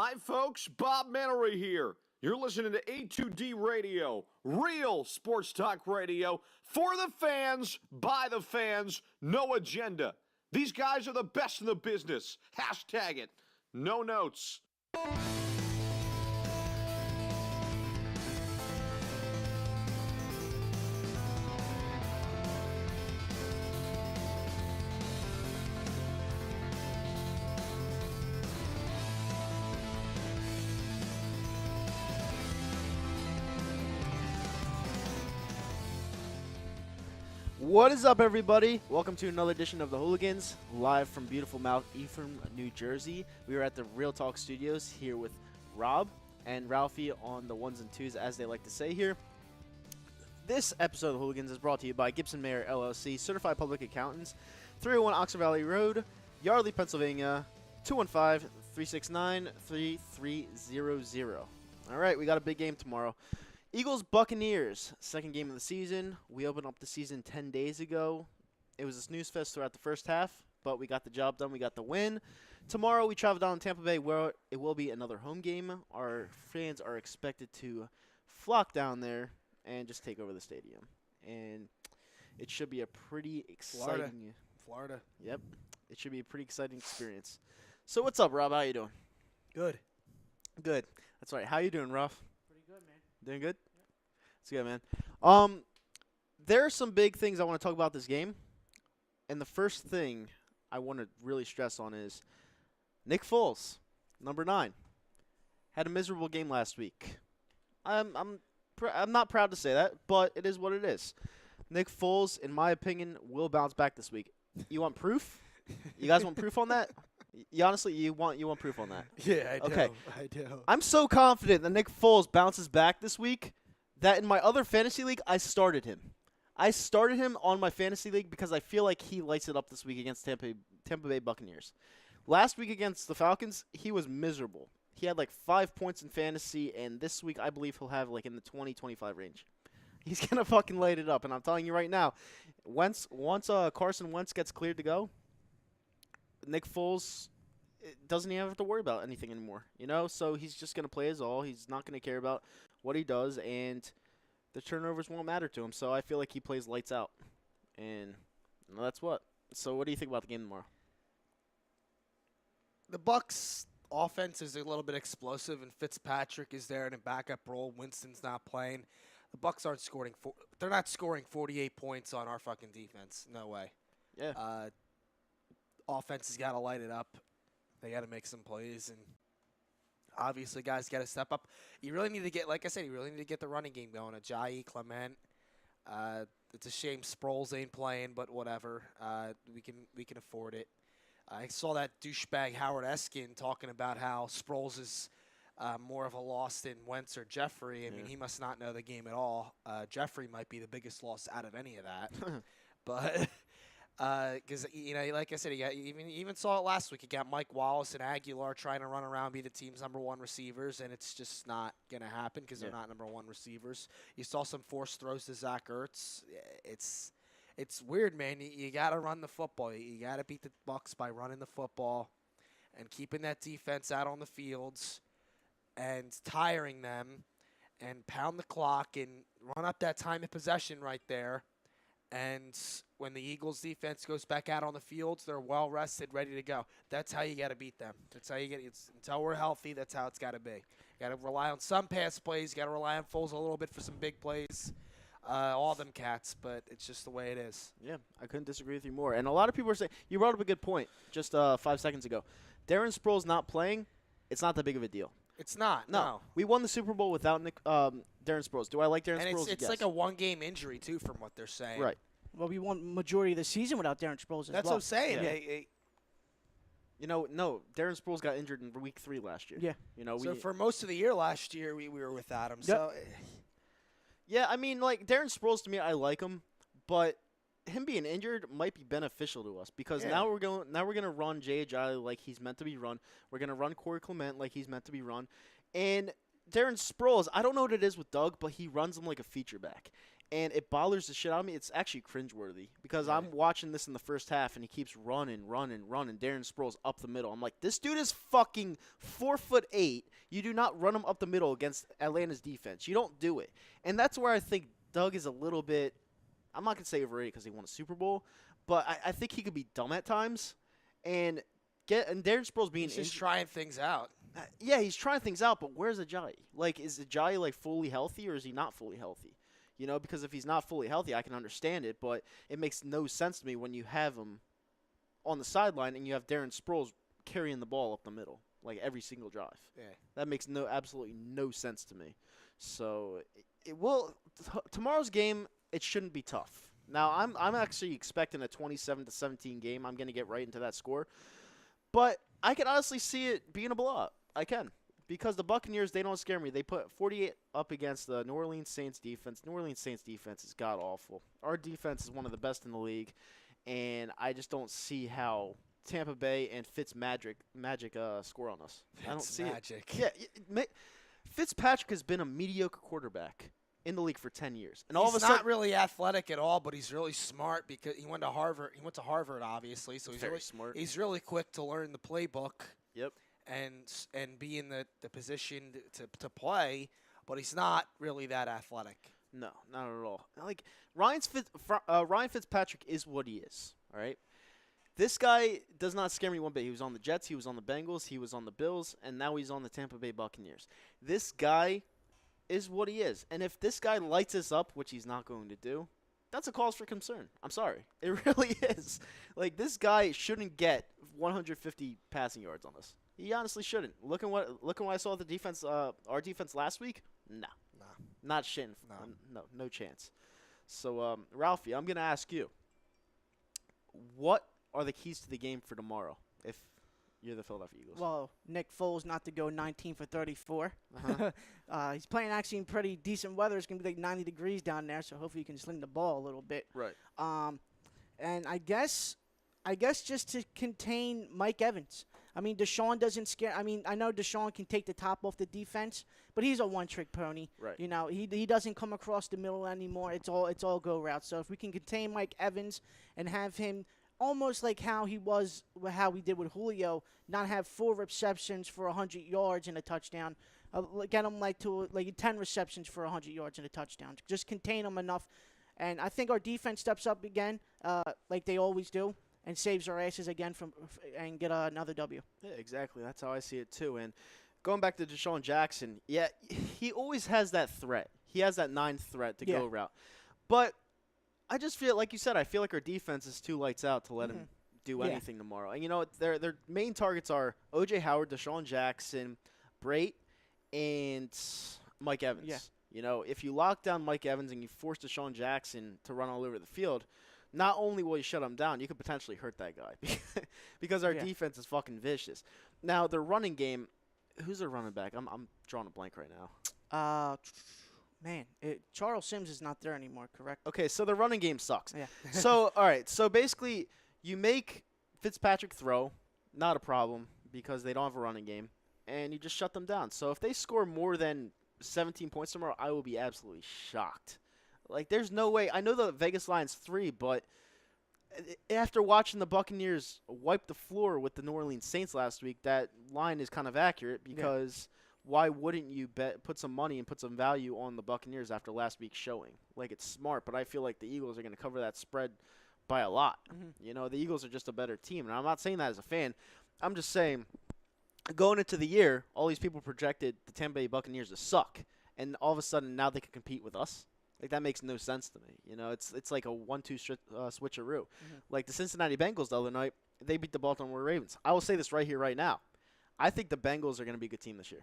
Hi, folks. Bob Mannery here. You're listening to A2D Radio, real sports talk radio for the fans, by the fans, no agenda. These guys are the best in the business. Hashtag it. No notes. What is up, everybody? Welcome to another edition of the Hooligans, live from beautiful Mount Ephraim, New Jersey. We are at the Real Talk Studios here with Rob and Ralphie on the ones and twos, as they like to say here. This episode of the Hooligans is brought to you by Gibson Mayer LLC, Certified Public Accountants, 301 Oxford Valley Road, Yardley, Pennsylvania, 215-369-3300. All right, we got a big game tomorrow. Eagles-Buccaneers, second game of the season. We opened up the season 10 days ago. It was a snooze fest throughout the first half, but we got the job done. We got the win. Tomorrow we travel down to Tampa Bay, where it will be another home game. Our fans are expected to flock down there and just take over the stadium. And it should be a pretty exciting... Florida. Yep. It should be a pretty exciting experience. So what's up, Rob? How you doing? Good. Good. That's right. How you doing, Ruff? Pretty good, man. Doing good? It's good, man. There are some big things I want to talk about this game. And the first thing I want to really stress on is Nick Foles, number 9, had a miserable game last week. I'm not proud to say that, but it is what it is. Nick Foles, in my opinion, will bounce back this week. You want proof? You guys want proof on that? You honestly, you want proof on that? Yeah, I do. Okay. I do. I'm so confident that Nick Foles bounces back this week that in my other fantasy league, I started him. I started him on my fantasy league because I feel like he lights it up this week against Tampa Bay Buccaneers. Last week against the Falcons, he was miserable. He had like 5 points in fantasy, and this week I believe he'll have like in the 20-25 range. He's going to fucking light it up, and I'm telling you right now, once Carson Wentz gets cleared to go, Nick Foles doesn't even have to worry about anything anymore, you know? So he's just going to play his all. He's not going to care about what he does, and the turnovers won't matter to him. So I feel like he plays lights out, and that's what. So what do you think about the game tomorrow? The Bucs offense is a little bit explosive, and Fitzpatrick is there in a backup role. Winston's not playing. The Bucs aren't scoring. They're not scoring 48 points on our fucking defense. No way. Yeah. Offense has got to light it up. They got to make some plays, and obviously, guys got to step up. You really need to get, like I said, you really need to get the running game going. Ajayi, Clement. It's a shame Sproles ain't playing, but whatever. We can afford it. I saw that douchebag Howard Eskin talking about how Sproles is more of a loss than Wentz or Jeffrey. I mean, he must not know the game at all. Jeffrey might be the biggest loss out of any of that, but. Because, you know, like I said, you even saw it last week. You got Mike Wallace and Aguilar trying to run around, be the team's number 1 receivers, and it's just not going to happen because they're not number 1 receivers. You saw some forced throws to Zach Ertz. It's weird, man. You got to run the football. You got to beat the Bucs by running the football and keeping that defense out on the fields and tiring them and pound the clock and run up that time of possession right there. And when the Eagles' defense goes back out on the fields, they're well rested, ready to go. That's how you got to beat them. That's how you get it. Until we're healthy, that's how it's got to be. You got to rely on some pass plays. You got to rely on Foles a little bit for some big plays. All them cats, but it's just the way it is. Yeah, I couldn't disagree with you more. And a lot of people are saying, you brought up a good point just 5 seconds ago. Darren Sproles not playing, it's not that big of a deal. It's not. No. We won the Super Bowl without Darren Sproles. Do I like Darren Sproles? It's yes. like a one-game injury, too, from what they're saying. Right. Well, we won majority of the season without Darren Sproles as That's well. what I'm saying. Yeah. You know, no, Darren Sproles got injured in week 3 last year. Yeah. You know, so for most of the year last year, we were without him. Yep. So, yeah, I mean, like, Darren Sproles, to me, I like him, but him being injured might be beneficial to us because now we're gonna run Jay Ajayi like he's meant to be run. We're gonna run Corey Clement like he's meant to be run, and Darren Sproles, I don't know what it is with Doug, but he runs him like a feature back. and it bothers the shit out of me. It's actually cringeworthy because I'm watching this in the first half, and he keeps running. Darren Sproles up the middle. I'm like, this dude is fucking 4'8". You do not run him up the middle against Atlanta's defense. You don't do it. And that's where I think Doug is a little bit, I'm not going to say overrated because he won a Super Bowl, but I think he could be dumb at times. And Darren Sproles being He's just trying things out. yeah, he's trying things out, but where's Ajayi? Like, is Ajayi, like, fully healthy, or is he not fully healthy? You know, because if he's not fully healthy, I can understand it, but it makes no sense to me when you have him on the sideline and you have Darren Sproles carrying the ball up the middle, like, every single drive. Yeah. That makes absolutely no sense to me. So, tomorrow's game, it shouldn't be tough. Now, I'm actually expecting a 27-17 game. I'm going to get right into that score. But I can honestly see it being a blowout. I can. Because the Buccaneers, they don't scare me. They put 48 up against the New Orleans Saints defense. New Orleans Saints defense is god-awful. Our defense is one of the best in the league. And I just don't see how Tampa Bay and Fitzmagic score on us. I don't see it. Yeah, Fitzpatrick has been a mediocre quarterback in the league for 10 years. And all of a sudden, not really athletic at all, but he's really smart because he went to Harvard. He went to Harvard, obviously, so he's very really smart. He's really quick to learn the playbook. Yep. And be in the position to play, but he's not really that athletic. No, not at all. Like Ryan Fitzpatrick is what he is. All right. This guy does not scare me one bit. He was on the Jets, he was on the Bengals, he was on the Bills, and now he's on the Tampa Bay Buccaneers. This guy is what he is. And if this guy lights us up, which he's not going to do, that's a cause for concern. I'm sorry. It really is. Like, this guy shouldn't get 150 passing yards on us. He honestly shouldn't. Look at what I saw at the defense, our defense last week. Nah. Not shitting. No chance. So, Ralphie, I'm going to ask you, what are the keys to the game for tomorrow if you're the Philadelphia Eagles? Well, Nick Foles not to go 19 for 34. Uh-huh. He's playing actually in pretty decent weather. It's going to be like 90 degrees down there, so hopefully he can sling the ball a little bit. Right. And I guess just to contain Mike Evans. I mean, Deshaun doesn't scare. I mean, I know Deshaun can take the top off the defense, but he's a one-trick pony. Right. You know, he doesn't come across the middle anymore. It's all go route. So if we can contain Mike Evans and have him almost like how we did with Julio, not have 4 receptions for 100 yards and a touchdown. Get him like 10 receptions for 100 yards and a touchdown. Just contain him enough, and I think our defense steps up again, like they always do, and saves our asses again and get another W. Yeah, exactly. That's how I see it too. And going back to Deshaun Jackson, yeah, he always has that threat. He has that 9th threat to go route. But I just feel, like you said, I feel like our defense is too lights out to let him do anything tomorrow. And, you know, their main targets are O.J. Howard, Deshaun Jackson, Brate, and Mike Evans. Yeah. You know, if you lock down Mike Evans and you force Deshaun Jackson to run all over the field, not only will you shut him down, you could potentially hurt that guy because our defense is fucking vicious. Now, their running game, who's their running back? I'm drawing a blank right now. Charles Sims is not there anymore, correct? Okay, so the running game sucks. Yeah. So, all right, so basically you make Fitzpatrick throw, not a problem because they don't have a running game, and you just shut them down. So if they score more than 17 points tomorrow, I will be absolutely shocked. Like, there's no way. I know the Vegas line's 3, but after watching the Buccaneers wipe the floor with the New Orleans Saints last week, that line is kind of accurate because why wouldn't you put some money and put some value on the Buccaneers after last week's showing? Like, it's smart, but I feel like the Eagles are going to cover that spread by a lot. You know, the Eagles are just a better team, and I'm not saying that as a fan. I'm just saying, going into the year, all these people projected the Tampa Bay Buccaneers to suck, and all of a sudden now they can compete with us. Like, that makes no sense to me. You know, it's like a 1-2 switcheroo. Like the Cincinnati Bengals the other night, they beat the Baltimore Ravens. I will say this right here, right now. I think the Bengals are going to be a good team this year.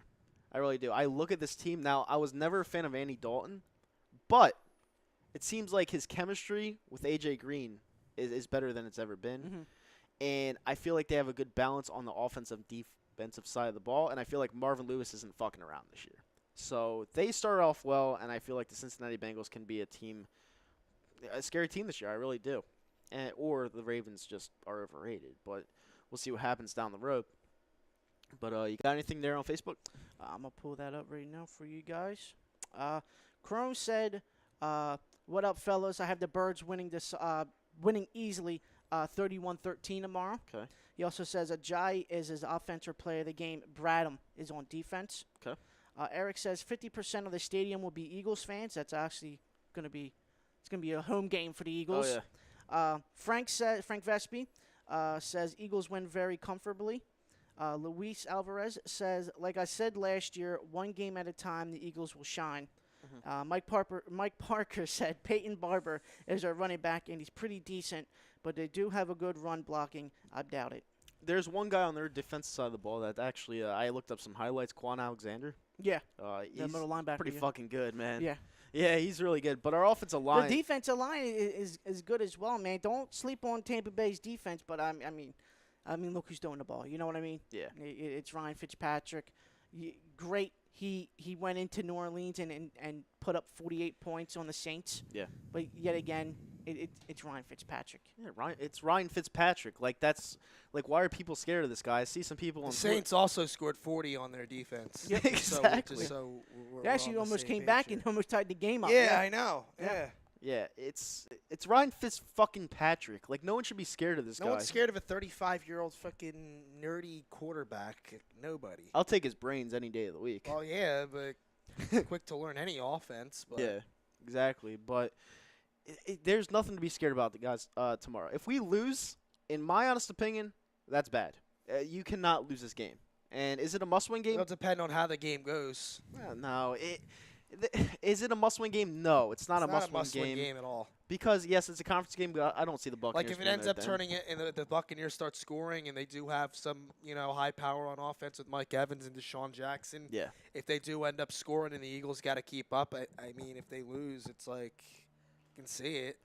I really do. I look at this team now. I was never a fan of Andy Dalton, but it seems like his chemistry with A.J. Green is better than it's ever been. And I feel like they have a good balance on the offensive defensive side of the ball, and I feel like Marvin Lewis isn't fucking around this year. So they start off well, and I feel like the Cincinnati Bengals can be a scary team this year. I really do. Or the Ravens just are overrated, but we'll see what happens down the road. But you got anything there on Facebook? I'm going to pull that up right now for you guys. Chrome said, What up, fellas? I have the Birds winning winning easily, 31-13 tomorrow. Okay. He also says Ajayi is his offensive player of the game. Bradham is on defense. Okay. Eric says 50% of the stadium will be Eagles fans. That's actually going to be a home game for the Eagles. Oh, yeah. Frank Vespi says Eagles win very comfortably. Luis Alvarez says, like I said last year, one game at a time, the Eagles will shine. Mike Parker said Peyton Barber is our running back, and he's pretty decent, but they do have a good run blocking. I doubt it. There's one guy on their defensive side of the ball that actually I looked up some highlights. Quan Alexander. Yeah. He's middle linebacker, pretty yeah. fucking good, man. Yeah. Yeah, he's really good. But our offensive line. The defensive line is good as well, man. Don't sleep on Tampa Bay's defense, but I mean, look who's throwing the ball. You know what I mean? Yeah. It's Ryan Fitzpatrick. Great. He went into New Orleans and put up 48 points on the Saints. Yeah. But yet again, it's Ryan Fitzpatrick. Yeah, it's Ryan Fitzpatrick. Like, that's like, why are people scared of this guy? I see some people on The Saints also scored 40 on their defense. Yeah, exactly. We're They actually on the almost same came page back here. and almost tied the game up. Yeah, I know. Yeah. Yeah, it's Ryan Fitzpatrick. Like, no one should be scared of this No guy. one's scared of a 35-year-old fucking nerdy quarterback. Nobody. I'll take his brains any day of the week. Well, yeah, but quick to learn any offense. But Yeah, exactly. But there's nothing to be scared about, the guys. Tomorrow, if we lose, in my honest opinion, that's bad. You cannot lose this game. And is it a must-win game? it'll depend on how the game goes. No. Is it a must-win game? No, it's not It's a not must-win game. at all. Because yes, it's a conference game. But I don't see the Buccaneers. Like if it winning ends at up the end. turning it and the Buccaneers start scoring and they do have some, high power on offense with Mike Evans and Deshaun Jackson. Yeah. If they do end up scoring and the Eagles got to keep up, I mean, if they lose, it's like you can see it.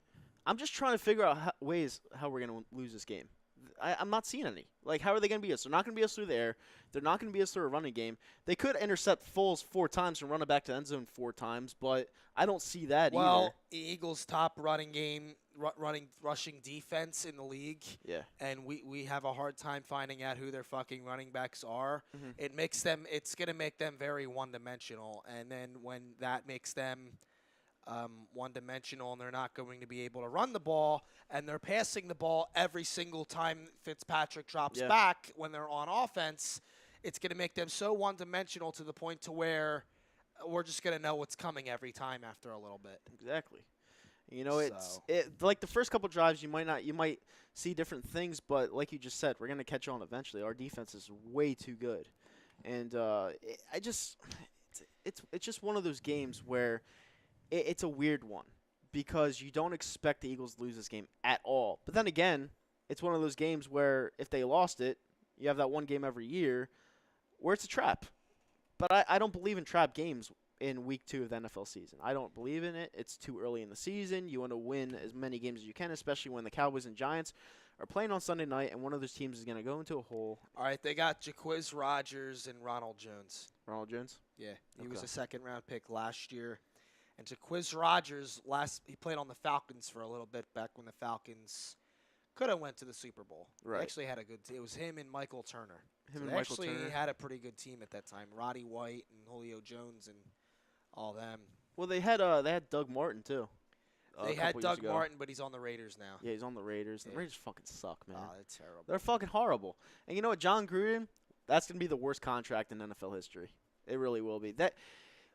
I'm just trying to figure out ways how we're going to lose this game. I'm not seeing any. Like, how are they going to beat us? They're not going to beat us through the air. They're not going to beat us through a running game. They could intercept Foles 4 times and run it back to the end zone 4 times, but I don't see that either. Well, the Eagles' top running game, rushing defense in the league. Yeah. And we have a hard time finding out who their fucking running backs are. Mhm. It's going to make them very one-dimensional. And then when that makes them one-dimensional and they're not going to be able to run the ball and they're passing the ball every single time Fitzpatrick drops back when they're on offense, it's going to make them so one-dimensional to the point to where we're just going to know what's coming every time after a little bit. Exactly. It's So- like the first couple drives you might see different things, but like you just said, we're going to catch on eventually. Our defense is way too good. And it's just one of those games where it's a weird one because you don't expect the Eagles to lose this game at all. But then again, it's one of those games where if they lost it, you have that one game every year where it's a trap. But I don't believe in trap games in week 2 of the NFL season. I don't believe in it. It's too early in the season. You want to win as many games as you can, especially when the Cowboys and Giants are playing on Sunday night and one of those teams is going to go into a hole. All right, they got Jaquiz Rodgers and Ronald Jones. Ronald Jones? Yeah, he was Okay. a second-round pick last year. And Jaquiz Rodgers, he played on the Falcons for a little bit back when the Falcons could have went to the Super Bowl. Right. They actually had a good team. It was him and Michael Turner. Him So and they Michael actually Turner. had a pretty good team at that time. Roddy White and Julio Jones and all them. Well, they had Doug Martin too. They a had couple years Doug ago. Martin, but he's on the Raiders now. Yeah, he's on the Raiders. The Yeah. Raiders fucking suck, man. Oh, it's terrible. They're fucking horrible. And you know what, John Gruden? That's gonna be the worst contract in NFL history. It really will be.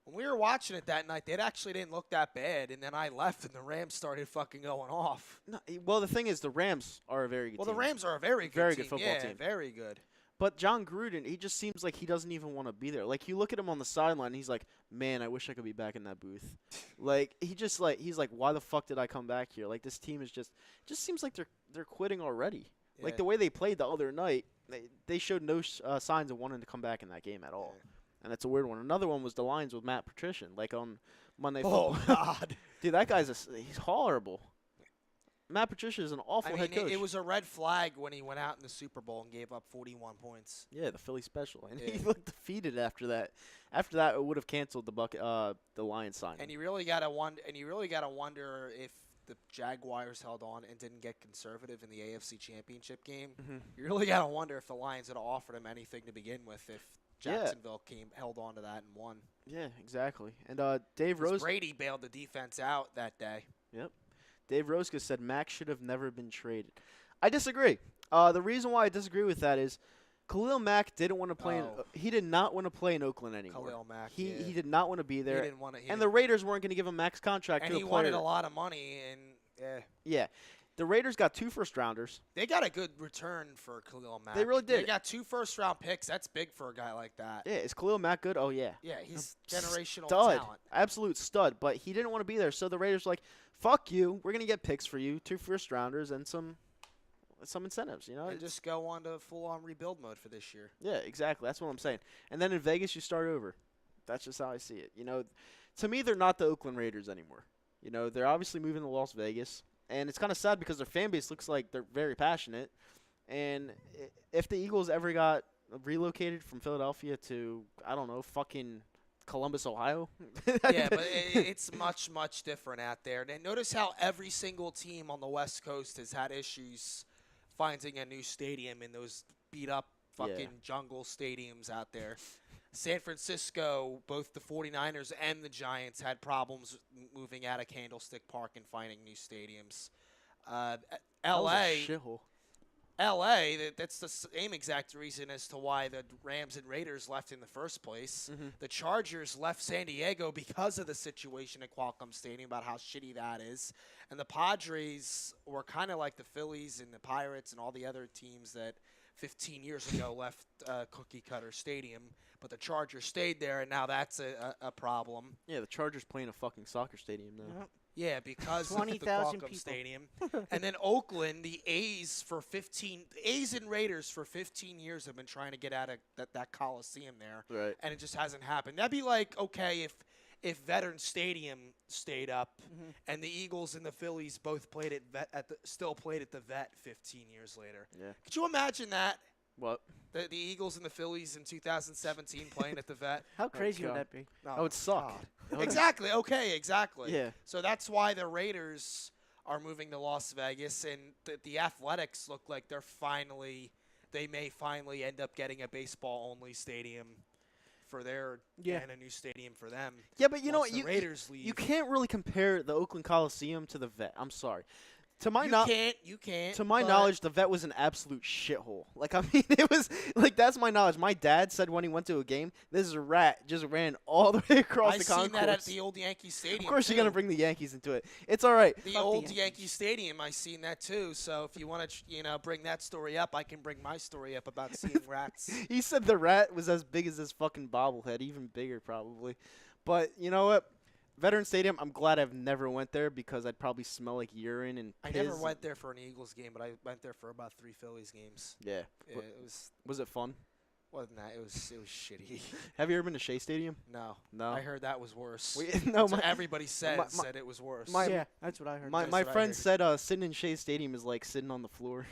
When we were watching it that night, it actually didn't look that bad. And then I left, and the Rams started fucking going off. No, well, the thing is, the Rams are a very good Well, team. the Rams are a very good Very team. good football yeah, team. very good. But John Gruden, he just seems like he doesn't even want to be there. Like, you look at him on the sideline, and he's like, man, I wish I could be back in that booth. Like, he's like, why the fuck did I come back here? Like, this team is just seems like they're quitting already. Like, Yeah. the way they played the other night, they showed no signs of wanting to come back in that game at all. Yeah. And that's a weird one. Another one was the Lions with Matt Patricia, like on Monday Oh, Football. God. Dude, that guy's he's horrible. Matt Patricia is an awful I head mean, coach. it was a red flag when he went out in the Super Bowl and gave up 41 points. Yeah, the Philly special, and he Yeah. looked defeated after that. After that, it would have canceled the Lions signing. And you really gotta wonder if the Jaguars held on and didn't get conservative in the AFC Championship game. Mhm. You really gotta wonder if the Lions had offered him anything to begin with if Yeah. Jacksonville held on to that and won. Yeah, exactly. And Dave 'Cause Rose. Brady bailed the defense out that day. Yep. Dave Roska said Max should have never been traded. I disagree. The reason why I disagree with that is Khalil Mack didn't want to play. He did not want to play in Oakland anymore. Khalil Mack. He did not want to be there. He didn't want to. And the Raiders weren't going to give him max contract and to a he player. wanted a lot of money, and Yeah. The Raiders got 2 first-rounders. they got a good return for Khalil Mack. They really did. They got 2 first-round picks. That's big for a guy like that. Yeah, is Khalil Mack good? Oh, yeah. Yeah, he's generational Stud. talent. Absolute stud. But he didn't want to be there, so the Raiders were like, fuck you. We're going to get picks for you, 2 first-rounders, and some incentives, you know? And just go on to full-on rebuild mode for this year. Yeah, exactly. That's what I'm saying. And then in Vegas, you start over. That's just how I see it. You know, to me, they're not the Oakland Raiders anymore. You know, they're obviously moving to Las Vegas. And it's kind of sad because their fan base looks like they're very passionate. And if the Eagles ever got relocated from Philadelphia to, I don't know, fucking Columbus, Ohio. Yeah, but it's much, much different out there. And notice how every single team on the West Coast has had issues finding a new stadium in those beat-up fucking jungle stadiums out there. San Francisco, both the 49ers and the Giants had problems moving out of Candlestick Park and finding new stadiums. L.A., that's the same exact reason as to why the Rams and Raiders left in the first place. Mm-hmm. The Chargers left San Diego because of the situation at Qualcomm Stadium, about how shitty that is. And the Padres were kind of like the Phillies and the Pirates and all the other teams that 15 years ago left Cookie Cutter Stadium. But the Chargers stayed there, and now that's a problem. Yeah, the Chargers playing a fucking soccer stadium now. Yep. Yeah, because of the 20,000 Qualcomm people. Stadium. And then Oakland, the A's and Raiders for 15 years have been trying to get out of that Coliseum there. Right. And it just hasn't happened. That'd be like, okay, if Veteran Stadium stayed up and the Eagles and the Phillies both still played at the Vet 15 years later. Yeah. Could you imagine that? What? The Eagles and the Phillies in 2017 playing at the Vet? How crazy would God. that be? Oh, it suck. Exactly. Okay, exactly. Yeah. So that's why the Raiders are moving to Las Vegas, and the Athletics look like they may finally end up getting a baseball-only stadium for their and a new stadium for them. Yeah, but you know once what? the Raiders leave. You can't really compare the Oakland Coliseum to the Vet. I'm sorry. To my You can't. To my but knowledge, the Vet was an absolute shithole. Like, I mean, it was like, that's my knowledge. My dad said when he went to a game, this rat just ran all the way across the concourse. I seen that at the old Yankee Stadium. Of course, too. you're gonna bring the Yankees into it. It's all right. The old Yankee Stadium. I seen that too. So if you want to, bring that story up, I can bring my story up about seeing rats. He said the rat was as big as this fucking bobblehead, even bigger probably. But you know what? Veteran Stadium, I'm glad I've never went there because I'd probably smell like urine and piss. I never went there for an Eagles game, but I went there for about 3 Phillies games. Yeah. It Was it fun? wasn't that. It was shitty. Have you ever been to Shea Stadium? No. No. I heard that was worse. No, That's what everybody said it was worse. Yeah, that's what I heard. My That's what I friend heard. said sitting in Shea Stadium is like sitting on the floor.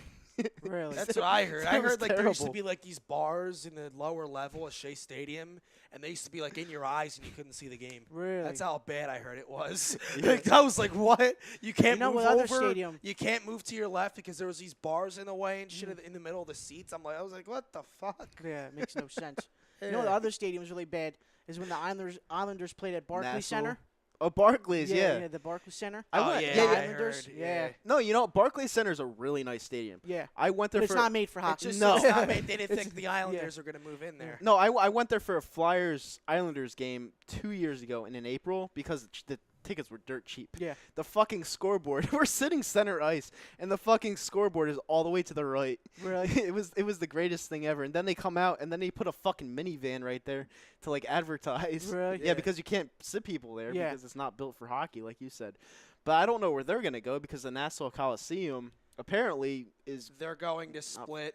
Really? That's what I heard. I That was heard like there used to terrible. be like these bars in the lower level at Shea Stadium, and they used to be like in your eyes and you couldn't see the game. Really? That's how bad I heard it was. Yeah. Like, I was like, what? You can't know move what other over. stadium- You can't move to your left because there was these bars in the way and shit in the middle of the seats. I was like, what the fuck? Yeah, it makes no sense. You know, the other stadium is really bad is when the Islanders played at Barclays Nassau. Center. Oh, Barclays, Yeah, the Barclays Center. I went. yeah, yeah, I yeah. Islanders? heard, Yeah. No, you know, Barclays Center is a really nice stadium. Yeah. I went there But it's for not made for hockey. It's just No. it's not made- they didn't It's- think the Islanders were going to move in there. No, I went there for a Flyers Islanders game 2 years ago in April because the tickets were dirt cheap. Yeah. The fucking scoreboard. We're sitting center ice, and the fucking scoreboard is all the way to the right. Really? it was the greatest thing ever. And then they come out, and then they put a fucking minivan right there to like advertise. Really? Yeah, because you can't sit people there Yeah. because it's not built for hockey, like you said. But I don't know where they're gonna go because the Nassau Coliseum apparently is. They're going to split.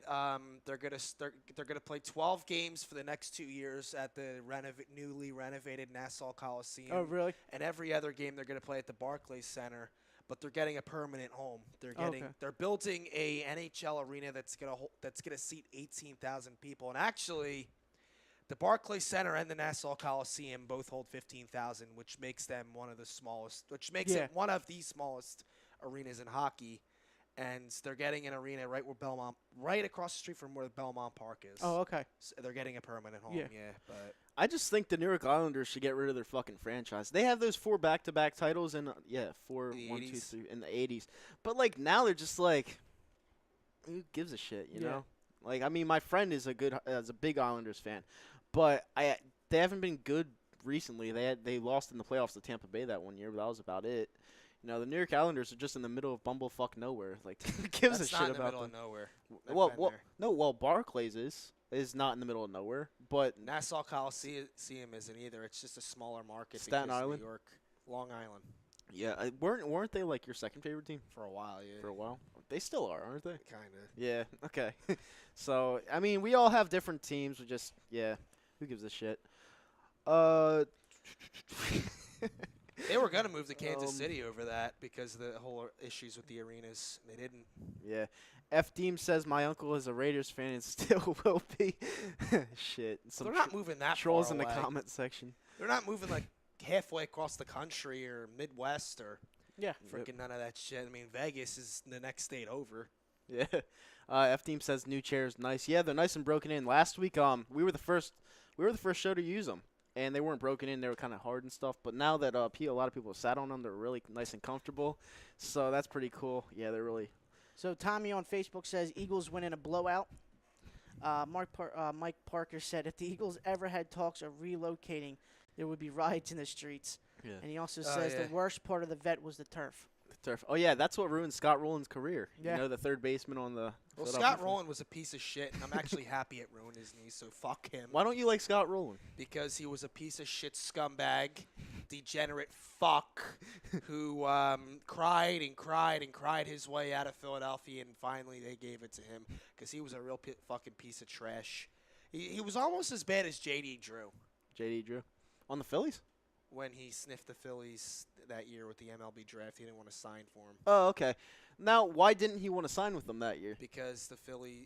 They're gonna play 12 games for the next 2 years at the newly renovated Nassau Coliseum. Oh, really? And every other game they're gonna play at the Barclays Center. But they're getting a permanent home. They're building a NHL arena that's gonna seat 18,000 people. And actually, the Barclays Center and the Nassau Coliseum both hold 15,000, which makes them one of the smallest. Which makes it one of the smallest arenas in hockey. and they're getting an arena right across the street from where Belmont Park is. Oh, okay. So they're getting a permanent home. Yeah. But I just think the New York Islanders should get rid of their fucking franchise. They have those 4 back-to-back titles in four, In the 1, 2, 80s. 3 in the 80s. But like now they're just like, who gives a shit, you Yeah. know? Like I mean, my friend is a big Islanders fan, but they haven't been good recently. They lost in the playoffs to Tampa Bay that one year, but that was about it. You know, the New York Islanders are just in the middle of bumblefuck nowhere. Like, who gives that's a not shit in the about middle them? of nowhere. I've Well, been well, there. no. Well, Barclays is not in the middle of nowhere, but Nassau Coliseum isn't either. It's just a smaller market. Staten because Island? New York, Long Island, yeah, weren't they like your second favorite team for a while. Yeah. for a while? They still are, aren't they? Kind of. Yeah. Okay. So I mean, we all have different teams. We just who gives a shit? They were gonna move to Kansas Um, City over that because of the whole issues with the arenas. They didn't. Yeah. F Team says my uncle is a Raiders fan and still will be. Shit. Some They're not moving that trolls far in the away. comment section. They're not moving like halfway across the country or Midwest or Yeah. freaking none of that shit. I mean, Vegas is the next state over. Yeah. F Team says new chairs nice. Yeah, they're nice and broken in. Last week, we were the first show to use them, and they weren't broken in. They were kind of hard and stuff. But now that a lot of people have sat on them, they're really nice and comfortable. So that's pretty cool. Yeah, they're really. So Tommy on Facebook says Eagles win in a blowout. Mike Parker said if the Eagles ever had talks of relocating, there would be riots in the streets. Yeah. And he also Oh, says yeah. the worst part of the vet was the turf. Turf. Oh yeah, that's what ruined Scott Rowland's career. Yeah. You know, the third baseman on the. Well, Philadelphia Scott Phillies. Rowland was a piece of shit, and I'm actually happy it ruined his knee, so fuck him. Why don't you like Scott Rowland? Because he was a piece of shit scumbag, degenerate fuck, who cried and cried and cried his way out of Philadelphia, and finally they gave it to him because he was a real fucking piece of trash. He was almost as bad as J.D. Drew JD Drew, on the Phillies. when he sniffed the Phillies that year with the MLB draft. He didn't want to sign for him Oh, okay. Now, why didn't he want to sign with them that year? because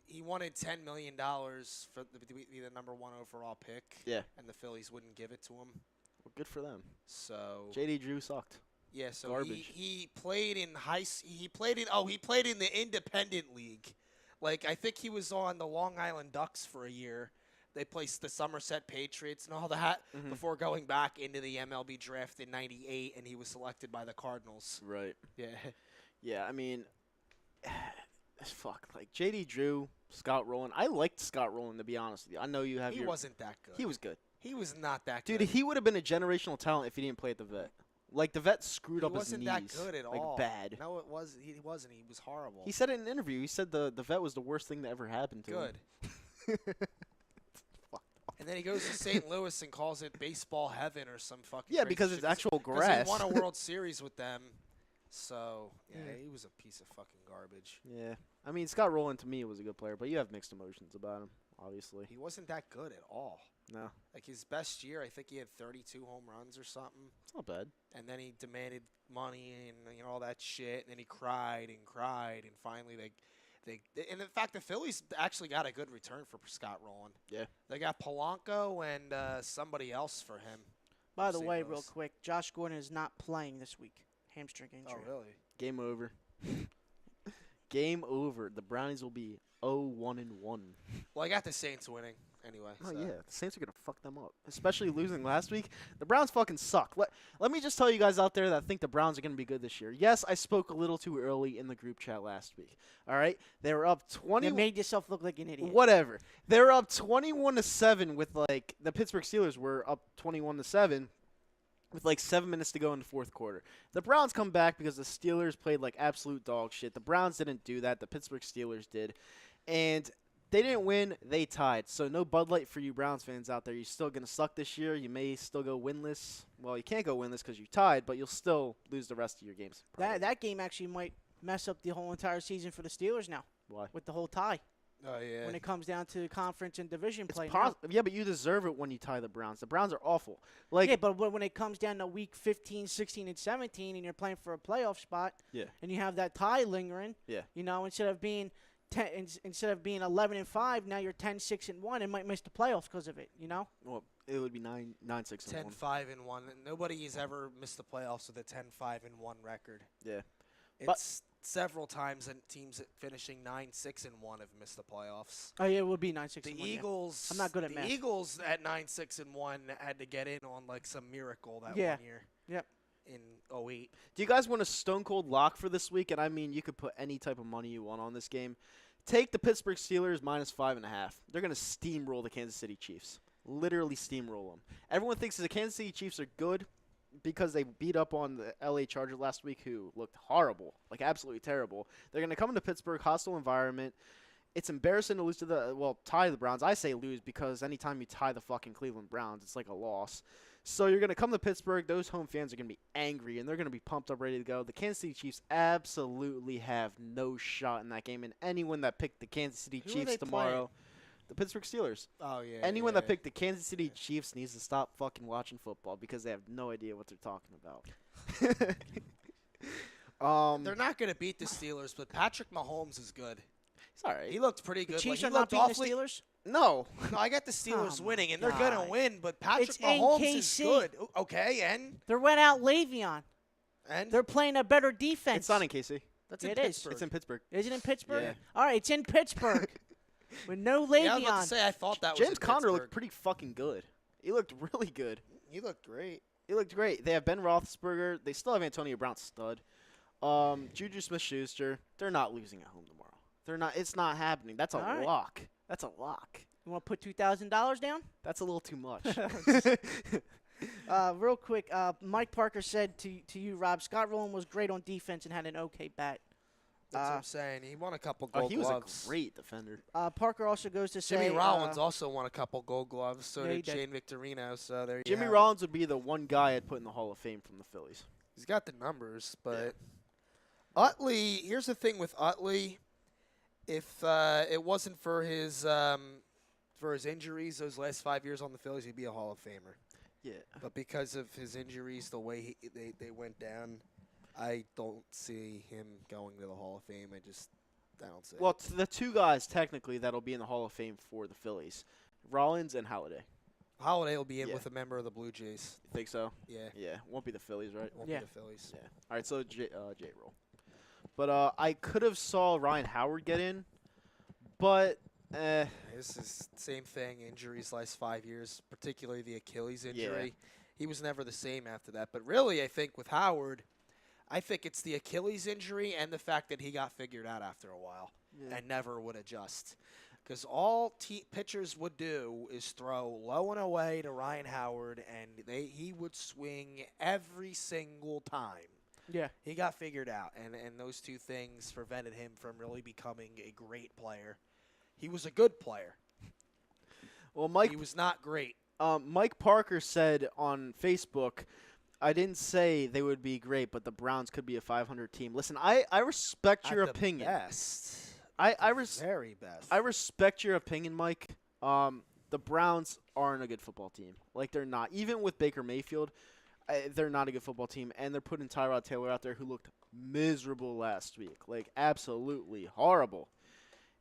he wanted $10 million for to be the number 1 overall pick. Yeah. And the Phillies wouldn't give it to him. Well, good for them. So JD Drew sucked. yeah, so Garbage. he played in he played in the independent league. Like I think he was on the Long Island Ducks for a year. They placed the Somerset Patriots and all that Mhm. before going back into the MLB draft in '98, and he was selected by the Cardinals. Right. Yeah, Yeah, I mean, fuck. Like JD Drew, Scott Rowland. I liked Scott Rowland, to be honest with you. I know you have he your. wasn't that good. He was good. He was not that Dude, good. he would have been a generational talent if he didn't play at the vet. Like the vet screwed He up his wasn't knees. that good at like all. bad. No, it was. He wasn't. He was horrible. He said it in an interview. He said the vet was the worst thing that ever happened to good. him. And then he goes to St. Louis and calls it baseball heaven or some fucking. Yeah, crazy because shit. it's actual 'Cause grass. he won a World Series with them. So yeah, Yeah. he was a piece of fucking garbage. Yeah, I mean Scott Rowland to me was a good player, but you have mixed emotions about him, obviously. He wasn't that good at all. No, Like his best year, I think he had 32 home runs or something. it's not bad. And then he demanded money and all that shit. And then he cried and cried, and finally and in fact the Phillies actually got a good return for Scott Rowland. Yeah. They got Polanco and somebody else for him. By the St. way, Louis. real quick, Josh Gordon is not playing this week. Hamstring injury. Oh really? Game over. Game over. The Brownies will be 0-1-1. Well, I got the Saints winning anyway. Oh so. yeah, the Saints are gonna fuck them up, especially losing last week. The Browns fucking suck. Let me just tell you guys out there that think the Browns are gonna be good this year. Yes, I spoke a little too early in the group chat last week. All right, they were up 20. You made yourself look like an idiot. Whatever. They were up 21-7 with like the Pittsburgh Steelers were up 21-7 with like 7 minutes to go in the fourth quarter. The Browns come back because the Steelers played like absolute dog shit. The Browns didn't do that. The Pittsburgh Steelers did, and they didn't win. They tied. So no Bud Light for you Browns fans out there. You're still gonna suck this year. You may still go winless. Well, you can't go winless because you tied, but you'll still lose the rest of your games. probably. That game actually might mess up the whole entire season for the Steelers now Why? with the whole tie Oh yeah. when it comes down to conference and division It's play. now. yeah, but you deserve it when you tie the Browns. The Browns are awful. Like Yeah, but when it comes down to week 15, 16, and 17, and you're playing for a playoff spot, Yeah. and you have that tie lingering, Yeah. you know, instead of being 11-5, now you're 10-6-1, and might miss the playoffs because of it. You know, Well, it would be 9-6 and 1. 10-5-1. Nobody has ever missed the playoffs with a 10-5-1 record. Yeah. It's several times and teams finishing 9-6-1 have missed the playoffs. Oh yeah, it would be 9-6. The Eagles. I'm not good at math. The Eagles at 9-6-1 had to get in on like some miracle that Yeah. one year. Yep. In 08. Do you guys want a stone cold lock for this week? And I mean, you could put any type of money you want on this game. Take the Pittsburgh Steelers -5.5. They're going to steamroll the Kansas City Chiefs. Literally steamroll them. Everyone thinks the Kansas City Chiefs are good because they beat up on the LA Chargers last week, who looked horrible, like absolutely terrible. They're going to come into Pittsburgh, hostile environment. It's embarrassing to lose to tie the Browns. I say lose because anytime you tie the fucking Cleveland Browns, it's like a loss. So you're going to come to Pittsburgh. Those home fans are going to be angry, and they're going to be pumped up, ready to go. The Kansas City Chiefs absolutely have no shot in that game. And anyone that picked the Kansas City Who are Chiefs they tomorrow, playing? the Pittsburgh Steelers. Oh, yeah. Anyone that picked the Kansas City Chiefs needs to stop fucking watching football because they have no idea what they're talking about. They're not going to beat the Steelers, but Patrick Mahomes is good. It's all right. He looked pretty The good. Chiefs Like, are he not looked beating awfully. the Steelers. No. No, I got the Steelers Oh, winning, my and they're going to God. win, but Patrick It's Mahomes in is KC. good. Okay, and? They're without Le'Veon. And? They're playing a better defense. It's not in KC. That's Yeah, in it is. Pittsburgh. It's in Pittsburgh. Is it in Pittsburgh? Yeah. All right, it's in Pittsburgh with no Le'Veon. Yeah, I was about to say, I thought that was James in Conner looked Pittsburgh. pretty fucking good. He looked really good. He looked great. He looked great. They have Ben Roethlisberger. They still have Antonio Brown, stud. Juju Smith-Schuster. They're not losing at home tomorrow. They're not. It's not happening. That's a All right. lock. That's a lock. You want to put $2,000 down? That's a little too much. Real quick, Mike Parker said to you, Rob, Scott Rowland was great on defense and had an okay bat. That's what I'm saying. He won a couple Oh, gold he was gloves. a great defender. Parker also goes to say Jimmy Rollins also won a couple gold gloves. So Yeah, he did did. Shane Victorino. So there you Jimmy have it. Rollins would be the one guy I'd put in the Hall of Fame from the Phillies. He's got the numbers, but Utley. Here's the thing with Utley. If it wasn't for his injuries those last 5 years on the Phillies, he'd be a Hall of Famer. Yeah. But because of his injuries, the way they went down, I don't see him going to the Hall of Fame. I don't see Well, it. the two guys technically that'll be in the Hall of Fame for the Phillies, Rollins and Halliday. Holiday will be in Yeah. with a member of the Blue Jays. You think so? Yeah, Yeah. Won't be the Phillies, right? won't Yeah. be the Phillies. Yeah. All right. So J roll. But I could have saw Ryan Howard get in, but This is same thing. Injuries last 5 years, particularly the Achilles injury. He was never the same after that. But really, I think with Howard, I think it's the Achilles injury and the fact that he got figured out after a while and never would adjust. Because all pitchers would do is throw low and away to Ryan Howard, and he would swing every single time. Yeah. He got figured out, and those two things prevented him from really becoming a great player. He was a good player. well, Mike He was not great. Mike Parker said on Facebook, I didn't say they would be great, but the Browns could be a 500 team. Listen, I respect your At the opinion. Best. I Very best. I respect your opinion, Mike. The Browns aren't a good football team. Like, they're not. Even with Baker Mayfield, they're not a good football team. And they're putting Tyrod Taylor out there who looked miserable last week. Like, absolutely horrible.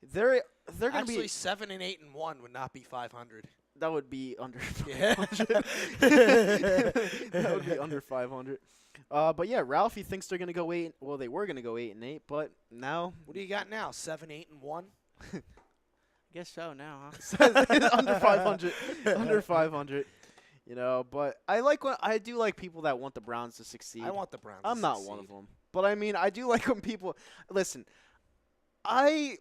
They're going to Actually, be 7 and 8 and 1 would not be 500. that would be under Yeah. 500. That would be under 500. But yeah, Ralphie thinks they're going to go 8. Well, they were going to go 8 and 8, but now What do you got now? 7, 8 and 1. Guess so now, huh? under 500. Under 500. You know, but I do like people that want the Browns to succeed. I want the Browns. I'm to not succeed. one of them. But I mean, I do like when people listen. I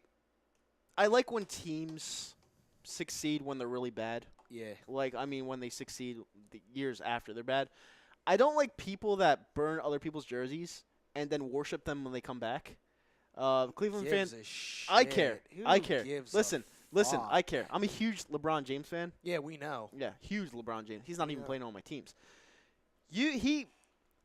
like when teams succeed when they're really bad. Yeah. Like, I mean, when they succeed the years after they're bad. I don't like people that burn other people's jerseys and then worship them when they come back. Cleveland fans, I care. I care. Listen, fuck? I care. I'm a huge LeBron James fan. Yeah, we know. Yeah, huge LeBron James. He's not even Yeah. playing on my teams. He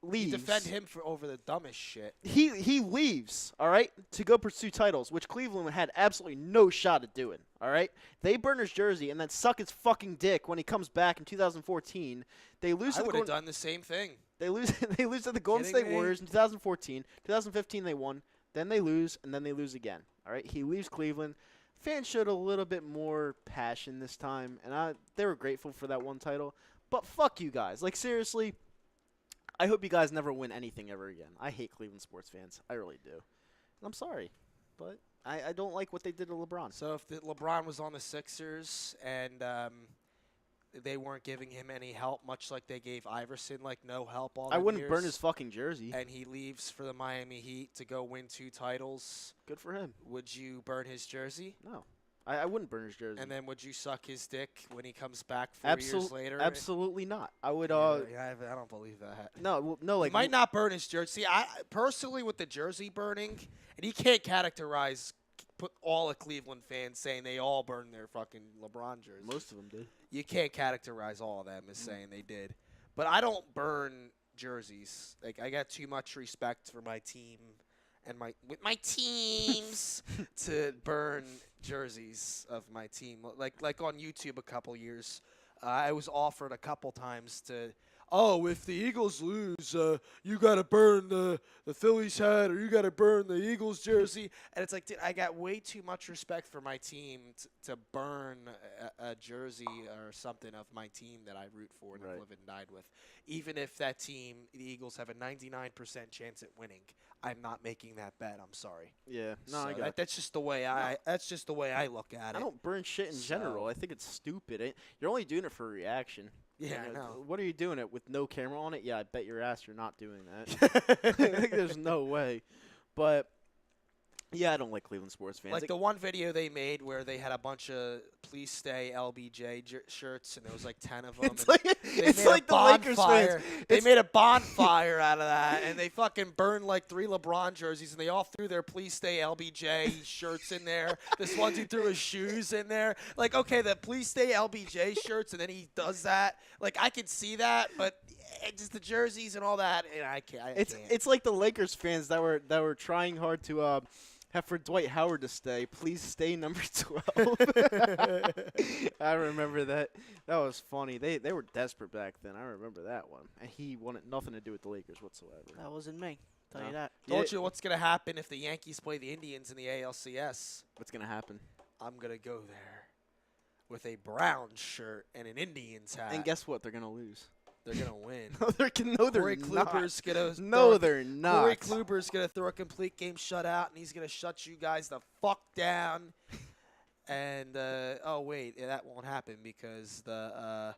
leaves. You defend him for over the dumbest shit. He leaves, all right, to go pursue titles, which Cleveland had absolutely no shot at doing, all right? They burn his jersey and then suck his fucking dick when he comes back in 2014. They lose I to the would have Golden, done the same thing. they lose they lose to the Golden Kidding State me? Warriors in 2014. 2015 they won. Then they lose, and then they lose again. All right, he leaves Cleveland. Fans showed a little bit more passion this time, and they were grateful for that one title. But fuck you guys. Like, seriously, I hope you guys never win anything ever again. I hate Cleveland sports fans. I really do. I'm sorry, but I don't like what they did to LeBron. So if LeBron was on the Sixers and they weren't giving him any help, much like they gave Iverson, like no help all I them wouldn't burn years, his fucking jersey. and he leaves for the Miami Heat to go win 2 titles, Good for him. would you burn his jersey? No, I wouldn't burn his jersey. And then would you suck his dick when he comes back 4 years later? Absolutely not. I would. Yeah, I don't believe that. No. Like He might not burn his jersey. I personally, with the jersey burning, and he can't put all of Cleveland fans saying they all burned their fucking LeBron jerseys. Most of them did. You can't characterize all of them as saying they did. But I don't burn jerseys. Like, I got too much respect for my team and my teams to burn jerseys of my team. Like on YouTube a couple years, I was offered a couple times to, if the Eagles lose, you got to burn the Phillies hat or you got to burn the Eagles jersey. And it's like, dude, I got way too much respect for my team to burn a jersey or something of my team that I root for and have lived and died with. Even if that team, the Eagles, have a 99% chance at winning, I'm not making that bet. I'm sorry. Yeah. No, So I got. that's just the way that's just the way I look at it. I don't burn shit in general. I think it's stupid. You're only doing it for reaction. Yeah, I know. What are you doing it with no camera on it? Yeah, I bet your ass you're not doing that. I think there's no way. But yeah, I don't like Cleveland sports fans. Like the one video they made where they had a bunch of "Please Stay LBJ" shirts, and there was like 10 of them. It's like the Lakers fans. They made a bonfire out of that, and they fucking burned like 3 LeBron jerseys, and they all threw their "Please Stay LBJ" shirts in there. This one dude threw his shoes in there. Like, okay, the "Please Stay LBJ" shirts, and then he does that. Like, I could see that, but just the jerseys and all that, and I can't. It's like the Lakers fans that were trying hard to have for Dwight Howard to stay. Please stay number 12. I remember that. That was funny. They were desperate back then. I remember that one. And he wanted nothing to do with the Lakers whatsoever. That wasn't me. Tell No. you that. Told you what's gonna happen if the Yankees play the Indians in the ALCS. What's gonna happen? I'm gonna go there with a brown shirt and an Indians hat. And guess what? They're gonna lose. They're gonna win. They're Corey not. Kluber's gonna No, they're not. Corey Kluber's gonna throw a complete game shutout, and he's gonna shut you guys the fuck down. And wait, that won't happen because the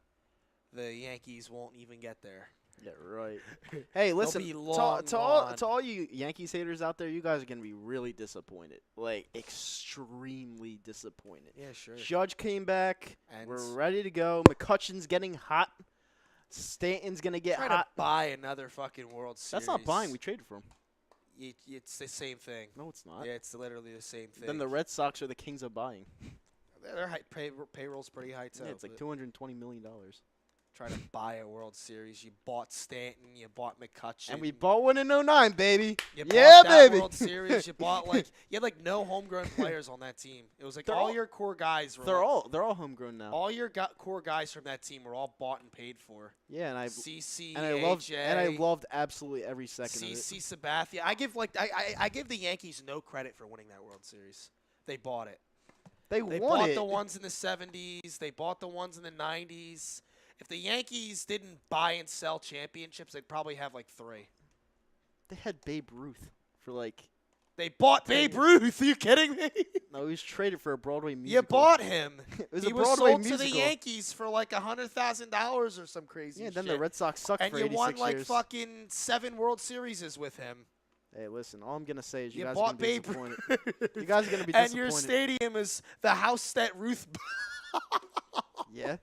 Yankees won't even get there. Yeah, right. Hey, listen, be to long all you Yankees haters out there, you guys are gonna be really disappointed, like extremely disappointed. Yeah, sure. Judge came back. And We're ready to go. McCutcheon's getting hot. Stanton's gonna get try hot. to buy another fucking World Series. That's not buying. We traded for him. It's the same thing. No, it's not. Yeah, it's literally the same thing. Then the Red Sox are the kings of buying. Their payroll's pretty high too. Yeah, it's like $220 million. Try to buy a World Series. You bought Stanton. You bought McCutcheon. And we bought one in 09, baby. You Yeah, bought that baby. World Series. You bought you had like no homegrown players on that team. It was like They're all all- your core guys were. They're all homegrown now. all your core guys from that team were all bought and paid for. Yeah, and CC, I loved absolutely every second of it. CC Sabathia. I give the Yankees no credit for winning that World Series. They bought it. They They won bought it. the ones in the 70s. They bought the ones in the 90s. If the Yankees didn't buy and sell championships, they'd probably have like 3. They had Babe Ruth for like. They bought Babe Ruth. Are you kidding me? No, he was traded for a Broadway musical. You bought him. It was He a was Broadway sold musical. to the Yankees for like $100,000 or some crazy Yeah, then shit. the Red Sox sucked and for you 86 won like years. fucking 7 World Series with him. Hey, listen, all I'm gonna say is you You guys are bought gonna be Babe disappointed. Ruth. You guys are gonna be And disappointed. your stadium is the house that Ruth Yeah.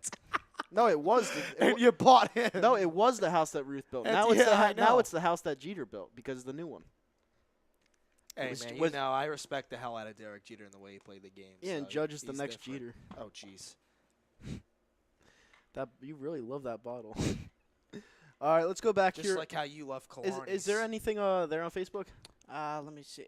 No, it was. and you bought him. No, it was the house that Ruth built. And Now it's yeah, I know. now it's the house that Jeter built because it's the new one. Hey, was- man, was- I respect the hell out of Derek Jeter and the way he played the game. Yeah, and so Judge is the he's next different. Jeter. Oh, jeez. That you really love that bottle. All right, let's go back Just here. like how you love Killarney's. Is there anything there on Facebook? Let me see.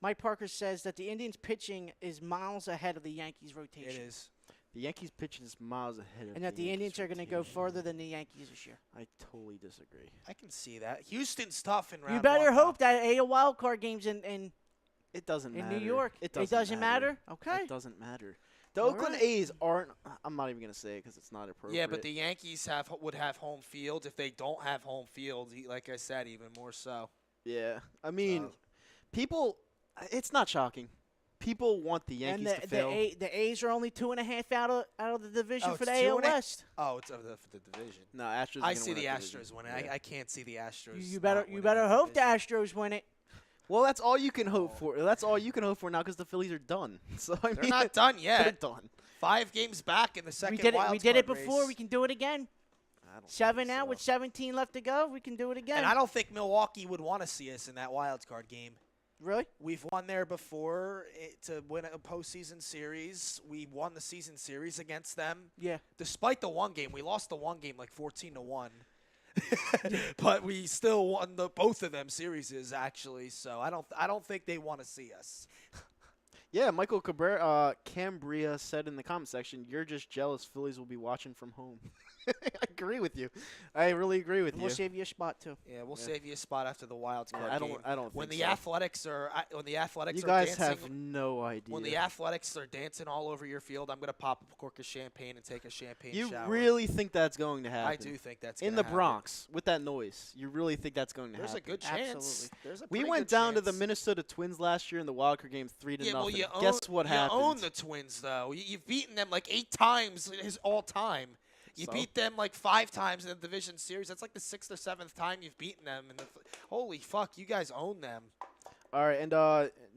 Mike Parker says that the Indians' pitching is miles ahead of the Yankees' rotation. It is. The Yankees pitching is miles ahead of And that the Indians are going to go further than the Yankees this year. I totally disagree. I can see that. Houston's tough in round You better one, though. hope that a wild card games in It doesn't matter. New York. It It doesn't, doesn't matter? Okay. It doesn't matter. The All Oakland right. A's aren't. I'm not even gonna say it because it's not appropriate. Yeah, but the Yankees would have home field. If they don't have home field, like I said, even more so. Yeah, I mean, So- people. It's not shocking. People want the Yankees And to fail. the A's are only 2.5 out of the division Oh, for the it's 2 AL and a- West. Oh, it's of the division. No, Astros. I are gonna see win the that division. Astros winning. Yeah. I can't see the Astros. You not better winning hope the division. Astros win it. Well, that's all you can hope for. That's all you can hope for now because the Phillies are done. So I They're mean, not done they're yet. done. 5 games back in the second We did it. wild We did it card before. race. We can do it again. I don't 7 think now so. with 17 left to go. We can do it again. And I don't think Milwaukee would want to see us in that wild card game. Really? We've won there before to win a postseason series. We won the season series against them. Yeah. Despite the one game, we lost the one game like 14-1. But we still won both of them series actually. So I don't think they want to see us. Yeah, Michael Cambria said in the comment section, "You're just jealous Phillies will be watching from home." I agree with you. I really agree with And you. we'll save you a spot too. Yeah, we'll save you a spot after the wild card I game. don't When think the so. Athletics are You are guys dancing, have no idea. when the Athletics are dancing all over your field, I'm gonna pop a cork of champagne and take a champagne You shower. really think that's going to happen? I do think that's In gonna the happen. Bronx with that noise. You really think that's going to There's a happen? good chance. Absolutely. There's a We pretty went good down to the chance. Minnesota Twins last year in the wild card game 3-0. Yeah, well, Guess what happened? You own the Twins, though. You've beaten them like 8 times all time. You So? beat them like 5 times in the division series. That's like the 6th or 7th time you've beaten them. And holy fuck, you guys own them. All right, and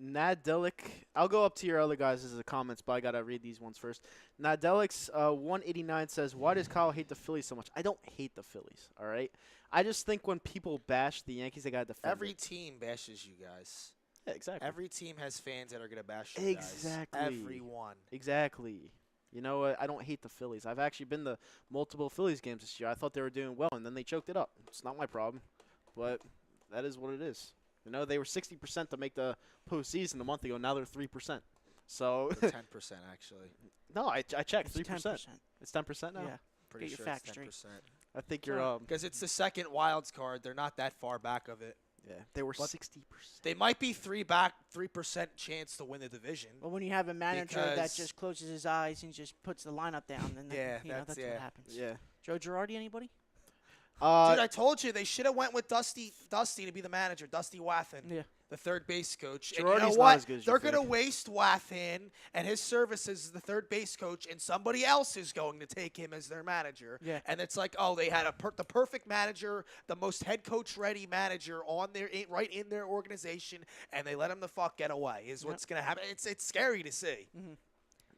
Nadelic, I'll go up to your other guys' comments, but I gotta read these ones first. Nadelic's 189 says, "Why does Kyle hate the Phillies so much?" I don't hate the Phillies. All right, I just think when people bash the Yankees, they gotta defend Every it. team bashes you guys. Yeah, exactly. Every team has fans that are gonna bash you Exactly. guys. Everyone. Exactly. You know what? I don't hate the Phillies. I've actually been to multiple Phillies games this year. I thought they were doing well, and then they choked it up. It's not my problem, but that is what it is. You know, they were 60% to make the postseason a month ago. Now they're 3%. So Or 10% actually. no, I checked It's 3%. 10%. It's 10% now. Yeah. Pretty Get your sure facts it's straight. 10%. I think you're Because it's the second wild card. They're not that far back of it. yeah. They were But 60%. They might be 3% chance to win the division. But when you have a manager that Because- just closes his eyes and just puts the lineup down, then Yeah, that's that's- what yeah. happens. Yeah. Joe Girardi, anybody? Dude, I told you they should have went with Dusty to be the manager, Dusty Waffen, Yeah. the third base coach. And Girardi's you know not what? as good as you They're going to think. waste Waffen and his services as the third base coach, and somebody else is going to take him as their manager. Yeah. And it's like, oh, they had the perfect manager, the most head coach ready manager on right in their organization, and they let him the fuck get away. Is what's going to happen. It's scary to see.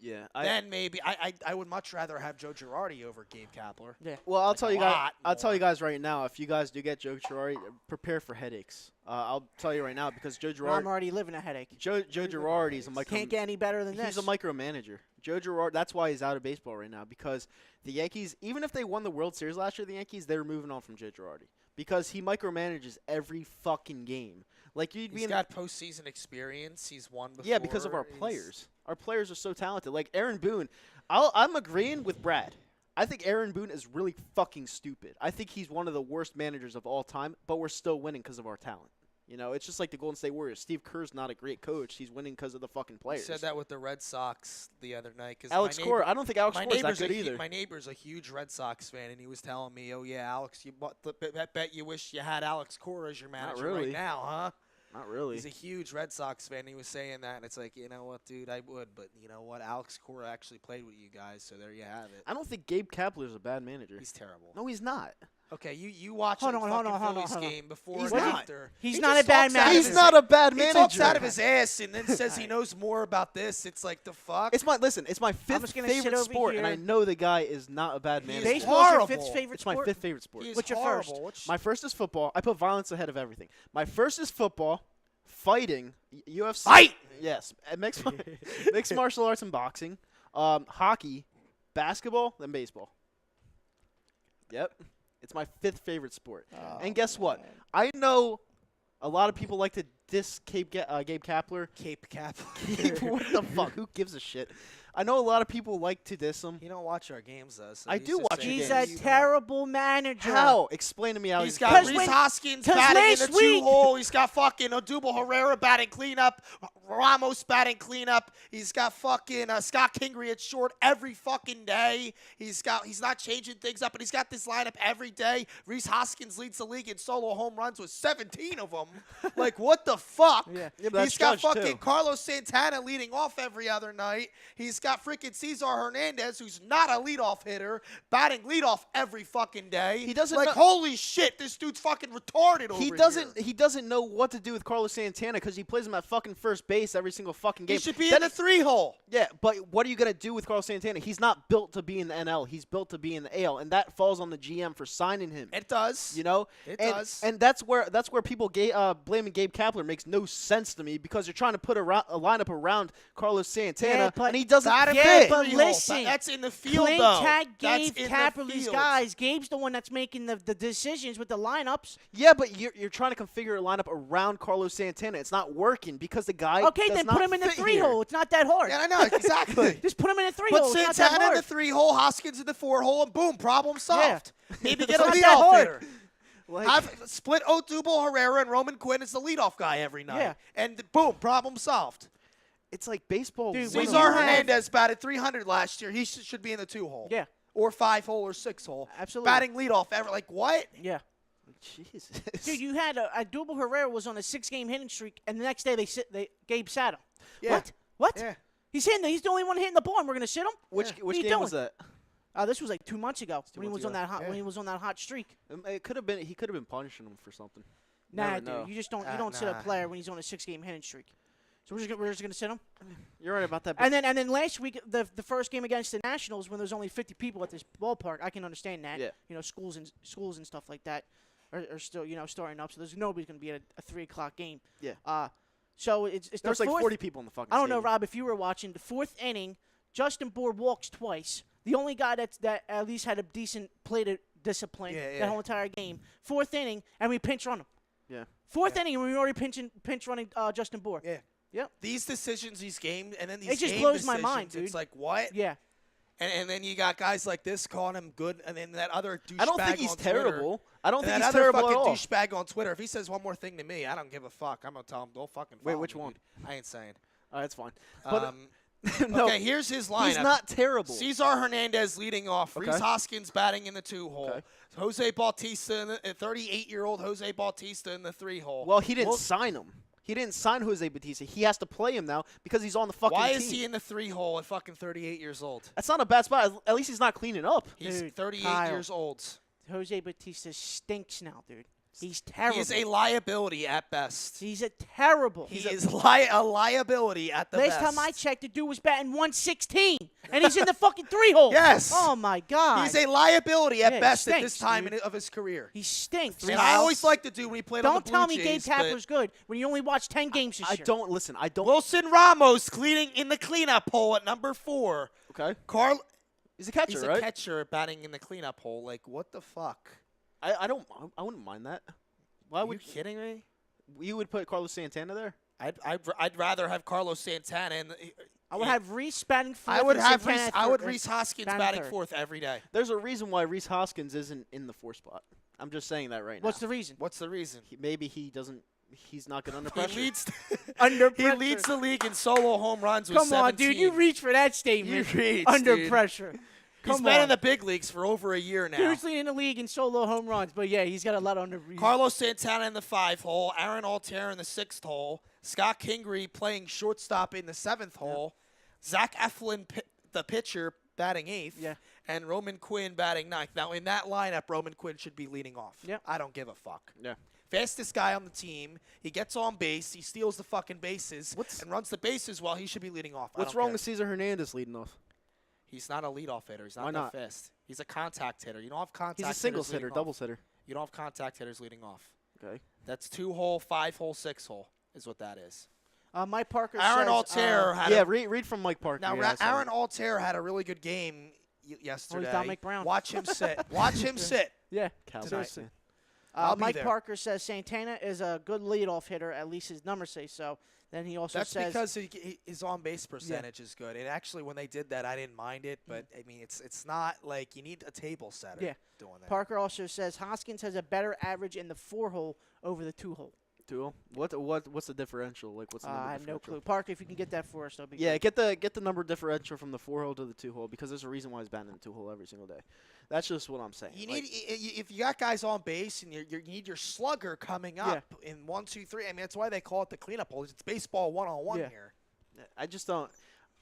yeah. Then maybe I would much rather have Joe Girardi over Gabe Kapler. Yeah. Well, I'll Like tell a you guys. lot I'll tell more. you guys right now. If you guys do get Joe Girardi, prepare for headaches. I'll tell you right now because Joe I'm Girardi. already living a headache. Joe Girardi is a micro. Can't get any better than He's this. a micromanager. Joe Girardi. That's why he's out of baseball right now because the Yankees, even if they won the World Series last year, the Yankees they're moving on from Joe Girardi because he micromanages every fucking game. Like you'd be He's in. got postseason experience. He's won before. Yeah, because of our He's- players. Our players are so talented. Like Aaron Boone, I'm agreeing with Brad. I think Aaron Boone is really fucking stupid. I think he's one of the worst managers of all time, but we're still winning because of our talent. You know, it's just like the Golden State Warriors. Steve Kerr's not a great coach. He's winning because of the fucking I players. said that with the Red Sox the other night. Cause Alex Cora, I don't think Alex my Cora's that neighbor's good a either. my neighbor's a huge Red Sox fan, and he was telling me, "Oh yeah, Alex, bet you wish you had Alex Cora as your manager really. right now, huh?" Not really. He's a huge Red Sox fan. He was saying that, and it's like, you know what, dude, I would, but you know what, Alex Cora actually played with you guys, so there you have it. I don't think Gabe Kapler's a bad manager. He's terrible. No, he's not. Okay, you watch Hold the on, hold fucking on, hold on, Phillies hold on. game before He's and not. after. He's He not just a bad talks out of manager. He's his not a bad He manager. talks out of his ass and then says he knows more about this. It's like the fuck. It's my It's my fifth just gonna sit favorite over sport, and I here. know the guy is not a bad He manager. is Baseball's your horrible. fifth favorite It's my sport? fifth favorite sport. He is What's your horrible. first? What's- My first is football. I put violence ahead of everything. My first is football, fighting, UFC. Fight! Yes, mixed martial arts and boxing, hockey, basketball, then baseball. Yep, it's my fifth favorite sport. And guess what? I know a lot of people like to diss Gabe Kapler. Cape Cap. What the fuck? Who gives a shit? I know a lot of people like to diss him. You don't watch our games, though. So I he's do just watch saying your He's games. a you don't. terrible manager. How? Explain to me how He's he's got good. Rhys Hoskins 'cause batting in the last week- two-hole. He's got fucking Odubel Herrera batting cleanup. Ramos batting cleanup. He's got fucking Scott Kingery at short every fucking day. He's not changing things up, but he's got this lineup every day. Rhys Hoskins leads the league in solo home runs with 17 of them. Like, what the fuck? Yeah. but He's got that's Judge, fucking too. Carlos Santana leading off every other night. He's got freaking Cesar Hernandez, who's not a leadoff hitter, batting leadoff every fucking day. He doesn't like, know- holy shit, this dude's fucking retarded over He here. doesn't know what to do with Carlos Santana because he plays him at fucking first base every single fucking game. He should be Then in the 3-hole. Yeah, but what are you gonna do with Carlos Santana? He's not built to be in the NL. He's built to be in the AL, and that falls on the GM for signing him. It does. You know, It and, does. and that's where people blaming Gabe Kapler makes no sense to me because you're trying to put a lineup around Carlos Santana, Yeah, but and he doesn't Not a fit. bit. but 3-hole. listen, That's in the field, Clint though. Tag That's gave in the Kapler these field. guys. Gabe's the one that's making the decisions with the lineups. Yeah, but you're trying to configure a lineup around Carlos Santana. It's not working because the guy. Okay, does then not put him in the fit 3-hole. here. It's not that hard. Yeah, I know, exactly. Just put him in a 3-hole. Put It's not that Santana in hard. the 3-hole, Hoskins in the 4-hole, and boom, problem solved. Maybe get a It's not that leadoff hard. hitter. Like, Have split Odubel Herrera and Roman Quinn as the leadoff guy every night. Yeah. And boom, problem solved. it's like baseball. Dude, when Cesar you have- Hernandez batted 300 last year. He should be in the 2-hole. Yeah. Or 5-hole or 6-hole. Absolutely. Batting leadoff ever. Like, what? Yeah. Jesus. Dude, you had a Double Herrera was on a 6-game hitting streak, and the next day Gabe sat him. Yeah. What? Yeah. He's the only one hitting the ball, and we're gonna sit him? Which What are you game was doing? that? This was like 2 months ago when he months was on ago. that hot Yeah. when he was on that hot streak. It could have been. He could have been punishing him for something. Nah, Never dude, know. you just don't sit a Nah. player when he's on a 6-game hitting streak. So we're just gonna sit him. You're right about that. But And then last week the first game against the Nationals when there's only 50 people at this ballpark, I can understand that. Yeah. You know, schools and stuff like that are still starting up, so there's nobody's gonna be at a 3 o'clock game. Yeah. So it's there the was like fourth, 40 people in the fucking. I don't know, stadium. Rob, if you were watching the 4th inning. Justin Bohr walks twice. The only guy that at least had a decent plate of discipline Yeah, yeah. that whole entire game. 4th inning, and we pinch run him. Yeah. 4th inning, and we were already pinch running Justin Bohr. Yeah. Yep. These decisions, these games, and then these It just game blows my decisions, mind, dude. It's like, what? Yeah. And then you got guys like this calling him good, and then that other douchebag I don't think he's on Twitter. terrible. I don't And think that he's other terrible fucking at all. douchebag on Twitter, if he says one more thing to me, I don't give a fuck. I'm going to tell him, don't fucking Wait, follow which me, one? dude. I ain't saying. All right, that's fine. But Um, no, okay, here's his lineup. he's not terrible. Cesar Hernandez leading off. Okay. Rhys Hoskins batting in the 2-hole. Okay. Jose Bautista, 38-year-old Jose Bautista in the 3-hole. Well, he didn't sign him. He didn't sign Jose Bautista. He has to play him now because he's on the fucking Why team. is he in the 3-hole at fucking 38 years old? That's not a bad spot. At least he's not cleaning up. He's Dude, 38 Kyle. years old. Jose Bautista stinks now, dude. He's terrible. He is a liability at best. He's a terrible. He is a liability at the Last best. time I checked, the dude was batting 116, and he's in the fucking 3-hole. Yes. Oh my God. He's a liability at Yeah, he best at stinks, this time dude. of his career. He stinks. And I always liked the dude when he played on the Don't Blue tell me Jays, Gabe but Kapler's good when you only watched 10 games this I year. don't listen. I don't. Wilson Ramos cleaning in the cleanup hole at number 4. Okay. Carl, He's a catcher, he's right? a catcher batting in the cleanup hole. Like, what the fuck? I don't. I wouldn't mind that. Why Are would you kidding me? you would put Carlos Santana there? I'd rather have Carlos Santana in the, I would have Reese batting fourth. I would and have Santana Reese, I would third. Reese Hoskins batting batting third. 4th every day. There's a reason why Rhys Hoskins isn't in the 4 spot. I'm just saying that right What's now. the reason? What's the reason? Maybe he doesn't. He's not good under He pressure. leads. Under He pressure. leads the league in solo home runs with Come 17. on, dude. You reach for that statement. You reach, Under dude. pressure. He's Come been on. in the big leagues for over a year now. Dude's leading the league in solo home runs, but yeah, he's got a lot under. Carlos Santana in the 5-hole, Aaron Altair in the 6th hole, Scott Kingery playing shortstop in the 7th hole, Zach Eflin, the pitcher, batting 8th, Yeah. and Roman Quinn batting 9th. Now, in that lineup, Roman Quinn should be leading off. Yeah. I don't give a fuck. Yeah. Fastest guy on the team. He gets on base. He steals the fucking bases What's- and runs the bases while he should be leading off. What's wrong with Cesar Hernandez leading off? He's not a leadoff hitter. He's not Why that not? fast. He's a contact hitter. You don't have contact He's a hitters singles leading hitter, off. doubles hitter. You don't have contact hitters leading off. Okay. That's 2-hole, 5-hole, 6-hole is what that is. Mike Parker Aaron says, Altair had Yeah, a, read from Mike Parker. now yeah, I saw Aaron that. Altair had a really good game yesterday. Dominic Brown. Watch him sit. Watch him sit. Yeah. Cowboys seriously. fan. I'll be Mike there. Parker says Santana is a good leadoff hitter. At least his numbers say so. Then he also That's says because his on-base percentage is good. And actually, when they did that, I didn't mind it. But, I mean, it's not like you need a table setter Yeah. doing that. Parker also says Hoskins has a better average in the 4-hole over the 2-hole. 2-0. What's the differential? Like, what's the number I have no differential? clue. Parker, if you can get that for us, that'll be Yeah, great. get the number differential from the 4-hole to the 2-hole because there's a reason why he's batting in the 2-hole every single day. That's just what I'm saying. You Like, need if you got guys on base and you need your slugger coming up in 1, 2, 3. I mean, that's why they call it the cleanup hole. It's baseball 1-on-1 Yeah. here. I just don't.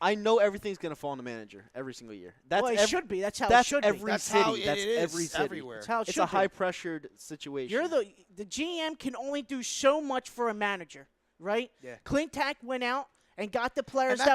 I know everything's gonna fall on the manager every single year. That's Well, it should be. That's how it that's should be. every That's city. how it That's is every city. everywhere. That's how it It's should a be. high pressured situation. You're the GM can only do so much for a manager, right? Yeah. Clintack went out and got the players that-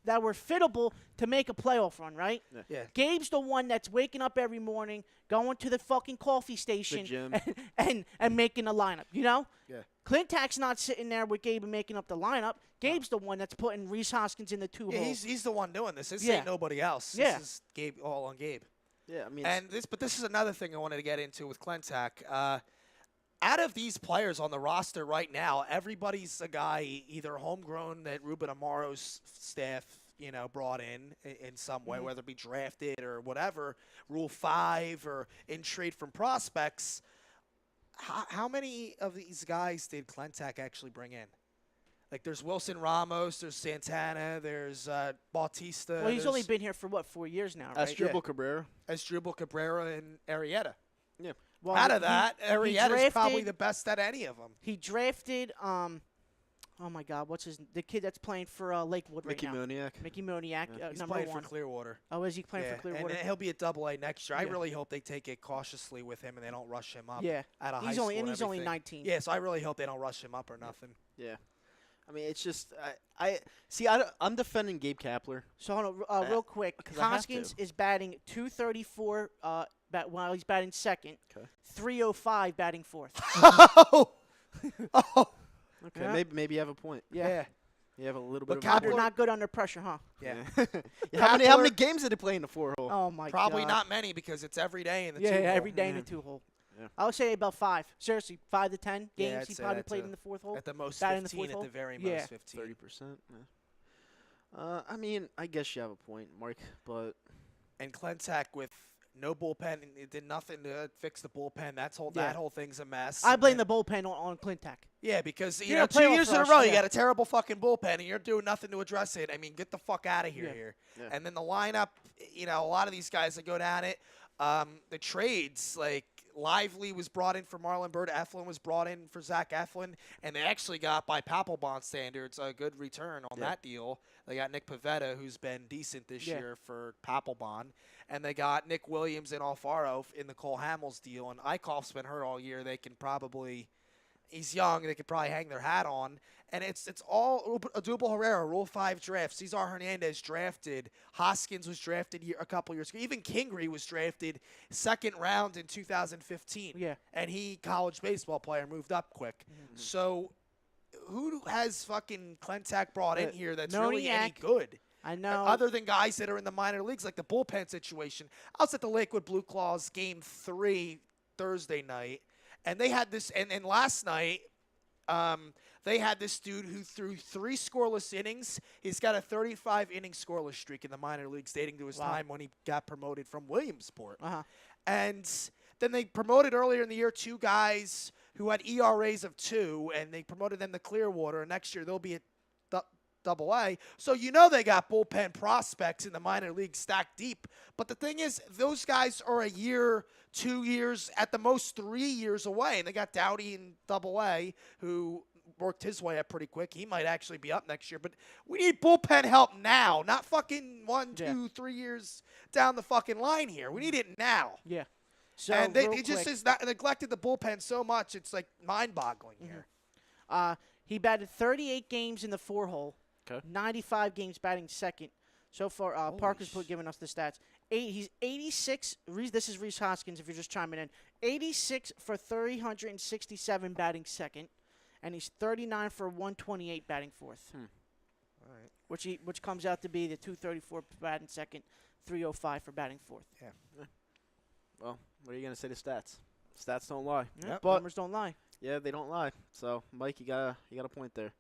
that were fittable to make a playoff run, right? Yeah. Gabe's the one that's waking up every morning, going to the fucking coffee station gym. and making a lineup, you know? Yeah. Clintack's not sitting there with Gabe and making up the lineup. Gabe's the one that's putting Reese Hoskins in the 2 Yeah, hole. he's the one doing this. This Yeah. ain't nobody else. Yeah. This is Gabe, all on Gabe. Yeah, I mean, But this is another thing I wanted to get into with Clintack. Out of these players on the roster right now, everybody's a guy either homegrown that Ruben Amaro's staff, brought in some way, whether it be drafted or whatever, Rule 5 or in trade from prospects. How many of these guys did Clintack actually bring in? Like, there's Wilson Ramos, there's Santana, there's Bautista. Well, he's only there's been here for, 4 years now, right? Asdrubal Cabrera. Asdrubal Cabrera and Arrieta. Yeah. Well, Out of he- that, he Arrieta's probably drafted- the best at any of them. He drafted, oh my God, the kid that's playing for Lakewood Mickey right now? Moniak. Mickey Moniak, Yeah. He's number playing 1. for Clearwater. Oh, is he playing for And Clearwater? he'll be at Double-A next year. I Yeah. really hope they take it cautiously with him and they don't rush him up. Yeah. Out of high He's school only and he's only everything. 19. Yeah, so I really hope they don't rush him up or nothing. Yeah. I mean, it's just I'm defending Gabe Kapler. So hold on, real quick. 'cause I have Hoskins to. is batting 234 while he's batting second. Okay. 305 batting fourth. Oh! Okay, Yeah. maybe you have a point. Yeah. You have a little But bit Kapler- of They're not good under pressure, huh? Yeah. Yeah, how many Kapler- games did he play in the 4-hole? Oh my Probably God. not many because it's every day in the Yeah, two-hole. every day in Yeah. the 2 hole. Yeah. I would say about 5. Seriously, 5 to 10 Yeah, games I'd he say probably that played too. in the 4th hole. At the most Batting in the 15, fourth at hole? the very Yeah. most 15. 30%. Yeah. I mean, I guess you have a point, Mark, but And Clintack with no bullpen, and it did nothing to fix the bullpen. That Yeah. whole thing's a mess. I blame And- the bullpen on Clintack. Yeah, because You're a 2 playoff years in a rush, row, you yeah. got a terrible fucking bullpen, and you're doing nothing to address it. I mean, get the fuck out of here. Yeah. Here. Yeah. And then the lineup, a lot of these guys that go down it, the trades, like Lively was brought in for Marlon Byrd, Eflin was brought in for Zach Eflin, and they actually got, by Papelbon standards, a good return on Yeah. that deal. They got Nick Pivetta, who's been decent this Yeah. year for Papelbon, and they got Nick Williams and Alfaro in the Cole Hamels deal, and Eichhoff's been hurt all year. They can probably, he's young, they could probably hang their hat on. And it's all Adubel Herrera, Rule 5 draft. Cesar Hernandez drafted. Hoskins was drafted a couple years ago. Even Kingery was drafted 2nd round in 2015. Yeah. And he, college baseball player, moved up quick. So who has fucking Clintack brought in here that's really any Moniak. good? I know. Other than guys that are in the minor leagues, like the bullpen situation. I was at the Lakewood Blue Claws game 3 Thursday night, and they had this, and last night, they had this dude who threw 3 scoreless innings. He's got a 35-inning scoreless streak in the minor leagues dating to his Wow. time when he got promoted from Williamsport. Uh-huh. And then they promoted earlier in the year 2 guys who had ERAs of 2, and they promoted them to Clearwater. And next year they'll be at Double-A. So they got bullpen prospects in the minor league stacked deep. But the thing is, those guys are a year, 2 years, at the most 3 years away. And they got Dowdy in Double-A, who worked his way up pretty quick. He might actually be up next year. But we need bullpen help now, not fucking 1, 2, 3 years down the fucking line here. We need it now. Yeah. So And real it just quick, is not neglected the bullpen so much. It's like mind-boggling here. he batted 38 games in the 4 hole. Okay. 95 games batting second. So far, Parker's giving us the stats. He's 86. This is Reese Hoskins, if you're just chiming in. 86 for 367 batting second, and he's 39 for 128 batting fourth. All right. Which comes out to be the 234 for batting second, 305 for batting fourth. well, what are you gonna say to stats? Stats don't lie. Yeah, Yep. But numbers don't lie. yeah, they don't lie. So, Mike, you got a point there.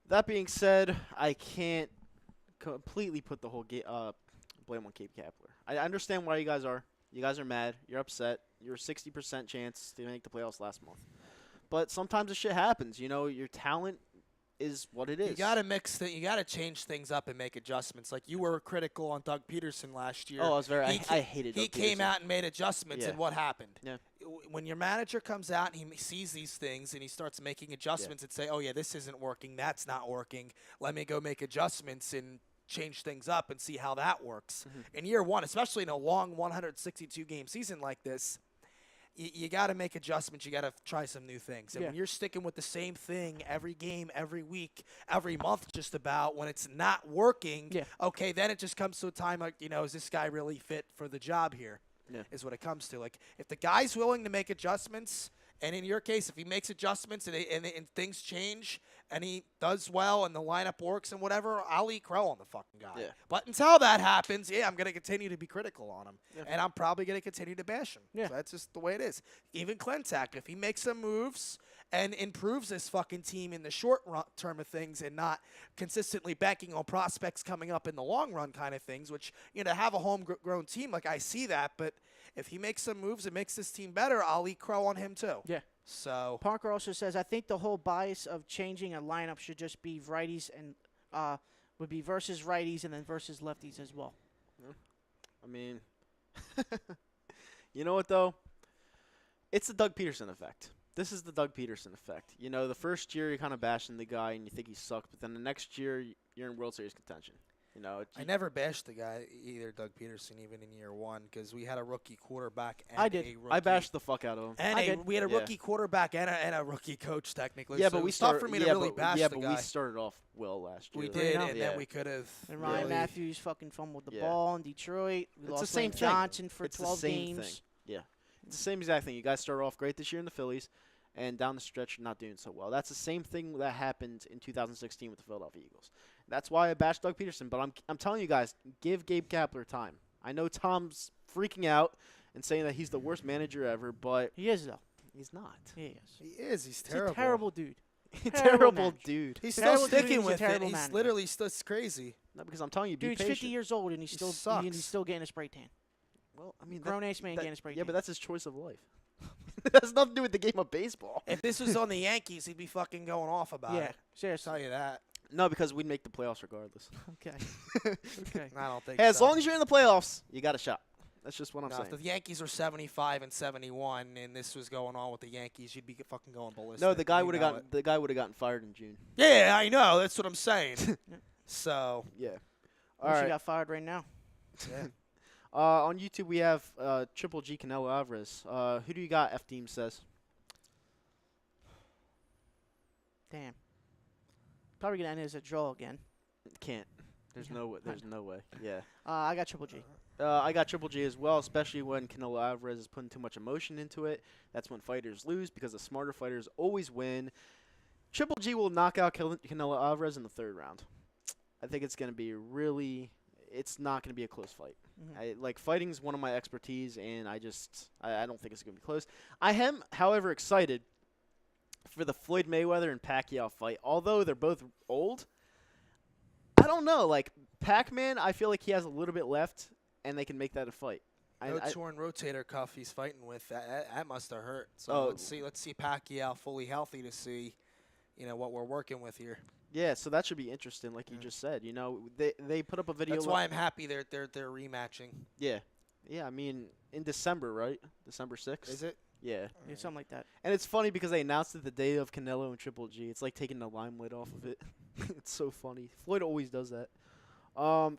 That being said, I can't completely put the whole blame on Gabe Kapler. I understand why you guys are. You guys are mad. You're upset. You're a 60% chance to make the playoffs last month. But sometimes the shit happens. You know, your talent is what it is. You got to you got to change things up and make adjustments. Like you were critical on Doug Peterson last year. Oh, I was very. I hated. He Doug came Peterson. out and made adjustments, Yeah. and what happened? Yeah. When your manager comes out and he sees these things and he starts making adjustments and say, "Oh yeah, this isn't working. That's not working. Let me go make adjustments and change things up and see how that works." Mm-hmm. In year one, especially in a long 162 game season like this, you got to make adjustments. You got to try some new things. And Yeah. when you're sticking with the same thing every game, every week, every month, just about, when it's not working, Yeah. okay, then it just comes to a time like, is this guy really fit for the job here? Yeah. Is what it comes to. Like, if the guy's willing to make adjustments, and in your case, if he makes adjustments and things change and he does well and the lineup works and whatever, I'll eat crow on the fucking guy. Yeah. But until that happens, I'm going to continue to be critical on him. Yeah. And I'm probably going to continue to bash him. Yeah. So that's just the way it is. Even Klentak, if he makes some moves and improves this fucking team in the short term of things and not consistently banking on prospects coming up in the long run kind of things, which, have a homegrown team, like I see that, but if he makes some moves and makes this team better, I'll eat crow on him too. Yeah. So Parker also says, I think the whole bias of changing a lineup should just be righties and would be versus righties and then versus lefties as well. I mean, you know what though? It's the Doug Peterson effect. This is the Doug Peterson effect. The first year you're kind of bashing the guy and you think he sucked, but then the next year you're in World Series contention. I never bashed the guy either, Doug Peterson, even in year one, because we had a rookie quarterback. And I did. A rookie, I bashed the fuck out of him. And we had a Yeah. rookie quarterback and a rookie coach technically. Yeah, so but it we was tough started. for me to yeah, really but, bash yeah, the but guy. we started off well last year. We though. did, Yeah. and then we could have. And Ryan really, Matthews fucking fumbled the Yeah. ball in Detroit. We It's lost the same Lane thing. Johnson for It's 12 the same games. thing. Yeah, it's the same exact thing. You guys started off great this year in the Phillies, and down the stretch you're not doing so well. That's the same thing that happened in 2016 with the Philadelphia Eagles. That's why I bashed Doug Peterson. But I'm telling you guys, give Gabe Kapler time. I know Tom's freaking out and saying that he's the worst manager ever, but He is, though. he's not. He is. He is. He's He's terrible. a terrible dude. Terrible manager. dude. He's still Terrible dude, sticking he's a with it. terrible He's manager. literally still it's crazy. No, because I'm telling you, be Dude's patient. 50 years old and he's He still sucks. he's still getting a spray tan. Well, I mean, Grown ass man getting a spray yeah, tan. but that's his choice of life. That has nothing to do with the game of baseball. If this was on the Yankees, he'd be fucking going off about yeah, it. I'll seriously. tell you that. No, because we'd make the playoffs regardless. Okay. Okay. I don't think Hey, as so. long as you're in the playoffs, you got a shot. That's just what I'm No, saying. if the Yankees are 75 and 71, and this was going on with the Yankees, you'd be fucking going ballistic. No, the guy You would have know gotten the guy would have gotten fired in June. it. Yeah, I know. That's what I'm saying. So, Yeah. All All right. right. got fired right now. yeah. On YouTube we have Triple G Canelo Alvarez. Who do you got? F Team says. Damn. Probably gonna end as a draw again. Can't. There's no way. There's no way. Yeah. I got Triple G. I got Triple G as well, especially when Canelo Alvarez is putting too much emotion into it. That's when fighters lose because the smarter fighters always win. Triple G will knock out Canelo Alvarez in the third round. I think it's going to be really – it's not going to be a close fight. Mhm. Fighting is one of my expertise, and I don't think it's going to be close. I am, however, excited for the Floyd Mayweather and Pacquiao fight. Although they're both old, I don't know. Like, Pac-Man, I feel like he has a little bit left, and they can make that a fight. No torn rotator cuff he's fighting with. That must have hurt. So Oh. let's see Pacquiao fully healthy to see, what we're working with here. Yeah, so that should be interesting, like you just said. They put up a video. That's why I'm happy they're rematching. Yeah. Yeah, I mean, in December, right? December 6th? Is it? Yeah. Yeah, something like that. And it's funny because they announced it the day of Canelo and Triple G. It's like taking the limelight off of it. It's so funny. Floyd always does that.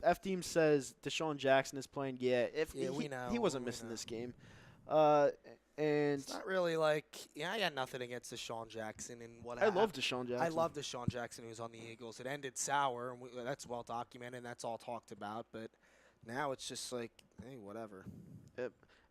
F-Team says Deshaun Jackson is playing. Yeah, we know. He wasn't We missing know. this game. And It's not really like I got nothing against Deshaun Jackson and what I love Deshaun Jackson. I love Deshaun Jackson who was on the Eagles. It ended sour, and that's well documented, and that's all talked about. But now it's just like, hey, whatever.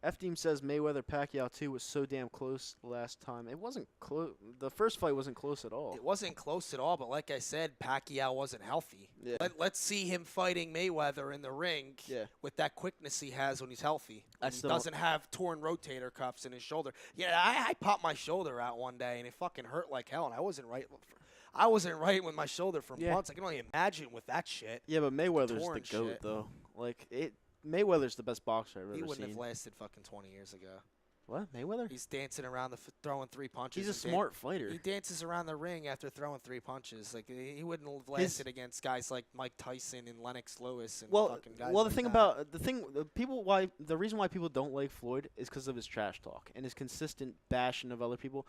F-Team says Mayweather Pacquiao 2 was so damn close last time. It wasn't close. The first fight wasn't close at all. It wasn't close at all, but like I said, Pacquiao wasn't healthy. Yeah. Let's see him fighting Mayweather in the ring Yeah. with that quickness he has when he's healthy. I And he still don't- doesn't have torn rotator cuffs in his shoulder. Yeah, I popped my shoulder out one day, and it fucking hurt like hell, and I wasn't right. I wasn't right with my shoulder from Yeah. punts. I can only imagine with that shit. Yeah, but Mayweather's Torn the GOAT, shit. though. Like, Mayweather's the best boxer I've He ever wouldn't seen. have lasted fucking 20 years ago. What? Mayweather? He's dancing around throwing 3 punches. He's a and smart fighter. He dances around the ring after throwing 3 punches. Like he wouldn't have lasted against guys like Mike Tyson and Lennox Lewis and fucking guys the like thing that. about the reason why people don't like Floyd is because of his trash talk and his consistent bashing of other people.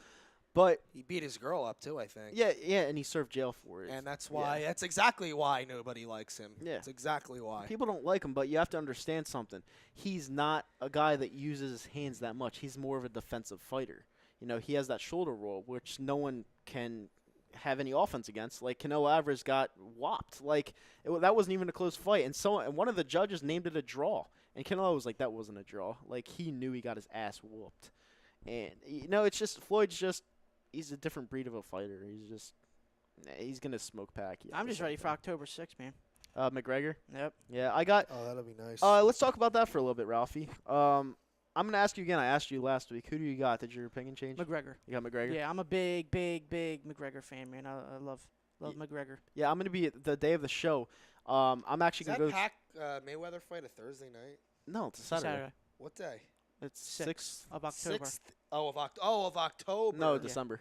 But He beat his girl up too, I think. yeah, and he served jail for it. And that's why. That's exactly why nobody likes him. Yeah. That's exactly why. People don't like him, but you have to understand something. He's not a guy that uses his hands that much. He's more of a defensive fighter. You know, he has that shoulder roll, which no one can have any offense against. Like Canelo Alvarez got whopped. Like that wasn't even a close fight, and one of the judges named it a draw, and Canelo was like, "That wasn't a draw." Like he knew he got his ass whooped, and it's just Floyd's just he's a different breed of a fighter. He's gonna smoke pack you. I'm just ready for October 6th, man. McGregor. Yep. Yeah, I got. Oh, that'll be nice. Let's talk about that for a little bit, Ralphie. I'm gonna ask you again. I asked you last week. Who do you got? Did your opinion change? McGregor. You got McGregor. Yeah, I'm a big McGregor fan, man. I love McGregor. Yeah, I'm gonna be at the day of the show. I'm actually Is gonna that go. Mayweather fight a Thursday night? No, it's a Saturday. What day? It's 6th of October. 6th. Of October. No, Yeah. December.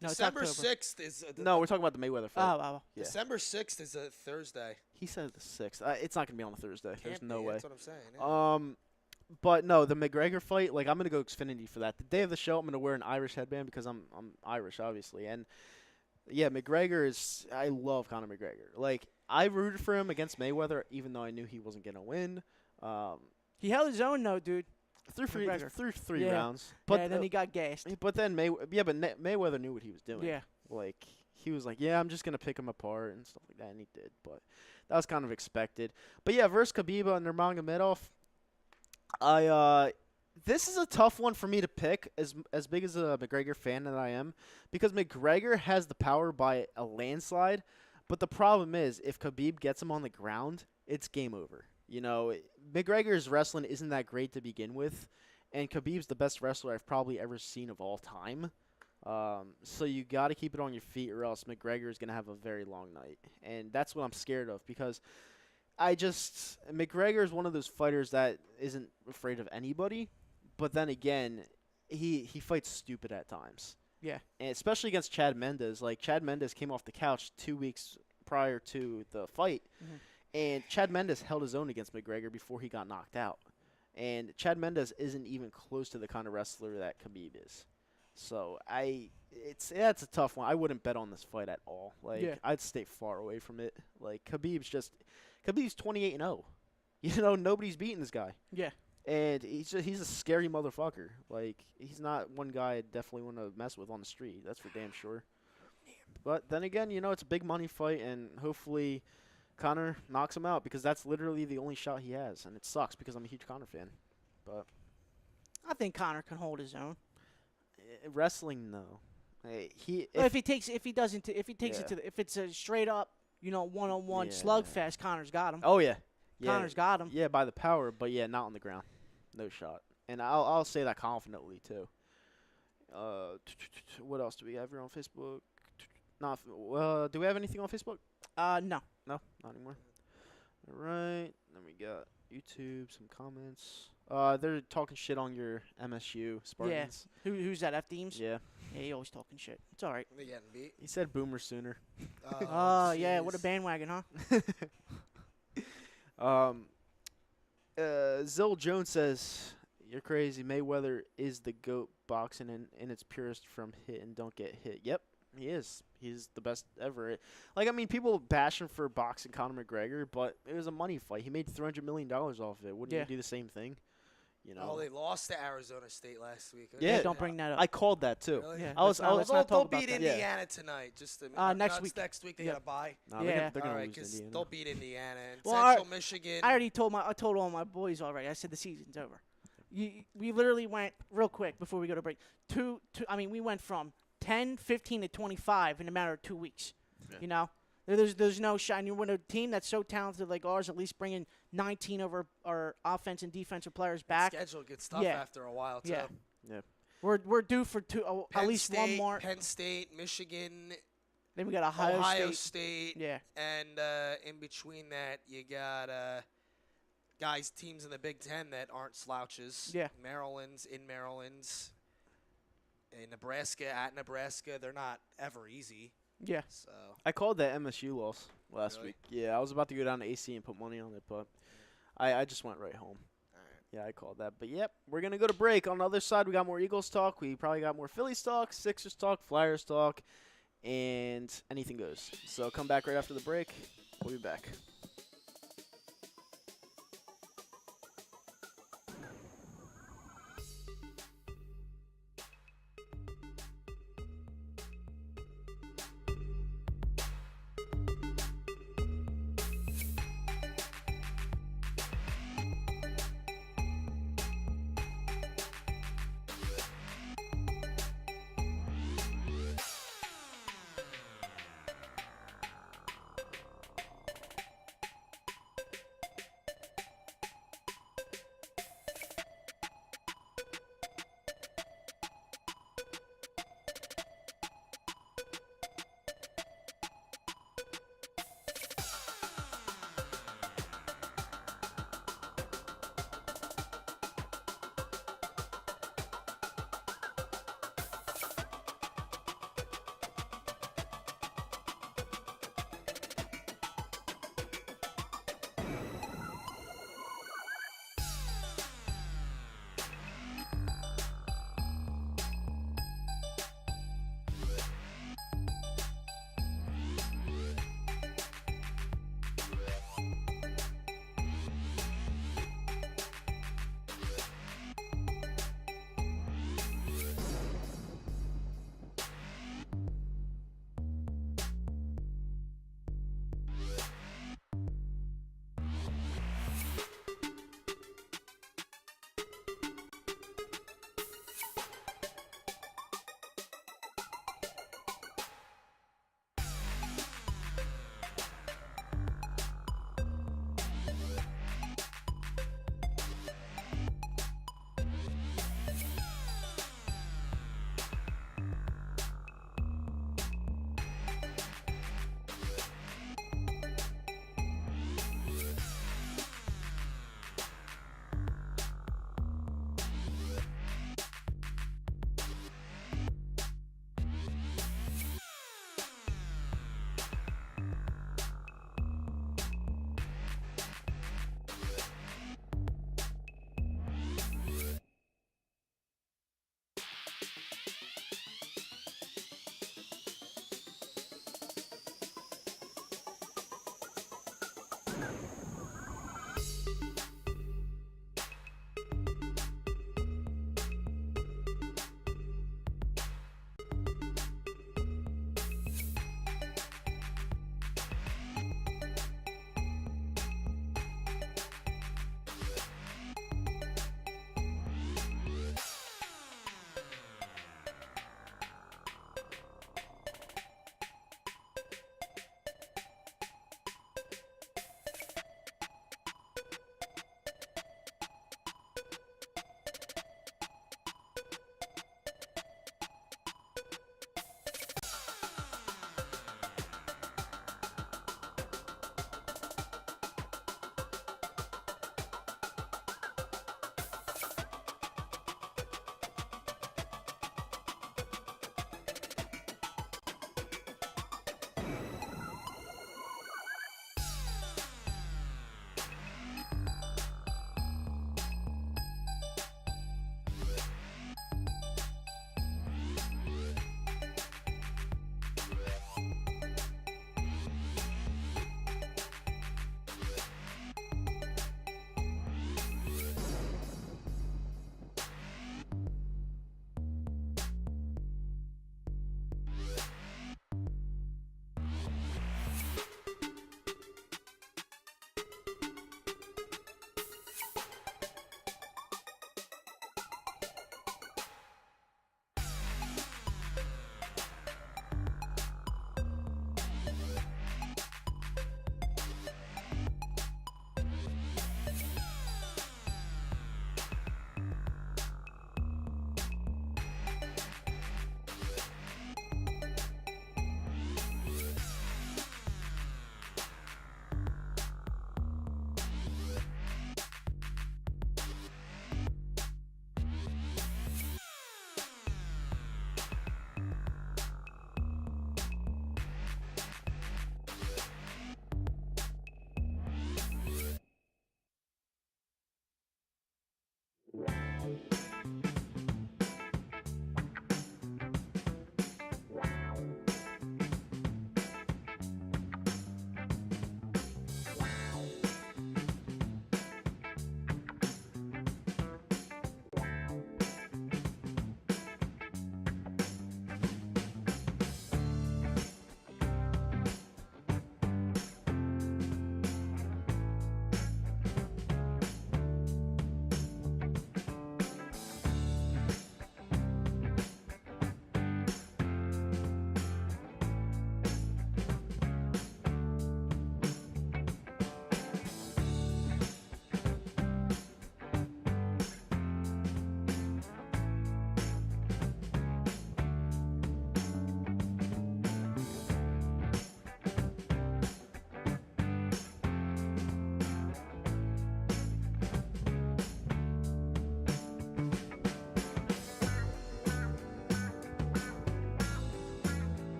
No, it's December October. 6th is. No, we're talking about the Mayweather fight. Oh. Yeah. December 6th is a Thursday. He said the 6th. It's not gonna be on a Thursday. There's Can't no be, way. That's what I'm saying. Yeah. But no, the McGregor fight. Like I'm gonna go Xfinity for that. The day of the show, I'm gonna wear an Irish headband because I'm Irish, obviously. And yeah, McGregor is. I love Conor McGregor. Like I rooted for him against Mayweather, even though I knew he wasn't gonna win. He held his own, though, dude. Through McGregor. three Yeah. rounds. But But then he got gassed. but then Mayweather knew what he was doing. Yeah. Like he was like, yeah, I'm just gonna pick him apart and stuff like that, and he did. But that was kind of expected. But yeah, versus Khabib and Nurmagomedov, this is a tough one for me to pick. As big as a McGregor fan that I am, because McGregor has the power by a landslide. But the problem is, if Khabib gets him on the ground, it's game over. You know, McGregor's wrestling isn't that great to begin with, and Khabib's the best wrestler I've probably ever seen of all time. So you got to keep it on your feet, or else McGregor is going to have a very long night. And that's what I'm scared of, because McGregor is one of those fighters that isn't afraid of anybody, but then again, he fights stupid at times. Yeah. And especially against Chad Mendes. Like, Chad Mendes came off the couch 2 weeks prior to the fight, and Chad Mendes held his own against McGregor before he got knocked out. And Chad Mendes isn't even close to the kind of wrestler that Khabib is. So that's a tough one. I wouldn't bet on this fight at all. Like I'd stay far away from it. Like Khabib's 28-0. You know, nobody's beating this guy. Yeah. And he's a scary motherfucker. Like he's not one guy I'd definitely want to mess with on the street. That's for damn sure. But then again, you know, it's a big money fight, and hopefully Conor knocks him out, because that's literally the only shot he has, and it sucks because I'm a huge Conor fan. But I think Conor can hold his own. wrestling, no. If he takes it if it's a straight up, one-on-one Yeah. slugfest, Conor's got him. Oh yeah, Conor's got him. Yeah, by the power, but yeah, not on the ground, no shot. And I'll say that confidently too. What else do we have here on Facebook? Do we have anything on Facebook? No. No, not anymore. All right, then we got YouTube, some comments. They're talking shit on your MSU Spartans. Who's that? F Deems? Yeah. Yeah, he always talking shit. It's all right. They getting beat. He said Boomer Sooner. Oh, yeah, what a jeez. bandwagon, huh? Zill Jones says, "You're crazy. Mayweather is the GOAT boxing in its purest from hit and don't get hit." Yep, he is. He's the best ever. Like, I mean, people bash him for boxing Conor McGregor, but it was a money fight. He made $300 million off of it. Wouldn't Yeah. you do the same thing? You know. Oh, they lost to Arizona State last week. Yeah. Don't bring that up. I called that too. Really? Yeah, I was. let's not They'll talk about beat that. Yeah. Indiana tonight. Just to, Next no, it's week. Next week they Yeah. got to bye. Nah, Yeah. they're All gonna right, lose to because Indiana. they'll beat Indiana and Well, Central Michigan. I told all my boys already. I said the season's over. We literally went real quick before we go to break. We went from 10, 15 to 25 in a matter of 2 weeks. Yeah. You know, there's no shot. And you're with a team that's so talented like ours, at least bringing 19 of our offense and defensive players back. Schedule gets tough Yeah. after a while too. Yeah. Yeah. We're due for at Penn least State, one more. Penn State, Michigan, Then we got Ohio Ohio State. State. Yeah. And in between that, you got guys, teams in the Big Ten that aren't slouches. Yeah. Maryland's, in Nebraska, at Nebraska. They're not ever easy. Yeah. So I called that MSU loss last Really? week. Yeah, I was about to go down to AC and put money on it, but I just went right home. all right. Yeah, I called that. But, yep, we're going to go to break. On the other side, we got more Eagles talk. We probably got more Phillies talk, Sixers talk, Flyers talk, and anything goes. So come back right after the break. We'll be back.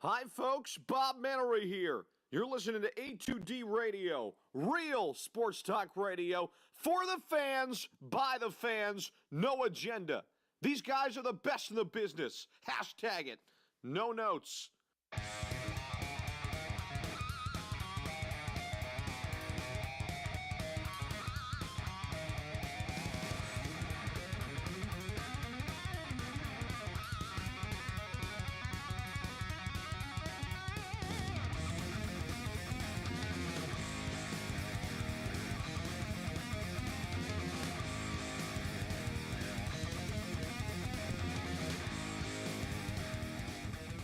Hi, folks. Bob Mannery here. You're listening to A2D Radio, real sports talk radio for the fans, by the fans, no agenda. These guys are the best in the business. Hashtag it. No notes.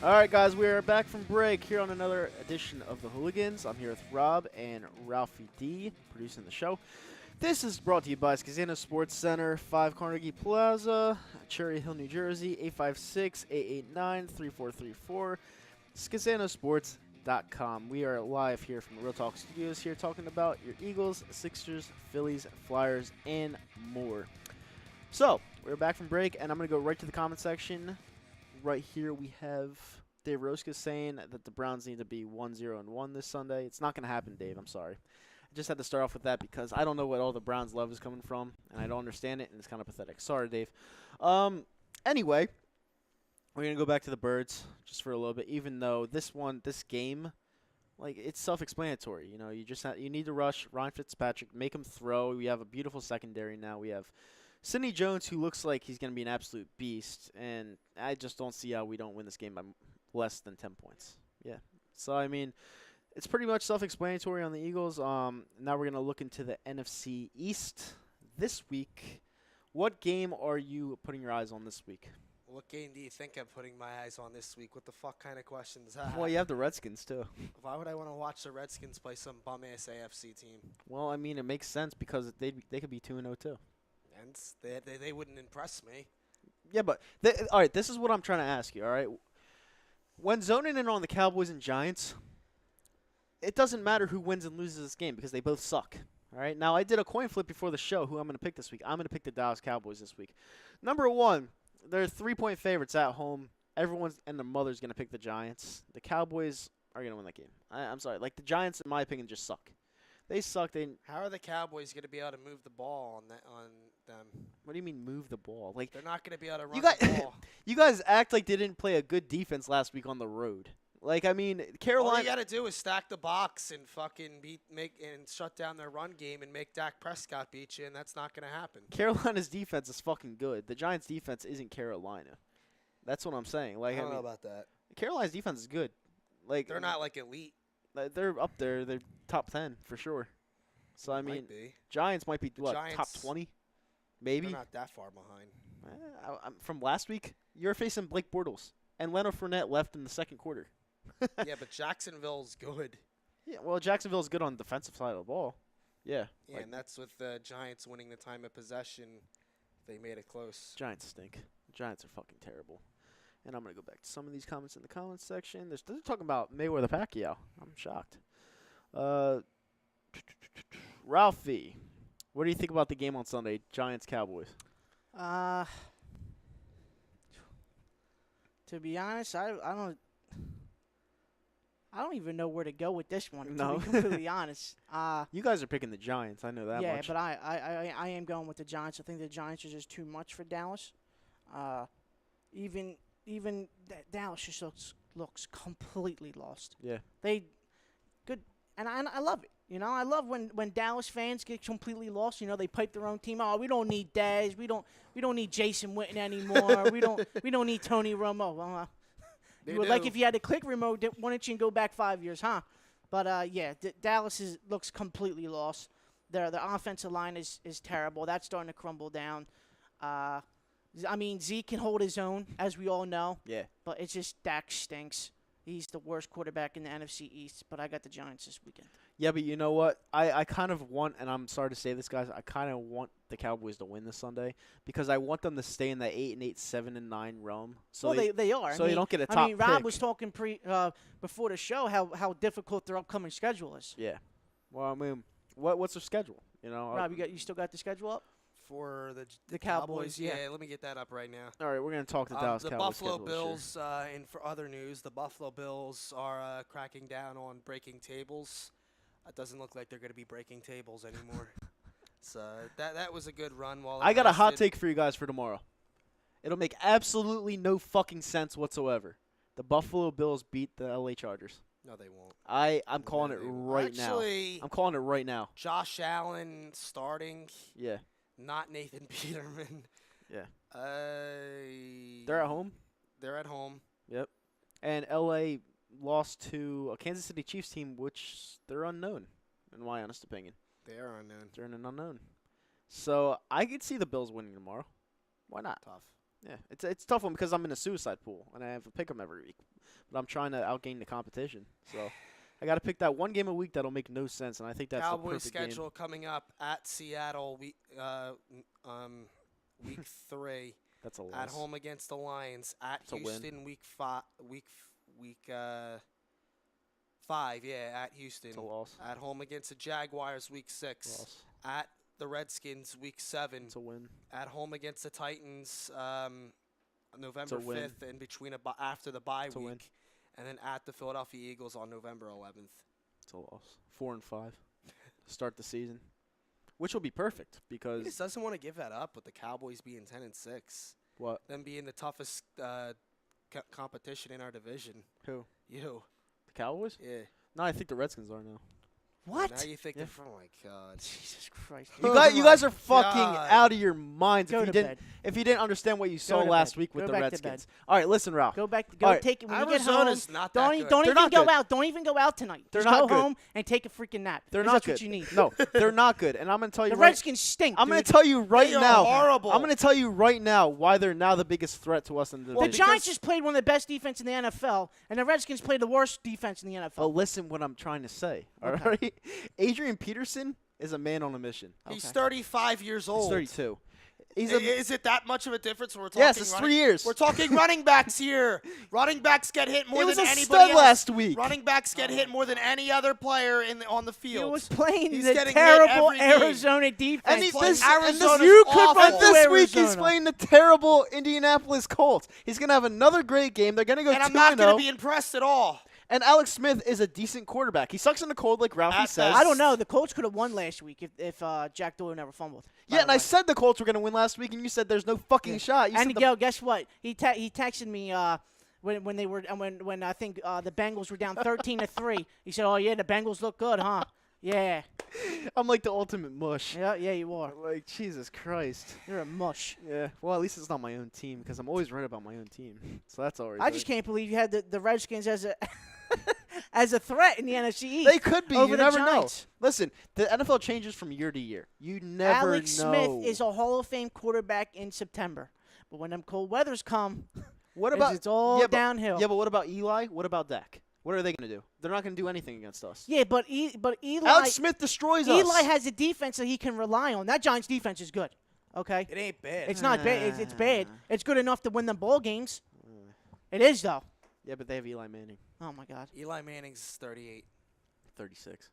All right, guys, we are back from break here on another edition of the Hooligans. I'm here with Rob and Ralphie D, producing the show. This is brought to you by Skazana Sports Center, 5 Carnegie Plaza, Cherry Hill, New Jersey, 856-889-3434, SkazanaSports.com. We are live here from the Real Talk Studios here talking about your Eagles, Sixers, Phillies, Flyers, and more. So, we're back from break, and I'm going to go right to the comment section. Right here we have Dave Roska saying that the Browns need to be 1-0-1 this Sunday. It's not going to happen, Dave. I'm sorry. I just had to start off with that because I don't know what all the Browns love is coming from, and I don't understand it, and it's kind of pathetic. Sorry, Dave. Anyway, we're going to go back to the Birds just for a little bit, even though this game, like, it's self-explanatory. You know, you need to rush Ryan Fitzpatrick, make him throw. We have a beautiful secondary now. We have Sidney Jones, who looks like he's going to be an absolute beast, and I just don't see how we don't win this game by less than 10 points. Yeah. So, I mean, it's pretty much self-explanatory on the Eagles. Now we're going to look into the NFC East this week. What game are you putting your eyes on this week? What game do you think I'm putting my eyes on this week? What the fuck kind of question is that? Well, you have the Redskins, too. Why would I want to watch the Redskins play some bum-ass AFC team? Well, I mean, it makes sense because they could be 2-0, too. And they wouldn't impress me. Yeah, but all right, this is what I'm trying to ask you, all right? When zoning in on the Cowboys and Giants, it doesn't matter who wins and loses this game because they both suck. All right? Now, I did a coin flip before the show who I'm going to pick this week. I'm going to pick the Dallas Cowboys this week. Number one, they're 3-point favorites at home. Everyone and their mother's going to pick the Giants. The Cowboys are going to win that game. I'm sorry. Like, the Giants, in my opinion, just suck. They suck. How are the Cowboys going to be able to move the ball on them? What do you mean move the ball? Like, they're not going to be able to run you guys, the ball. You guys act like they didn't play a good defense last week on the road. Like, I mean, Carolina. All you got to do is stack the box and fucking shut down their run game and make Dak Prescott beat you, and that's not going to happen. Carolina's defense is fucking good. The Giants' defense isn't Carolina. That's what I'm saying. Like, I don't know about that. Carolina's defense is good. Like, they're not like elite. They're up there. They're top 10 for sure. So I mean, Giants might be top 20, maybe. They're not that far behind. From last week, you're facing Blake Bortles, and Leonard Fournette left in the second quarter. Yeah, but Jacksonville's good. Yeah, well, Jacksonville's good on the defensive side of the ball. Yeah. Yeah, and that's with the Giants winning the time of possession. They made it close. Giants stink. Giants are fucking terrible. And I'm going to go back to some of these comments in the comments section. They're talking about Mayweather-Pacquiao. I'm shocked. Ralphie, what do you think about the game on Sunday, Giants-Cowboys? To be honest, I don't. I don't even know where to go with this one. No. To be completely honest. You guys are picking the Giants. I know that Yeah, much. but I am going with the Giants. I think the Giants are just too much for Dallas. Even Dallas just looks completely lost. Yeah. They good, and I love it. You know, I love when Dallas fans get completely lost. You know, they pipe their own team. Oh, we don't need Dez. We don't need Jason Witten anymore. we don't need Tony Romo. Well, you would like if you had a click remote. Why don't you go back 5 years, huh? But yeah, Dallas looks completely lost. Their offensive line is terrible. That's starting to crumble down. I mean, Zeke can hold his own, as we all know. Yeah. But it's just Dak stinks. He's the worst quarterback in the NFC East. But I got the Giants this weekend. Yeah, but you know what? I kind of want, and I'm sorry to say this, guys, I kind of want the Cowboys to win this Sunday because I want them to stay in that 8-8, 7-9 realm. So well, they are. So I mean, they don't get a top I mean, Rob pick. was talking before the show how difficult their upcoming schedule is. Yeah. Well, I mean, what's their schedule? You know. Rob, you still got the schedule up? For the Cowboys, yeah. let me get that up right now. All right, we're gonna talk the Dallas The Cowboys Buffalo schedule, sure. Bills, and for other news, the Buffalo Bills are cracking down on breaking tables. It doesn't look like they're going to be breaking tables anymore. So that was a good run. While I got a hot lasted. take for you guys for tomorrow. It'll make absolutely no fucking sense whatsoever. The Buffalo Bills beat the LA Chargers. No, they won't. I'm calling it right Actually, now. I'm calling it right now. Josh Allen starting, Yeah. not Nathan Peterman. Yeah. They're They're at home. They're at home. Yep. And LA lost to a Kansas City Chiefs team, which they're unknown, in my honest opinion. They are unknown. They're an unknown. So I could see the Bills winning tomorrow. Why not? Tough. Yeah, it's a tough one because I'm in a suicide pool and I have to pick them every week. But I'm trying to outgain the competition. So I got to pick that one game a week that'll make no sense, and I think that's Cowboys the perfect schedule coming up at Seattle week 3. That's a loss. At home against the Lions. At It's a win. Houston week 5. Yeah, at Houston. It's a loss. At home against the Jaguars week 6. Loss. At the Redskins week 7. It's a win. At home against the Titans November It's a win. 5th in between after the bye It's a win. week. And then at the Philadelphia Eagles on November 11th. It's a loss. 4-5. Start the season, which will be perfect He because just doesn't want to give that up with the Cowboys being 10-6. what? Them being the toughest competition in our division. Who? You. The Cowboys? Yeah. No, I think the Redskins are now. What? Now you think, Yeah. oh my God. Jesus Christ. You guys are fucking God. out of your minds Go if to you didn't bed. if you didn't understand what you saw to last bed. week with Go the back to Redskins. All right, listen, Ralph. Go back. All right. Take it when you get home. Arizona's not that good. Don't They're even not go good. out. Don't even go out tonight. They're Just not go good. home and take a freaking nap. They're 'cause not that's good. what you need. No, they're not good. And I'm gonna tell you The right. Redskins stink. I'm gonna dude. tell you right They are now. horrible. I'm gonna tell you right now why they're now the biggest threat to us in the Well, The division. Giants just played one of the best defense in the NFL, and the Redskins played the worst defense in the NFL. But listen, what I'm trying to say. All Okay. right. Adrian Peterson is a man on a mission. He's Okay. 35 years He's old. 32. He's Is it that much of a difference? We're talking yes, it's 3 years. We're talking running backs here. Running backs get hit more He was than a anybody stud else. last week. Running backs get hit more than any other player on the He field. was playing He's the getting hit terrible every game. Arizona defense. And Arizona's you could awful. run this Arizona. week. He's playing the terrible Indianapolis Colts. He's gonna have another great game. They're gonna go And I'm 2-0. not going to be impressed at all. And Alex Smith is a decent quarterback. He sucks in the cold, like Ralphie At says. best. I don't know. The Colts could have won last week if Jack Doyle never fumbled. by Yeah, the and I way. said the Colts were gonna win last week, and you said there's no fucking shot. You And said the- yo, guess what? He texted me when they were when I think the Bengals were down 13-3. He said, "Oh yeah, the Bengals look good, huh?" Yeah, I'm like the ultimate mush. yeah, you are. Like Jesus Christ. You're a mush. Yeah. Well, at least it's not my own team because I'm always right about my own team. So that's already. I just can't believe you had the Redskins as a as a threat in the NFC East. They could be. over You the never Giants. know. Listen, the NFL changes from year to year. You never Alex know. Smith is a Hall of Fame quarterback in September, but when them cold weathers come, What about it's all yeah, but- downhill. Yeah, but what about Eli? What about Dak? What are they going to do? They're not going to do anything against us. Yeah, but Eli Alex Smith destroys us. Eli has a defense that he can rely on. That Giants defense is good. Okay, It ain't bad. it's not bad. It's bad. It's good enough to win them ball games. It is though. Yeah, but they have Eli Manning, Oh my God. Eli Manning's 38, 36.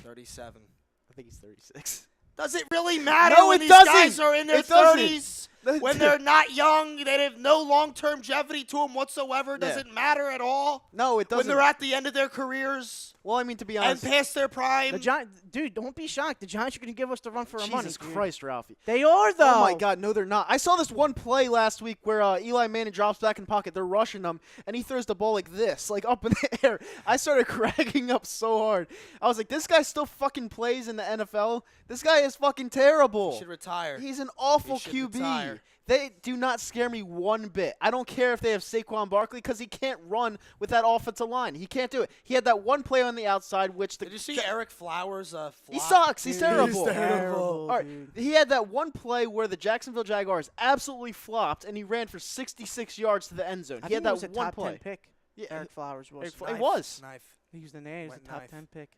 37. I think he's 36. Does it really matter No, when it these doesn't. guys are in their It doesn't. 30s? when they're not young, they have no long-term longevity to them whatsoever. Doesn't matter at all. No, it doesn't. When they're at the end of their careers. Well, I mean, to be And honest, past their prime. The Giants, dude, don't be shocked. The Giants are going to give us the run for our money. Jesus dude. Christ, Ralphie. They are, though. Oh, my God. No, they're not. I saw this one play last week where Eli Manning drops back in the pocket. They're rushing him, and he throws the ball like this, like up in the air. I started cracking up so hard. I was like, this guy still fucking plays in the NFL? This guy is fucking terrible. He should retire. He's an awful He should QB. retire. They do not scare me one bit. I don't care if they have Saquon Barkley because he can't run with that offensive line. He can't do it. He had that one play on the outside, which Did you see Eric Flowers flop? He sucks. He's terrible. terrible. All right. He had that one play where the Jacksonville Jaguars absolutely flopped, and he ran for 66 yards to the end zone. I He think had it was that a one top play. 10 pick. Yeah, Eric Flowers was. It was. Knife. He was the name. He was Went a top knife. 10 pick.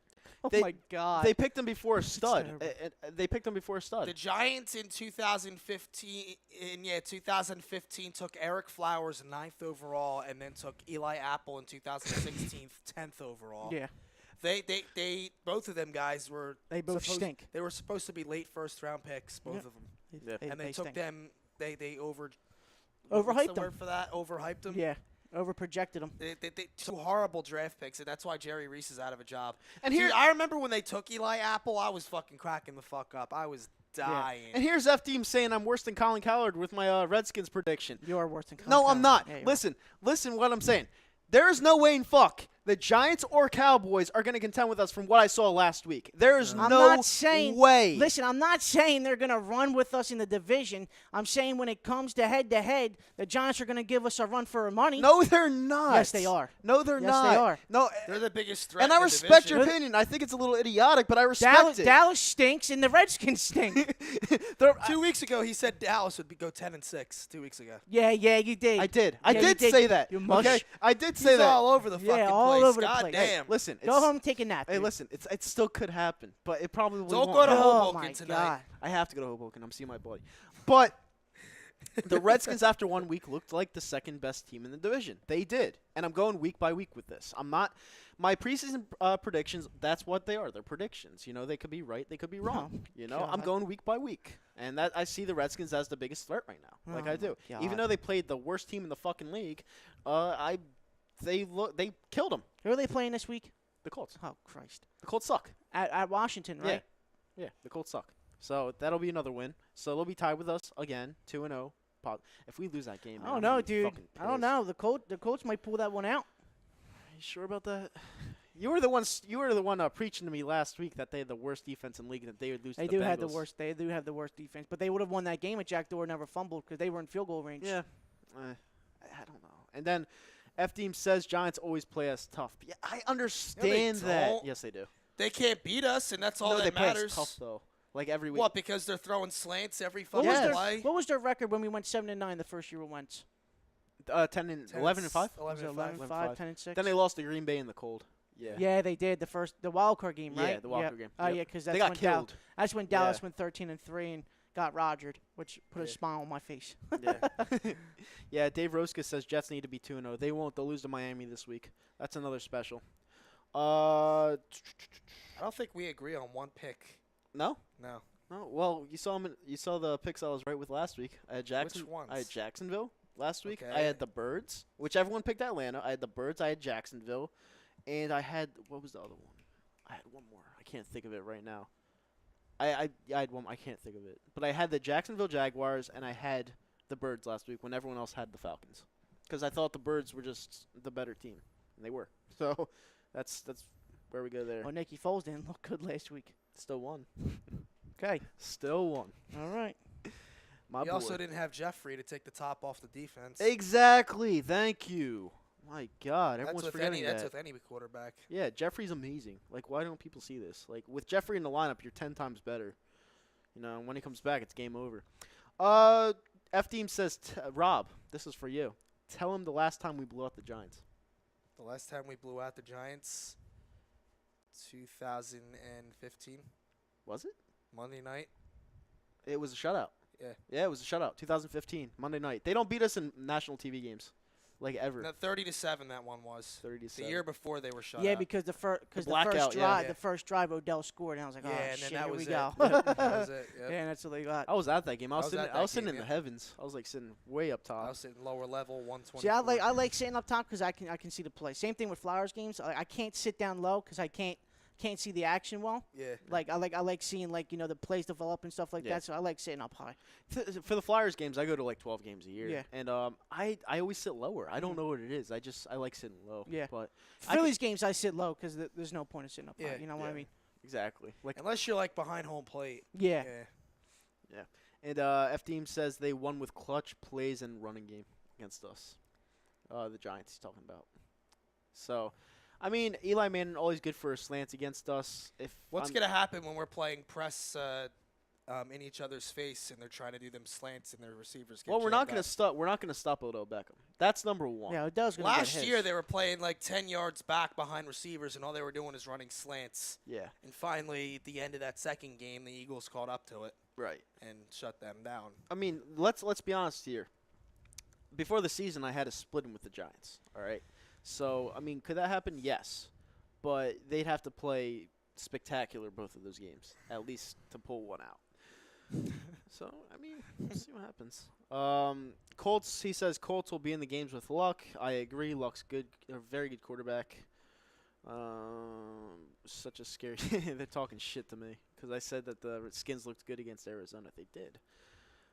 Oh, They- my God. They picked him before a stud. terrible. They picked him before a stud. The Giants in 2015 took Eric Flowers 9th overall, and then took Eli Apple in 2016 10th overall. Yeah. They both of them guys were They both stink. They were supposed to be late first-round picks, both Yep. of them, Yeah. and they took stink. them. They Overhyped what's the them. word for that? Overhyped them. Yeah. Overprojected them. They two horrible draft picks, and that's why Jerry Reese is out of a job. And Dude, here, I remember when they took Eli Apple, I was fucking cracking the fuck up. I was dying. and here's F-Team saying I'm worse than Colin Cowherd with my Redskins prediction. You are worse than Colin No, I'm Cowherd. not. Yeah, you are. Listen what I'm saying. There is no way in fuck the Giants or Cowboys are going to contend with us from what I saw last week. There is I'm no not saying, way. Listen, I'm not saying they're going to run with us in the division. I'm saying when it comes to head-to-head, the Giants are going to give us a run for our money. No, they're not. Yes, they are. No, they're Yes, not. they are. No, They're the biggest threat. and in I the respect division. your opinion. I think it's a little idiotic, but I respect it. Dallas stinks and the Redskins stink. They're- 2 weeks ago, he said Dallas would go 10-6. 2 weeks ago. yeah, you did. I did. Yeah, I you did say that. You mush. Okay, I did say He's that. all over the Yeah, fucking all place. over the God place. damn. Listen, Go home and take a nap. Hey, dude. listen, it still could happen, but it probably Don't won't go to happen. Oh, Hoboken my tonight. God. I have to go to Hoboken. I'm seeing my buddy. But the Redskins, after 1 week, looked like the second best team in the division. They did. And I'm going week by week with this. I'm not – my preseason predictions, that's what they are. They're predictions. You know, they could be right. They could be wrong. Oh, You know, I'm God. going week by week. And that I see the Redskins as the biggest threat right now. Like Oh, I do. my Even God. though they played the worst team in the fucking league, they killed them. Who are they playing this week? The Colts. Oh, Christ. The Colts suck. At Washington, right? Yeah, the Colts suck. So that'll be another win. So they'll be tied with us again, 2-0. If we lose that game, I man, don't I'm know, gonna be dude. fucking I don't pissed. know. The Colts might pull that one out. Are you sure about that? You were the one preaching to me last week that they had the worst defense in the league and that they would lose. They to the do have the Bengals. worst. They do have the worst defense, but they would have won that game if Jack Doyle never fumbled because they were in field goal range. Yeah, I don't know. And then F-Team says Giants always play us tough. Yeah, I understand that. don't. Yes, they do. They can't beat us, and that's all no, that they play matters. us tough though. Like every week. What? Because they're throwing slants every What fucking was their play. What was their record when we went 7-9 the first year we went? 10 and 11 and 5. 11 and 5. 11-5, 10-6. Then they lost to Green Bay in the cold. Yeah. Yeah, they did the wild card game, Yeah, right? the wild card game. Oh Yep. yeah, because They that's got when killed. That's when Dallas Yeah. went 13-3 and got rogered, which put a Yeah. smile on my face. Yeah. Yeah, Dave Roska says Jets need to be 2-0. They won't. They'll lose to Miami this week. That's another special. I don't think we agree on one pick. No? No. No. Well, you saw the picks I was right with last week. I had Which ones? I had Jacksonville last week. I Okay. had the Birds, which everyone picked Atlanta. I had the Birds. I had Jacksonville, and I had what was the other one? I had one more. I can't think of it right now. I had one. I can't think of it. But I had the Jacksonville Jaguars, and I had the Birds last week when everyone else had the Falcons, because I thought the Birds were just the better team, and they were. So that's where we go there. Well, Nicky Foles didn't look good last week. Still won. Okay. Still won. All right. My We boy. also didn't have Jeffrey to take the top off the defense. Exactly. Thank you. My God, That's everyone's with forgetting any. That's that. with any quarterback. Yeah, Jeffrey's amazing. Like, why don't people see this? Like, with Jeffrey in the lineup, you're 10 times better. You know, and when he comes back, it's game over. F-Team says, Rob, this is for you. Tell him the last time we blew out the Giants. The last time we blew out the Giants, 2015, Was it? Monday night. It was a shutout. Yeah. Yeah, it was a shutout. 2015, Monday night. They don't beat us in national TV games. like ever. No, 30-7 that one was. 30-7. The year before they were shut Yeah, out. because the blackout, first yeah. drive, Yeah. the first drive Odell scored, and I was like, Yeah, oh and shit, then that here was we it. go. That was it. Yep. Yeah, that's what they got. I was at that game. I was at sitting that in game, the yeah. heavens. I was like sitting way up I top. was sitting lower level, 124. See, I like sitting up top because I can see the play. Same thing with Flowers games. I can't sit down low because I can't see the action well. Yeah. Like I like seeing like the plays develop and stuff like Yeah. that. So I like sitting up high. For the Flyers games, I go to like 12 games a year. Yeah. And I always sit lower. I don't know what it is. I like sitting low. Yeah. But Phillies games I sit low because there's no point in sitting up high. Yeah, You know what I yeah. mean? exactly. Like Unless you're like behind home plate. Yeah. and F Team says they won with clutch plays and running game against us. The Giants he's talking about. So, I mean, Eli Manning always good for a slant against us. What's going to happen when we're playing press in each other's face and they're trying to do them slants and their receivers get Well, we're not jammed going up? to stop. We're not going to stop Odell Beckham. That's number one. Yeah, Odell's gonna Last get his. year they were playing like 10 yards back behind receivers and all they were doing is running slants. Yeah. And finally, at the end of that second game, the Eagles caught up to it Right. and shut them down. I mean, let's be honest here. Before the season, I had a split with the Giants. All right. So, I mean, could that happen? Yes. But they'd have to play spectacular both of those games, at least to pull one out. So, I mean, we'll see what happens. Colts, he says Colts will be in the games with Luck. I agree. Luck's good, a very good quarterback. Such a scary. They're talking shit to me because I said that the Skins looked good against Arizona. They did.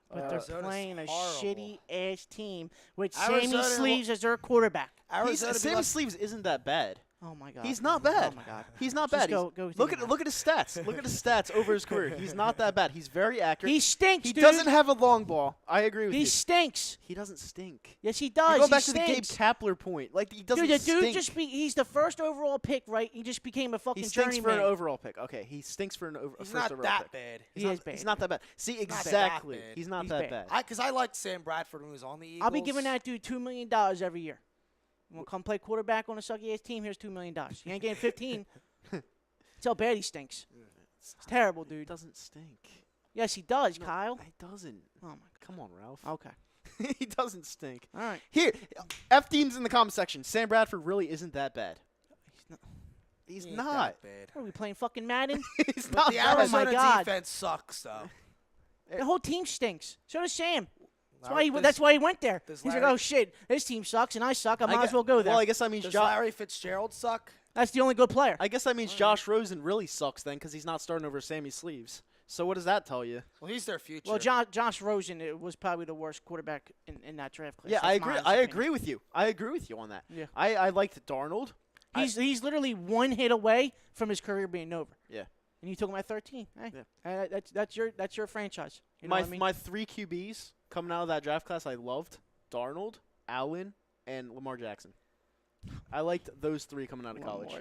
But they're Arizona's playing a horrible. shitty ass team with Arizona Sammy will- Sleeves as their quarterback. Sammy Sleeves isn't that bad. Oh my god. He's not bad. Oh my god. He's not Just bad. go Look think at about his stats. Look at his stats over his career. He's not that bad. He's very accurate. He stinks, He dude. doesn't have a long ball. I agree with He you. stinks. He doesn't stink. Yes, he does. You go He back to the Gabe stinks. Kapler point. Like he doesn't Dude, the dude stink. he's the first overall pick, right? He just became a fucking He stinks for an journeyman. overall pick. Okay, he stinks for a He's first not overall that pick. bad. He is bad. He's not that bad. See, not that exactly. bad. He's not He's that bad. bad. Because I liked Sam Bradford when he was on the Eagles. I'll be giving that dude $2 million every year. You want to come play quarterback on a sucky ass team? Here's $2 million. You ain't getting 15. That's how bad he stinks. It's terrible, He dude. doesn't stink. Yes, he does, No, Kyle. He doesn't. Oh my. Come on, Ralph. Okay. He doesn't stink. All right. Here, F teams in the comment section. Sam Bradford really isn't that bad. He's not. He's He ain't not. that bad. What, are we playing fucking Madden? He's But not the bad. Oh my Arizona God. defense sucks, though. The whole team stinks. So does Sam. Larry- That's why he went there. does He's like, Larry- oh shit, this team sucks and I suck. I might gue- as well go there. Well, I guess that means Does Josh. Larry Fitzgerald suck? That's the only good player. I guess that means Josh Rosen really sucks then, because he's not starting over Sammy Sleeves. So what does that tell you? Well, he's their future. Well, Josh Rosen was probably the worst quarterback in that draft class. Yeah, That's I my agree. honest I opinion. agree with you. I agree with you on that. Yeah. I liked Darnold. He's literally one hit away from his career being over. Yeah. And you took him at 13. Hey, Yeah. that's your franchise. You know My what I mean? my three QBs coming out of that draft class I loved: Darnold, Allen, and Lamar Jackson. I liked those three coming out of college.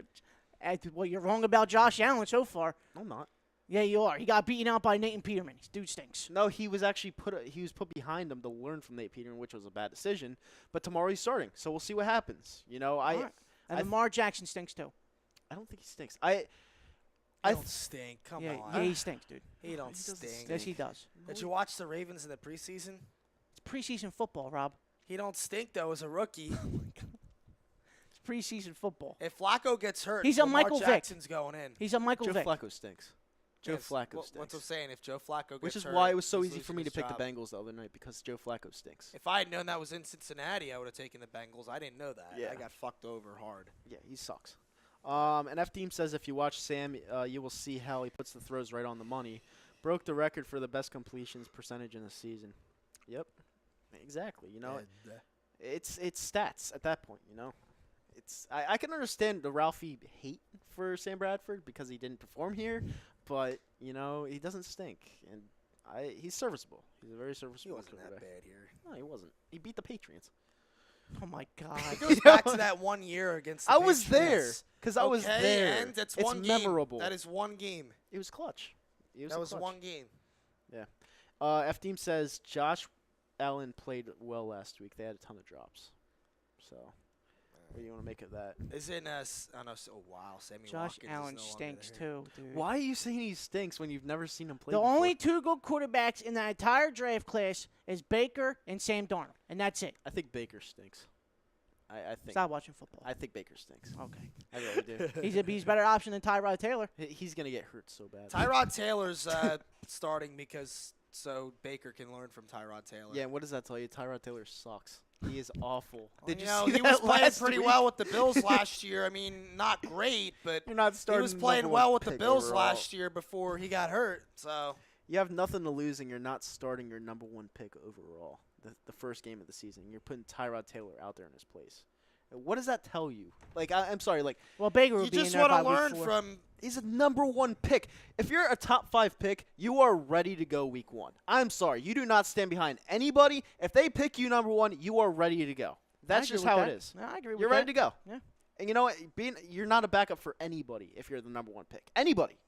Well, you're wrong about Josh Allen so far. I'm not. Yeah, you are. He got beaten out by Nathan Peterman. This dude stinks. No, he was actually put behind him to learn from Nate Peterman, which was a bad decision. But tomorrow he's starting, so we'll see what happens. You know, All right. And I- Lamar Jackson stinks too. I don't think he stinks. He don't stink. Come yeah, on. yeah, he stinks, dude. He don't doesn't stink. Yes, he does. Did you watch the Ravens in the preseason? It's preseason football, Rob. He don't stink, though, as a rookie. It's preseason football. If Flacco gets hurt, He's a Lamar Michael Vick. Jackson's going in. He's a Michael Joe Vick. Flacco stinks. Joe Yes, Flacco What's stinks. I'm saying? If Joe Flacco gets Which is hurt, why it was so he's easy for losing me to his pick the job. Bengals the other night, because Joe Flacco stinks. If I had known that was in Cincinnati, I would have taken the Bengals. I didn't know that. Yeah. I got fucked over hard. Yeah, he sucks. And F Team says if you watch Sam, you will see how he puts the throws right on the money. Broke the record for the best completions percentage in the season. Yep, exactly. You know, it's stats at that point. You know, I can understand the Ralphie hate for Sam Bradford because he didn't perform here, but you know he doesn't stink, and he's serviceable. He's a very He serviceable wasn't that quarterback. bad here. No, he wasn't. He beat the Patriots. Oh my God. It goes back to that 1 year against the I was there Patriots. because I was Okay, there. and that's it's one game. memorable. That is one game. It was clutch. That was one game. F Team says Josh Allen played well last week. They had a ton of drops. So, what do you want to make of that? Isn't oh wow, Sammy Josh Watkins is Allen no longer stinks there. too, dude. Why are you saying he stinks when you've never seen him play The before? only two good quarterbacks in the entire draft class is Baker and Sam Darnold, and that's it. I think Baker stinks. I think Stop watching football. I think Baker stinks. Okay. I really do. He's a better option than Tyrod Taylor. He's gonna get hurt so bad. Tyrod Taylor's starting because so Baker can learn from Tyrod Taylor. Yeah, and what does that tell you? Tyrod Taylor sucks. He is awful. Well, Did you know, see he that was playing last pretty week? well with the Bills last year. I mean, not great, but You're not he starting. was playing number well one with the pick Bills overall. last year before he got hurt. So You have nothing to lose, and you're not starting your number one pick overall. The first game of the season, you're putting Tyrod Taylor out there in his place. What does that tell you? Like, I'm sorry, like Well, Baker will you be just in there want by to learn week 4. from. he's a number one pick. If you're a top 5 pick, you are ready to go week 1. I'm sorry, you do not stand behind anybody. If they pick you number 1, you are ready to go. That's just how it is. No, I agree with You're that. ready to go. Yeah. And you know what? You're not a backup for anybody if you're the number 1 pick. Anybody.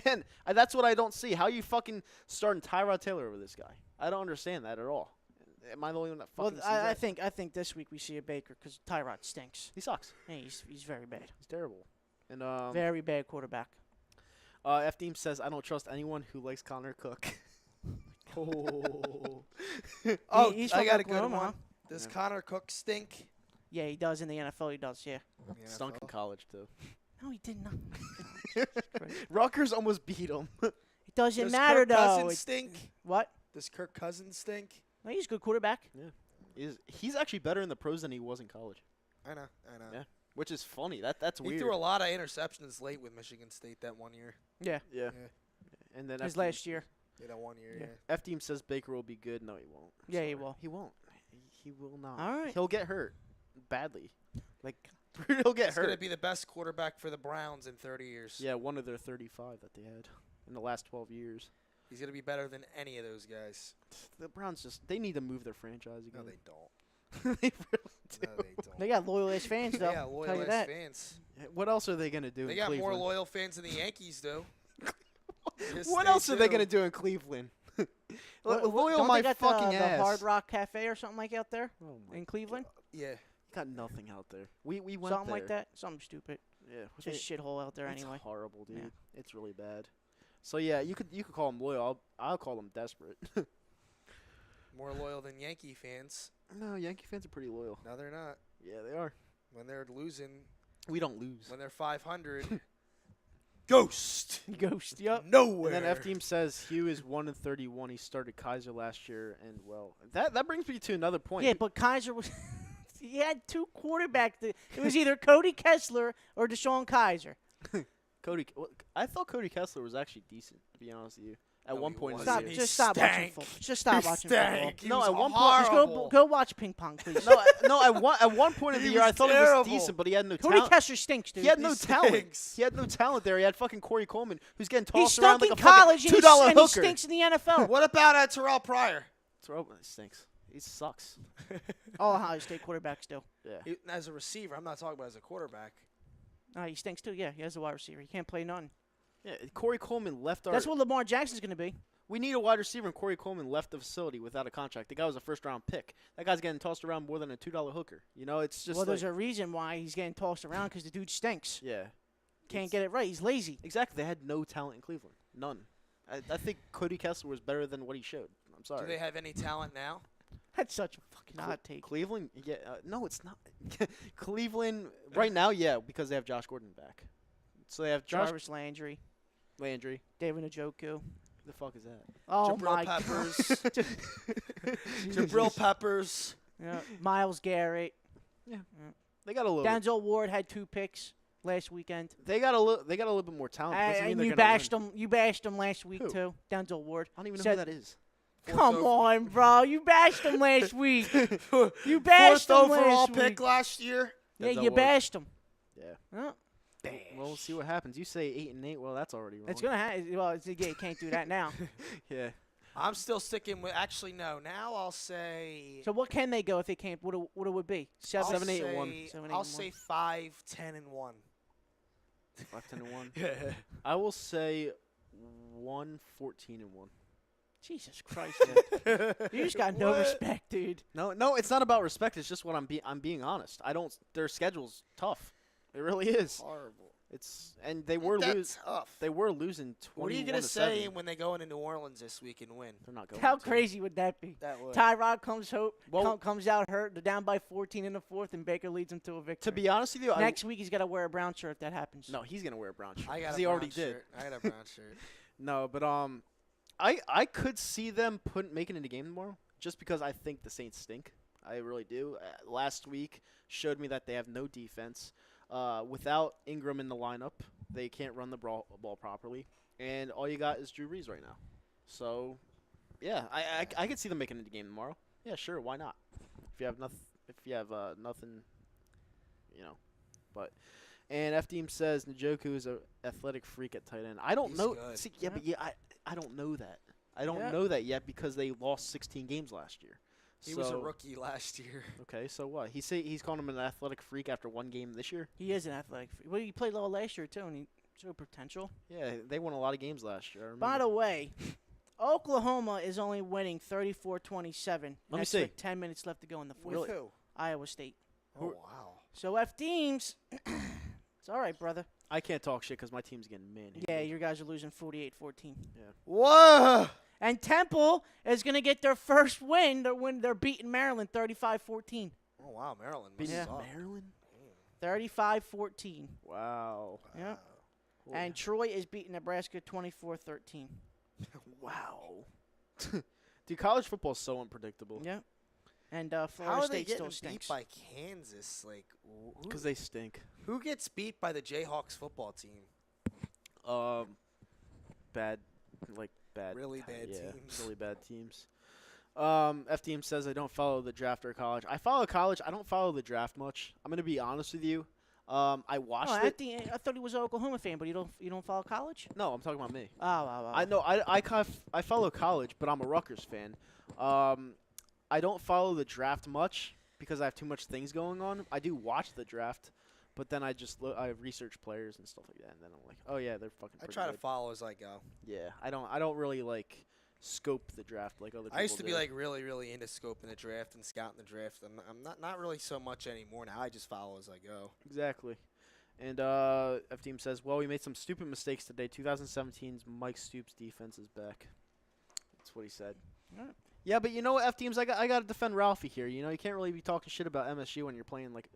And that's what I don't see. How you fucking starting Tyrod Taylor over this guy? I don't understand that at all. Am I the only one that Well, fucking sees I that? think this week we see a Baker because Tyrod stinks. He sucks. Hey, he's very bad. He's terrible. And Very bad quarterback. F Team says I don't trust anyone who likes Connor Cook. Oh, he's I from got a good Oklahoma, one. huh? Does Yeah. Connor Cook stink? Yeah, he does in the NFL. He does. Yeah. in the Stunk in NFL? college too. No, he did not. Rutgers almost beat him. It doesn't Does matter Kirk though. Cousins It- stink? what? Does Kirk Cousins stink? No, he's a good quarterback. He's actually better in the pros than he was in college, I know. Yeah. which is funny. That's He weird. threw a lot of interceptions late with Michigan State that one year. Yeah. yeah. And then His last year. Yeah, that one year. Yeah. Yeah. F Team says Baker will be good. No, he won't. I'm Yeah, he sorry. will. He won't. He will not. All right. He'll get hurt badly. Like he'll get He's gonna hurt. be the best quarterback for the Browns in 30 years. Yeah, one of their 35 that they had in the last 12 years. He's gonna be better than any of those guys. The Browns they need to move their franchise No, again. they don't. They really do. No, they don't. They got loyal ass fans though. yeah, Tell loyal you ass that. fans. What else are they gonna do? They in got more Cleveland? loyal fans than the Yankees do. Yes, What they else are they do. gonna do in Cleveland? What- Loyal don't my they got fucking the ass. Hard Rock Cafe or something like out there Oh my in Cleveland? Yeah. got nothing out there. We went Something there. like that. Something stupid. Yeah, Just shithole out there it's anyway. horrible, dude. Yeah. It's really bad. So yeah, you could call them loyal. I'll call them desperate. More loyal than Yankee fans. No, Yankee fans are pretty loyal. No, they're not. Yeah, they are. When they're losing, We don't lose. when they're 500, ghost Ghost. Yup. nowhere. And then F Team says Hugh is 1-31. He started Kaiser last year, and well, that brings me to another point. Yeah, but Kaiser was. He had 2 quarterbacks. It was either Cody Kessler or Deshaun Kaiser. Cody, I thought Cody Kessler was actually decent. To be honest with you, at No, one he point in the wasn't. Stop. year. He Just stop watching stank. football. Just stop He watching stank. He football. was No, at one point- Just horrible. go watch ping pong, please. At one point of He the year, I was thought he was terrible. decent, but he had no Cody talent. Kessler stinks, dude. He had no He talent. stinks. He had no talent there. He had fucking Corey Coleman, who's getting He tossed around stunk like in a fucking college and, $2 and he hooker. stinks in the NFL. What about Terrell Pryor? Throw he stinks. He sucks. All Ohio State quarterbacks do. Yeah. As a receiver, I'm not talking about as a quarterback. He stinks too. Yeah, he has a wide receiver. He can't play none. Yeah. Corey Coleman left our. That's what Lamar Jackson's going to be. We need a wide receiver, and Corey Coleman left the facility without a contract. The guy was a first-round pick. That guy's getting tossed around more than a $2 hooker. You know, it's just Well, like, there's a reason why he's getting tossed around because the dude stinks. yeah. Can't get it right. He's lazy. Exactly. They had no talent in Cleveland. None. I think Cody Kessler was better than what he showed. I'm sorry. Do they have any talent now? That's such a fucking hot take. Cleveland? Yeah. No, it's not. Cleveland right now, yeah, because they have Josh Gordon back. So they have Josh Jarvis Landry, Landry. David Njoku. The fuck is that? Oh Jabril my Peppers. God. Jabril Peppers. Yeah, Miles Garrett. They got a little. Denzel Ward had 2 picks last weekend. They got a little. They got a little bit more talent. Doesn't mean And they're you gonna bashed win. him. You bashed him last week Who? too. Denzel Ward. I don't even know Said- who that is. Come Fourth on, bro. You bashed him last week. You bashed Fourth him overall last pick week. last year. Yeah, Denzel you Ward. bashed him. Yeah. Yeah. Well, we'll see what happens. You say 8-8. Well, that's already wrong. It's gonna happen. Well, yeah, you can't do that now. Yeah. I'm still sticking with. Actually, no. Now I'll say. So what can they go if they can't? What it would be? I'll 7, 8 and 1. say- 7, 8 I'll and say 5, 10, and 1. 5-10-1. I will say 1-14-1. Jesus Christ, dude. You just got no What? respect, dude. No, it's not about respect. It's just what I'm being honest. I don't. Their schedule's tough. It really is. Horrible. And they were That's tough. They were losing 21-7. What are you gonna say when they go into New Orleans this week and win? They're not going. How to. crazy would that be? That would. Tyrod Well- comes out hurt. They're down by 14 in the fourth, and Baker leads them to a victory. To be honest with you, Next week he's got to wear a brown shirt if that happens. no, he's gonna wear a brown shirt. I got 'cause a he brown already did. shirt. I got a brown shirt. No, but I could see them making it a game tomorrow, just because I think the Saints stink. I really do. Last week showed me that they have no defense. Without Ingram in the lineup, they can't run the ball properly, and all you got is Drew Brees right now. So, yeah, I could see them making it a game tomorrow. Yeah, sure, why not? If you have nothing, but. And F-Team says Njoku is an athletic freak at tight end. I don't He's know. good. See, I don't know that. I don't Yeah. know that yet because they lost 16 games last year. He was a rookie last year. Okay, so what? He's calling him an athletic freak after one game this year? He is an athletic freak. Well, he played well last year, too, and he showed potential. Yeah, they won a lot of games last year. I By remember. the way, Oklahoma is only winning 34-27. Let me That's see. with 10 minutes left to go in the fourth. With who? Iowa State. Oh, wow. So F-Teams, it's all right, brother. I can't talk shit because my team's getting manhandled. Yeah, you guys are losing 48-14. Whoa! And Temple is going to get their first win. They're beating Maryland 35-14. Oh, wow. Maryland. Beating must suck. Maryland? 35-14. Wow. Yeah. Holy- And Troy is beating Nebraska 24-13. wow. Dude, college football is so unpredictable. Yeah. And How Florida are they State still getting stinks. beat by Kansas? Like, Because they stink. who gets beat by the Jayhawks football team? Bad. Really ti- bad yeah, teams. Really bad teams. F-Team says I don't follow the draft or college. I follow college. I don't follow the draft much. I'm going to be honest with you. I watched Oh, it. I thought he was an Oklahoma fan, but you don't follow college? No, I'm talking about me. Oh. I know. I follow college, but I'm a Rutgers fan. I don't follow the draft much because I have too much things going on. I do watch the draft, but then I research players and stuff like that, and then I'm like, oh yeah, they're fucking. I pretty try to good. follow as I go. Yeah, I don't really like scope the draft like other people. I used to be do. like really, really into scoping the draft and scouting the draft. I'm not really so much anymore now. I just follow as I go. Exactly. And F-Team says, well, we made some stupid mistakes today. 2017's Mike Stoops defense is back. That's what he said. Alright. Yeah, but you know what, F-Teams, I got to defend Ralphie here. You know, you can't really be talking shit about MSU when you're playing like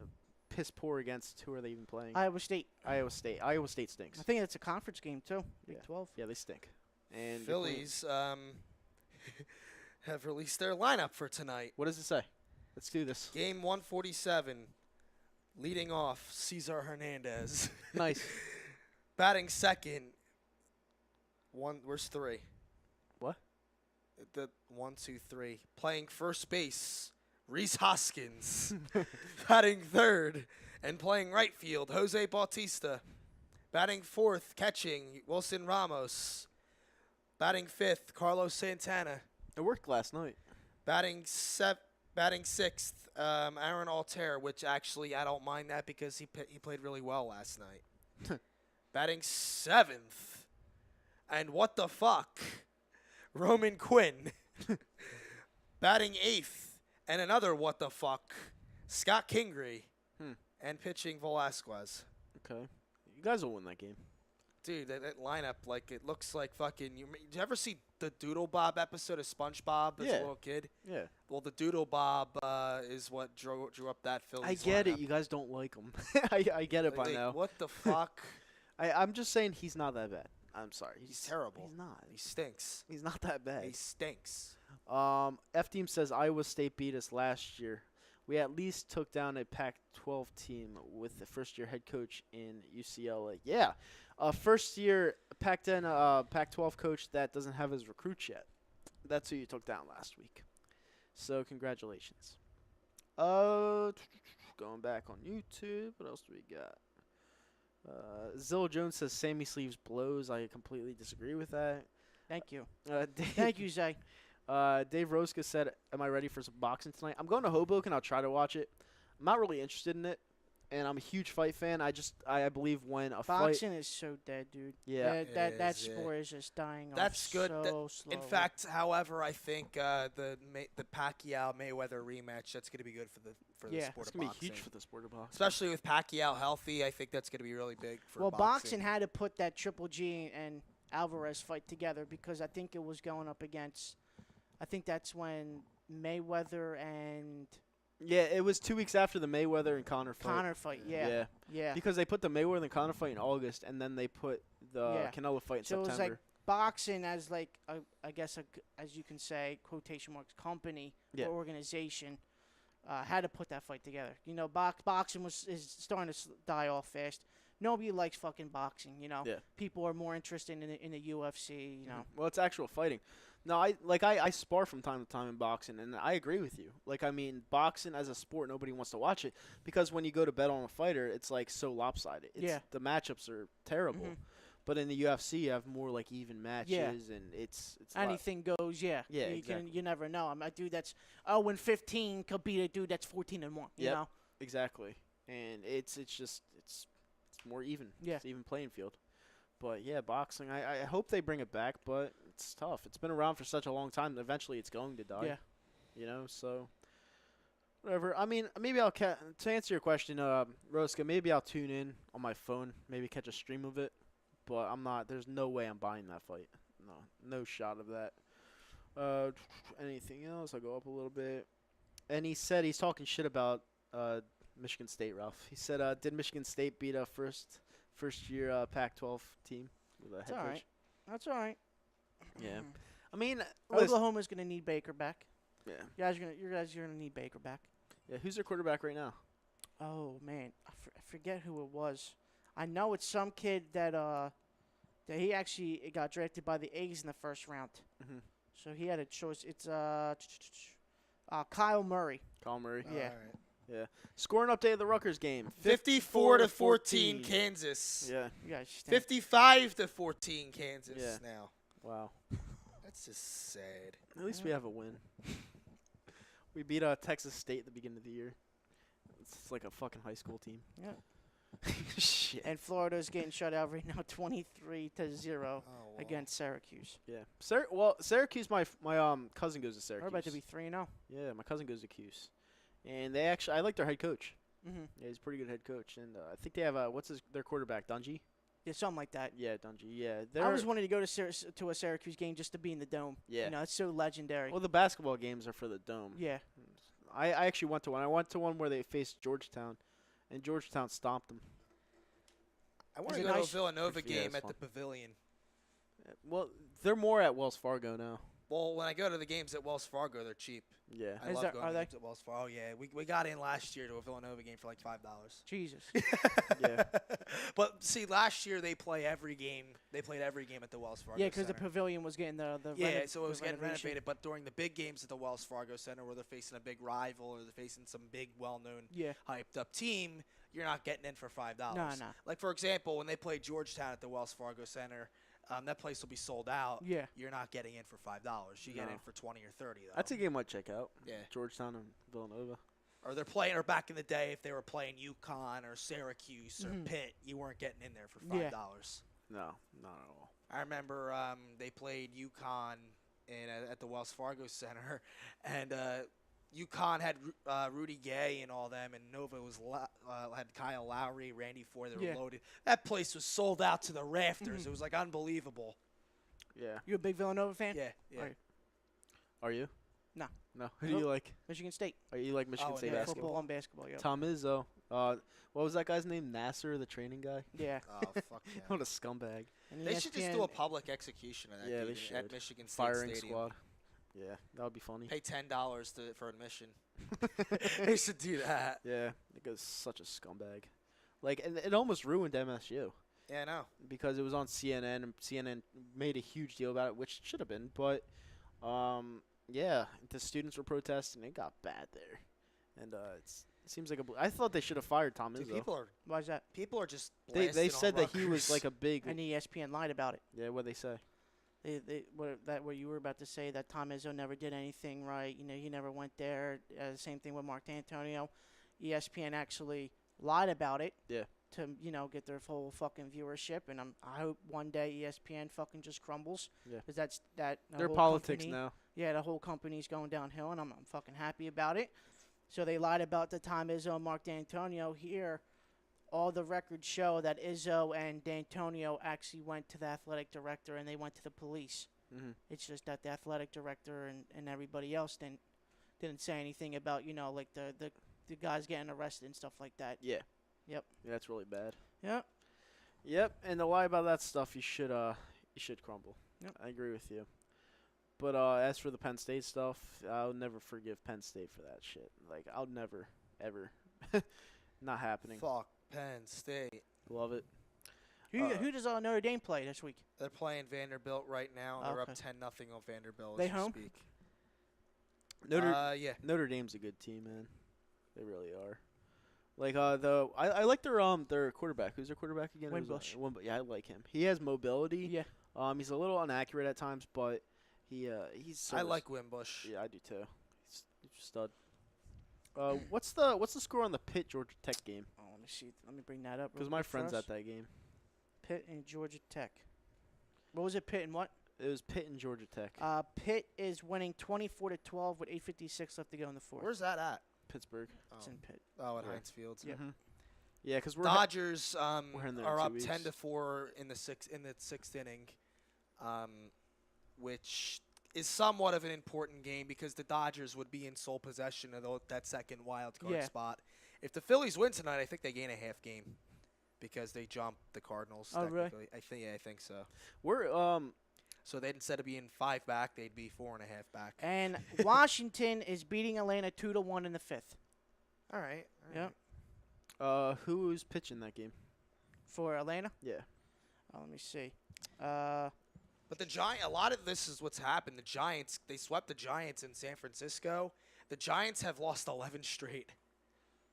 piss poor against, who are they even playing? Iowa State. Iowa State. Iowa State stinks. I think it's a conference game, too. Big Yeah. 12. Yeah, they stink. And they're playing- Phillies have released their lineup for tonight. What does it say? Let's do this. Game 147, leading off Cesar Hernandez. Nice. Batting second. Where's three? What? The 1, 2, 3. Playing first base, Reese Hoskins. Batting third and playing right field, Jose Bautista. Batting fourth, catching, Wilson Ramos. Batting fifth, Carlos Santana. It worked last night. Batting sixth, Aaron Altair, which actually I don't mind that because he played really well last night. Batting seventh, and what the fuck, Roman Quinn. Batting eighth, and another what the fuck, Scott Kingery. And pitching Velasquez. Okay. You guys will win that game. Dude, that lineup, like, it looks like fucking. Did you ever see the Doodle Bob episode of SpongeBob as Yeah. a little kid? Yeah. Well, the Doodle Bob is what drew up that Phillies I get it. lineup. You guys don't like him. I get it by Like, now. what the fuck? I'm just saying he's not that bad. I'm sorry. He's terrible. He's not. He stinks. He's not that bad. He stinks. F-Team says Iowa State beat us last year. We at least took down a Pac-12 team with the first-year head coach in UCLA. Yeah, first-year Pac-10, Pac-12 coach that doesn't have his recruits yet. That's who you took down last week. So congratulations. Going back on YouTube, what else do we got? Zilla Jones says Sammy Sleeves blows. I completely disagree with that. Thank you. Dave, Thank you, Zay. Dave Roska said, am I ready for some boxing tonight? I'm going to Hoboken. I'll try to watch it. I'm not really interested in it. and I'm a huge fight fan. I believe when a fight. Boxing is so dead, dude. Yeah. That is, yeah. sport is just dying That's off good. so slowly. In fact, however, I think the Pacquiao Mayweather rematch that's going to be good for the Yeah. sport It's of gonna boxing. be huge for the sport of boxing. Especially with Pacquiao healthy, I think that's going to be really big for well, boxing. had to put that Triple G and Alvarez fight together because I think it was going up against. I think that's when Mayweather and Yeah, it was 2 weeks after the Mayweather and Conor fight. Conor fight. Yeah. Yeah. Because they put the Mayweather and Conor fight in August, and then they put the Yeah. Canelo fight in So it was September. like boxing as like I guess as you can say quotation marks company Yeah. or organization had to put that fight together. You know, boxing is starting to die off fast. Nobody likes fucking boxing. You know, Yeah. people are more interested in the UFC. You know, Well, it's actual fighting. No, I spar from time to time in boxing, and I agree with you. Like, I mean, boxing as a sport, nobody wants to watch it because when you go to bet on a fighter, it's like so lopsided. Yeah. The matchups are terrible. Mhm. But in the UFC, you have more like even matches, and it's a lot- anything goes. Yeah. Yeah, You never know. I'm a dude that's 0-15 could beat a dude that's 14-1. You Yep. know. Exactly, and it's more even. Yeah. It's even playing field. But yeah, boxing. I hope they bring it back, but it's tough. It's been around for such a long time. Eventually, it's going to die. Yeah. You know, so whatever. I mean, maybe I'll to answer your question, Roska. Maybe I'll tune in on my phone. Maybe catch a stream of it. But I'm not. There's no way I'm buying that fight. No shot of that. Anything else? I'll go up a little bit. And he said he's talking shit about Michigan State, Ralph. He said, did Michigan State beat a first year Pac-12 team with a head That's all coach? right. That's all right. Yeah. I mean, listen, Oklahoma's gonna need Baker back. yeah. You guys are gonna need Baker back. Yeah. Who's their quarterback right now? Oh man, I forget who it was. I know it's some kid that he actually got drafted by the A's in the first round. Mhm. So he had a choice. It's Kyle Murray. Kyle Murray. Yeah. All right. Scoring update of the Rutgers game. 54-14 Kansas. Yeah. You guys stink. 55-14 Kansas Yeah. now. Wow. That's just sad. At least we have a win. We beat Texas State at the beginning of the year. It's like a fucking high school team. Yeah. Shit. And Florida's getting shut out right now, 23-0 Oh, well. against Syracuse. Yeah. Syracuse. My cousin goes to Syracuse. We're about to be 3-0. Yeah, my cousin goes to Cuse, and I like their head coach. Mm-hmm. Yeah, he's a pretty good head coach, and I think they have their quarterback, Dungy. Yeah, something like that. Yeah, Dungy. Yeah, I always wanted to go to a Syracuse game just to be in the dome. Yeah. You know, it's so legendary. Well, the basketball games are for the dome. Yeah. I actually went to one. I went to one where they faced Georgetown, and Georgetown stomped them. I want Is to it go to a nice? Villanova Yeah, game it's at fun. the Pavilion. Well, they're more at Wells Fargo now. Well, when I go to the games at Wells Fargo, they're cheap. Yeah. I Is love there- going are to they? games at Wells Fargo. Oh, yeah. We got in last year to a Villanova game for like $5. Jesus. Yeah. But see, last year they play every game. They played every game at the Wells Fargo. Yeah, because the Center. pavilion was getting the So it was the getting renovation. renovated. But during the big games at the Wells Fargo Center, where they're facing a big rival or they're facing some big, well-known, Yeah. hyped-up team, you're not getting in for $5. No. Like for example, when they played Georgetown at the Wells Fargo Center, that place will be sold out. Yeah. You're not getting in for $5. You get No. in for 20 or 30 though. That's a game I'd check out. Yeah. Georgetown and Villanova. Or they're playing, or back in the day, if they were playing UConn or Syracuse or Mhm. Pitt, you weren't getting in there for Yeah. $5. No, not at all. I remember they played UConn at the Wells Fargo Center, and UConn had Rudy Gay and all them, and Nova had Kyle Lowry, Randy Ford. They were Yeah. loaded. That place was sold out to the rafters. Mhm. It was like unbelievable. Yeah. You a big Villanova fan? Yeah, yeah. Alright. Are you? No. No. Who do Nope. you like? Michigan State. Are you like Michigan Oh, State yeah, basketball? Football and basketball. Yeah. Tom Izzo. What was that guy's name? Nasser, the training guy. Yeah. Oh fuck yeah. What a scumbag. And They should just do a ESPN public execution of that Yeah, they dude at should. Michigan State Firing Stadium. squad. Yeah, that would be funny. Pay $10 for admission. They should do that. Yeah, that guy's such a scumbag. Like, and it almost ruined MSU Yeah, I know. because it was on CNN, and CNN made a huge deal about it, which it should have been. But, yeah, the students were protesting. It got bad there, and it seems like I thought they should have fired Tom Dude, Izzo. Why is that? people are just They blasting said on that he was Rutgers. like a big. And ESPN lied about it. Yeah, what they say? What you were about to say that Tom Izzo never did anything right. You know, he never went there. Same thing with Mark D'Antonio. ESPN actually lied about it. Yeah. To get their whole fucking viewership, and I hope one day ESPN fucking just crumbles. Yeah. Because the Their whole politics company, now. Yeah, the whole company's going downhill, and I'm fucking happy about it. So they lied about the time Izzo and Mark D'Antonio here. All the records show that Izzo and D'Antonio actually went to the athletic director, and they went to the police. Mm-hmm. It's just that the athletic director and everybody else didn't say anything about like the guys getting arrested and stuff like that. Yeah. Yep. Yeah, that's really bad. Yep. Yep, and to lie about that stuff, you should crumble. Yep. I agree with you. But as for the Penn State stuff, I'll never forgive Penn State for that shit. Like, I'll never, ever. Not happening. Fuck Penn State. Love it. Who does Notre Dame play this week? They're playing Vanderbilt right now, and they're up Okay. 10-0 on Vanderbilt. They as we home? Speak. Yeah. Notre Dame's a good team, man. They really are. Like I like their quarterback. Who's their quarterback again? Wimbush. Yeah, I like him. He has mobility. Yeah. He's a little inaccurate at times, but he's. I like Wimbush. Yeah, I do too. He's a stud. What's the score on the Pitt Georgia Tech game? Oh, let me see. Let me bring that up. Because real my quick for friend's us. at that game. Pitt and Georgia Tech. What was it? Pitt and what? It was Pitt and Georgia Tech. Pitt is winning 24-12 with 8:56 left to go in the fourth. Where's that at? Pittsburgh. It's in Pitt. Oh, at Yeah. Heinz Field. Yep. Mhm. Yeah, because Dodgers we're in there in are 2 up weeks. 10-4 in the sixth inning, which is somewhat of an important game because the Dodgers would be in sole possession of that second wild card Yeah. spot. If the Phillies win tonight, I think they gain a half game because they jump the Cardinals. Oh, really? Technically. I think so. we're So they'd instead of being 5 back, they'd be 4.5 back. And Washington is beating Atlanta 2-1 in the fifth. All right. Yep. who's pitching that game? For Atlanta. Yeah. Let me see. But the Giants, a lot of this is what's happened. The Giants, they swept the Giants in San Francisco. The Giants have lost 11 straight.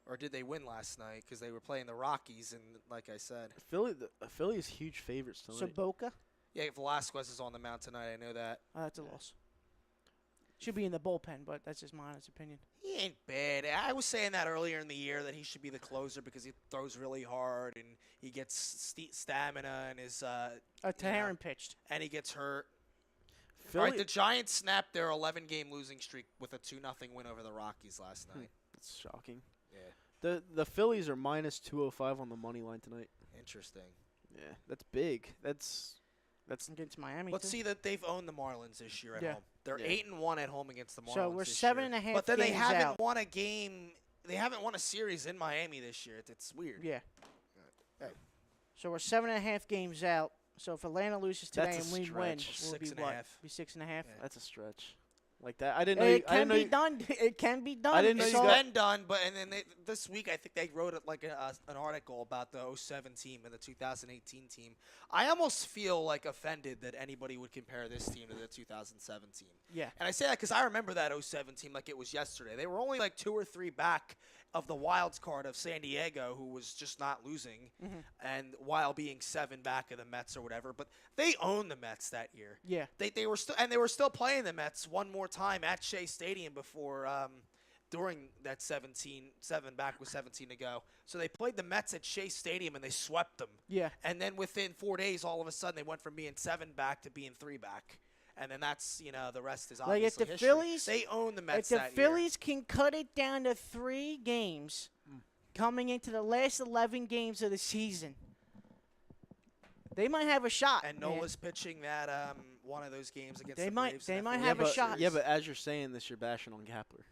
Or did they win last night? Because they were playing the Rockies, and like I said. Philly is huge favorites tonight. So Boca. Yeah, Velasquez is on the mound tonight. I know that. That's a loss. Should be in the bullpen, but that's just my honest opinion. He ain't bad. I was saying that earlier in the year that he should be the closer because he throws really hard and he gets stamina and his Taharon pitched. and he gets hurt. Philly, All right, the Giants snapped their 11-game losing streak with a 2-0 win over the Rockies last night. that's shocking. Yeah, The Phillies are minus 205 on the money line tonight. interesting. Yeah, that's big. That's Against Miami. Let's too. see that they've owned the Marlins this year at Yeah. home. They're Yeah. 8-1 at home against the Marlins. So we're this 7.5 year. But then they games haven't out. won a game. They haven't won a series in Miami this year. It's weird. Yeah. Hey. So we're 7.5 games out. So if Atlanta loses today That's and a we win, stretch. we'll be 6.5. what? Be 6.5. Yeah. that's a stretch. Like that, I didn't know. It I can didn't know. be done. It can be done. I didn't know It's you got- been done, but and then this week I think they wrote it like an article about the 07 team and the 2018 team. I almost feel like offended that anybody would compare this team to the 2007 team. Yeah. And I say that because I remember that 07 team like it was yesterday. They were only like 2 or 3 back of the wild card of San Diego, who was just not losing, and while being 7 back of the Mets or whatever. But they owned the Mets that year. Yeah. They were still playing the Mets one more time at Shea Stadium before during that 7 back with 17 to go. So they played the Mets at Shea Stadium and they swept them. Yeah. And then within 4 days, all of a sudden they went from being 7 back to being 3 back. And then that's the rest is Like, obviously if the history. Phillies- They own the Mets If the that Phillies can cut it down to 3 games coming into the last 11 games of the season, they might have a shot. year. And man. Nola's pitching that one of those games against They the might- Braves. they in that might fourth have a series. shot. Yeah, but as you're saying this, you're bashing on Kapler.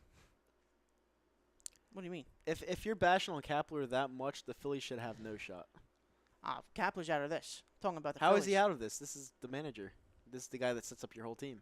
What do you mean? If you're bashing on Kapler that much, the Phillies should have no shot. Kapler's out of this. Talking about the How Phillies. is he out of this? This is the manager. This is the guy that sets up your whole team.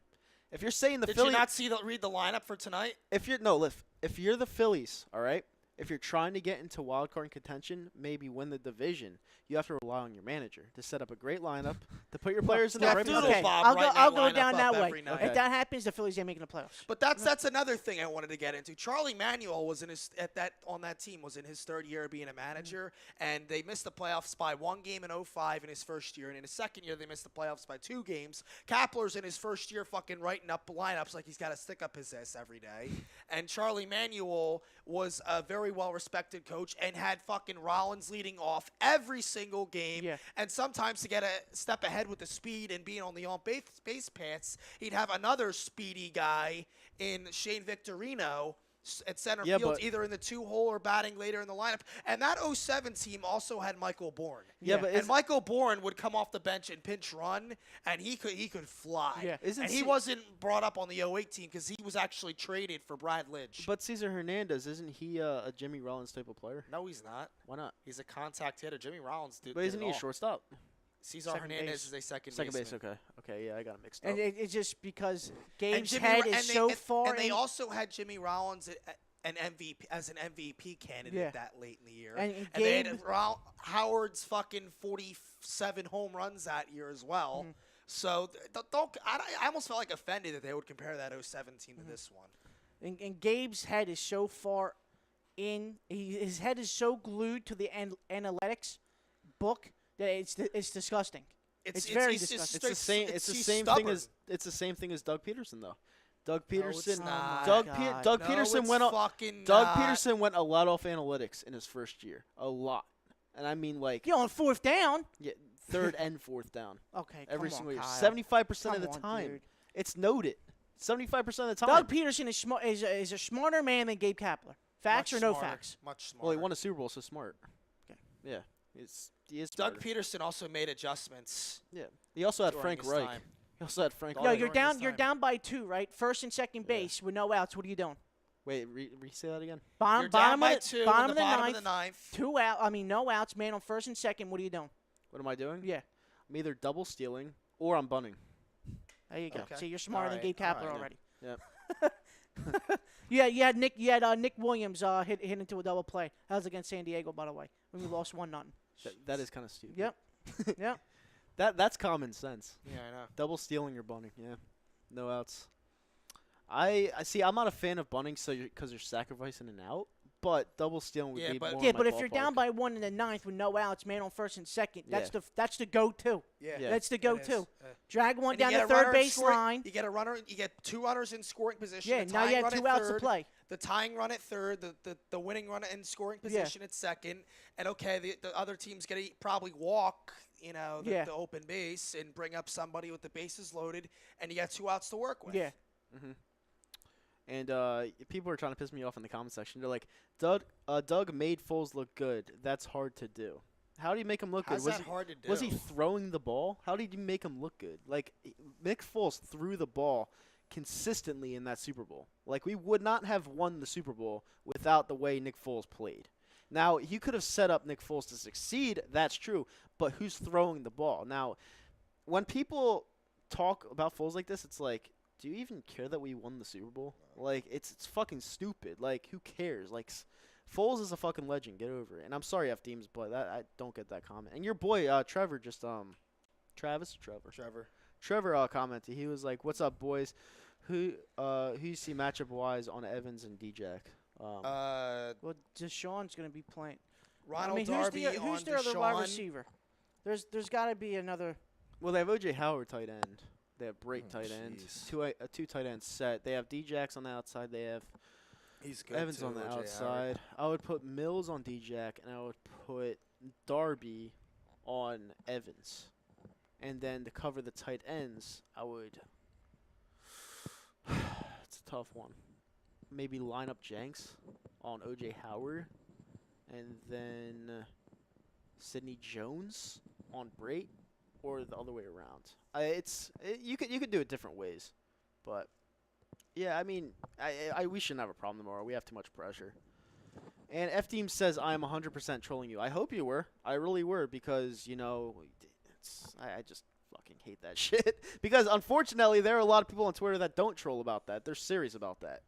If you're saying the Did Phillies, you not read the lineup for tonight? if you're the Phillies, all right. If you're trying to get into wild card contention, maybe win the division, you have to rely on your manager to set up a great lineup, to put your players in the Jeff right Doodle position. Bob I'll go. writing I'll that go lineup down up that way. every night. Okay. If that happens, the Phillies ain't making the playoffs. But that's another thing I wanted to get into. Charlie Manuel was on that team was in his 3rd year of being a manager, and they missed the playoffs by 1 game in 05 in his first year, and in his second year they missed the playoffs by 2 games. Kapler's in his first year fucking writing up lineups like he's got to stick up his ass every day, And Charlie Manuel was a very well-respected coach and had fucking Rollins leading off every single game. Yeah. And sometimes to get a step ahead with the speed and being on the on-base paths, he'd have another speedy guy in Shane Victorino at center Yeah, field, but- either in the 2-hole or batting later in the lineup. And that 07 team also had Michael Bourne. Yeah, but And Michael Bourne would come off the bench and pinch run, and he could fly. Yeah. Isn't And he Ce- wasn't brought up on the 08 team because he was actually traded for Brad Lidge. But Cesar Hernandez, isn't he a Jimmy Rollins type of player? No, he's not. Why not? He's a contact hitter. Jimmy Rollins did. But isn't he a shortstop? Cesar Second Hernandez base. is a second Second base, baseman. okay, yeah, I got him mixed up. And it's just because And Gabe's Jimmy head Ra- is and they- so and- far And they in. also had Jimmy Rollins an MVP candidate Yeah. that late in the year. And And they Gabe- had Howard's fucking 47 home runs that year as well. Mm-hmm. So I almost felt like offended that they would compare that 07 team Mm-hmm. to this one. And Gabe's head is so far in. His head is so glued to the analytics book that it's disgusting. It's very just disgusting. It's the same. It's the he's same stubborn. thing as it's the same thing as Doug Peterson though. Doug Peterson. not. Doug Oh my Pe- God. Doug No, Peterson it's went up. fucking Doug not. Peterson went a lot off analytics in his first year, a lot, and I mean like On fourth down. yeah, third and fourth down Okay, every come single on, year, Kyle. 75% of the Come on, time. dude. It's noted, 75% of the time. Doug Peterson is is a smarter man than Gabe Kapler. Facts Much or no smarter, facts? Much smarter. Well, he won a Super Bowl, so smart. Okay. Yeah, he is. Doug smarter. Peterson also made adjustments. Yeah, he also had during Frank his Reich. time. He also had Frank. Oh, No, Reich. you're during his down. You're time. down by 2, right? First and second base with no outs. What are you doing? Wait, say that again. You're down by 2 in bottom the of the bottom ninth. of the ninth. 2 out. I mean, no outs. Man on first and second. What are you doing? What am I doing? Yeah. I'm either double stealing or I'm bunting. There you go. Okay. See, you're smarter than Alright, Gabe Kapler alright. already. Yep. Yeah, you had Nick Williams hit into a double play. That was against San Diego, by the way, when we lost 1-0. That is kind of stupid. Yep. Yep. That's common sense. Yeah, I know. Double stealing or bunting. Yeah. No outs. I see. I'm not a fan of bunting, because you're sacrificing an out. But double stealing would Yeah, be but- more Yeah, in my but if you're down ballpark. by 1 in the ninth with no outs, man on first and second, Yeah. that's the go-to. Yeah, Yeah. That's the it go-to. is. Drag one And you down get the a third runner in base scoring- line. You get a runner. You get 2 runners in scoring position. Yeah, the now you tying had run 2 at outs to third, play. The tying run at third, the winning run in scoring Yeah. position at second, and okay, the other team's gonna probably walk, the, Yeah. the open base and bring up somebody with the bases loaded, and you got 2 outs to work with. Yeah. And people are trying to piss me off in the comment section. They're like, Doug made Foles look good. That's hard to do. How do you make him look How's good? that hard to do? Was he throwing the ball? How did you make him look good? Like, Nick Foles threw the ball consistently in that Super Bowl. Like, we would not have won the Super Bowl without the way Nick Foles played. Now, you could have set up Nick Foles to succeed. That's true. But who's throwing the ball? Now, when people talk about Foles like this, it's like, do you even care that we won the Super Bowl? Like, it's fucking stupid. Like, who cares? Like, Foles is a fucking legend. Get over it. And I'm sorry, F Deems, but I don't get that comment. And your boy Trevor just Travis or Trevor? Trevor commented. He was like, "What's up, boys? Who you see matchup wise on Evans and D-Jack?" Well, Deshaun's going to be playing. Ronald I mean, Darby who's on their other wide Deshaun. receiver? There's got to be another. Well, they have O.J. Howard tight end. They have Brake Oh, tight end. jeez. Two tight ends set. They have D-Jacks on the outside. They have He's good Evans too, on the O.J. Howard. outside. I would put Mills on D-Jack, and I would put Darby on Evans. And then to cover the tight ends, I would. It's a tough one. Maybe line up Jenks on O.J. Howard, and then Sidney Jones on Brate, or the other way around. You could do it different ways, but yeah, I mean, we shouldn't have a problem tomorrow. We have too much pressure. And F Team says I'm 100% trolling you. I hope you were. I really were, because I just fucking hate that shit. Because unfortunately, there are a lot of people on Twitter that don't troll about that. They're serious about that.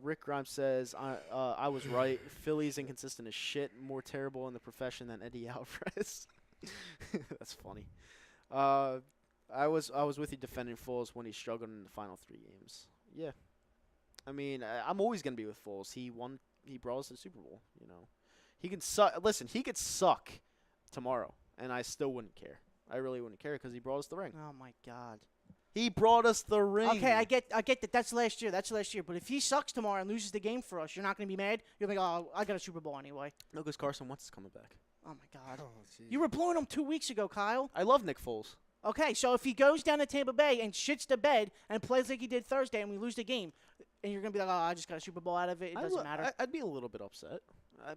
Rick Grimes says I was right. Philly's inconsistent as shit. More terrible in the profession than Eddie Alvarez. That's funny. I was with you defending Foles when he struggled in the final 3 games. Yeah. I mean, I'm always gonna be with Foles. He brought us to the Super Bowl. He can suck. Listen, he could suck tomorrow, and I still wouldn't care. I really wouldn't care, because he brought us the ring. Oh my God. He brought us the ring. Okay, I get that. That's last year. But if he sucks tomorrow and loses the game for us, you're not going to be mad. You're like, oh, I got a Super Bowl anyway. No, because Carson Wentz is coming back. Oh my God. Oh, jeez. You were blowing him 2 weeks ago, Kyle. I love Nick Foles. Okay, so if he goes down to Tampa Bay and shits the bed and plays like he did Thursday and we lose the game, and you're gonna be like, oh, I just got a Super Bowl out of it. It doesn't matter. I'd be a little bit upset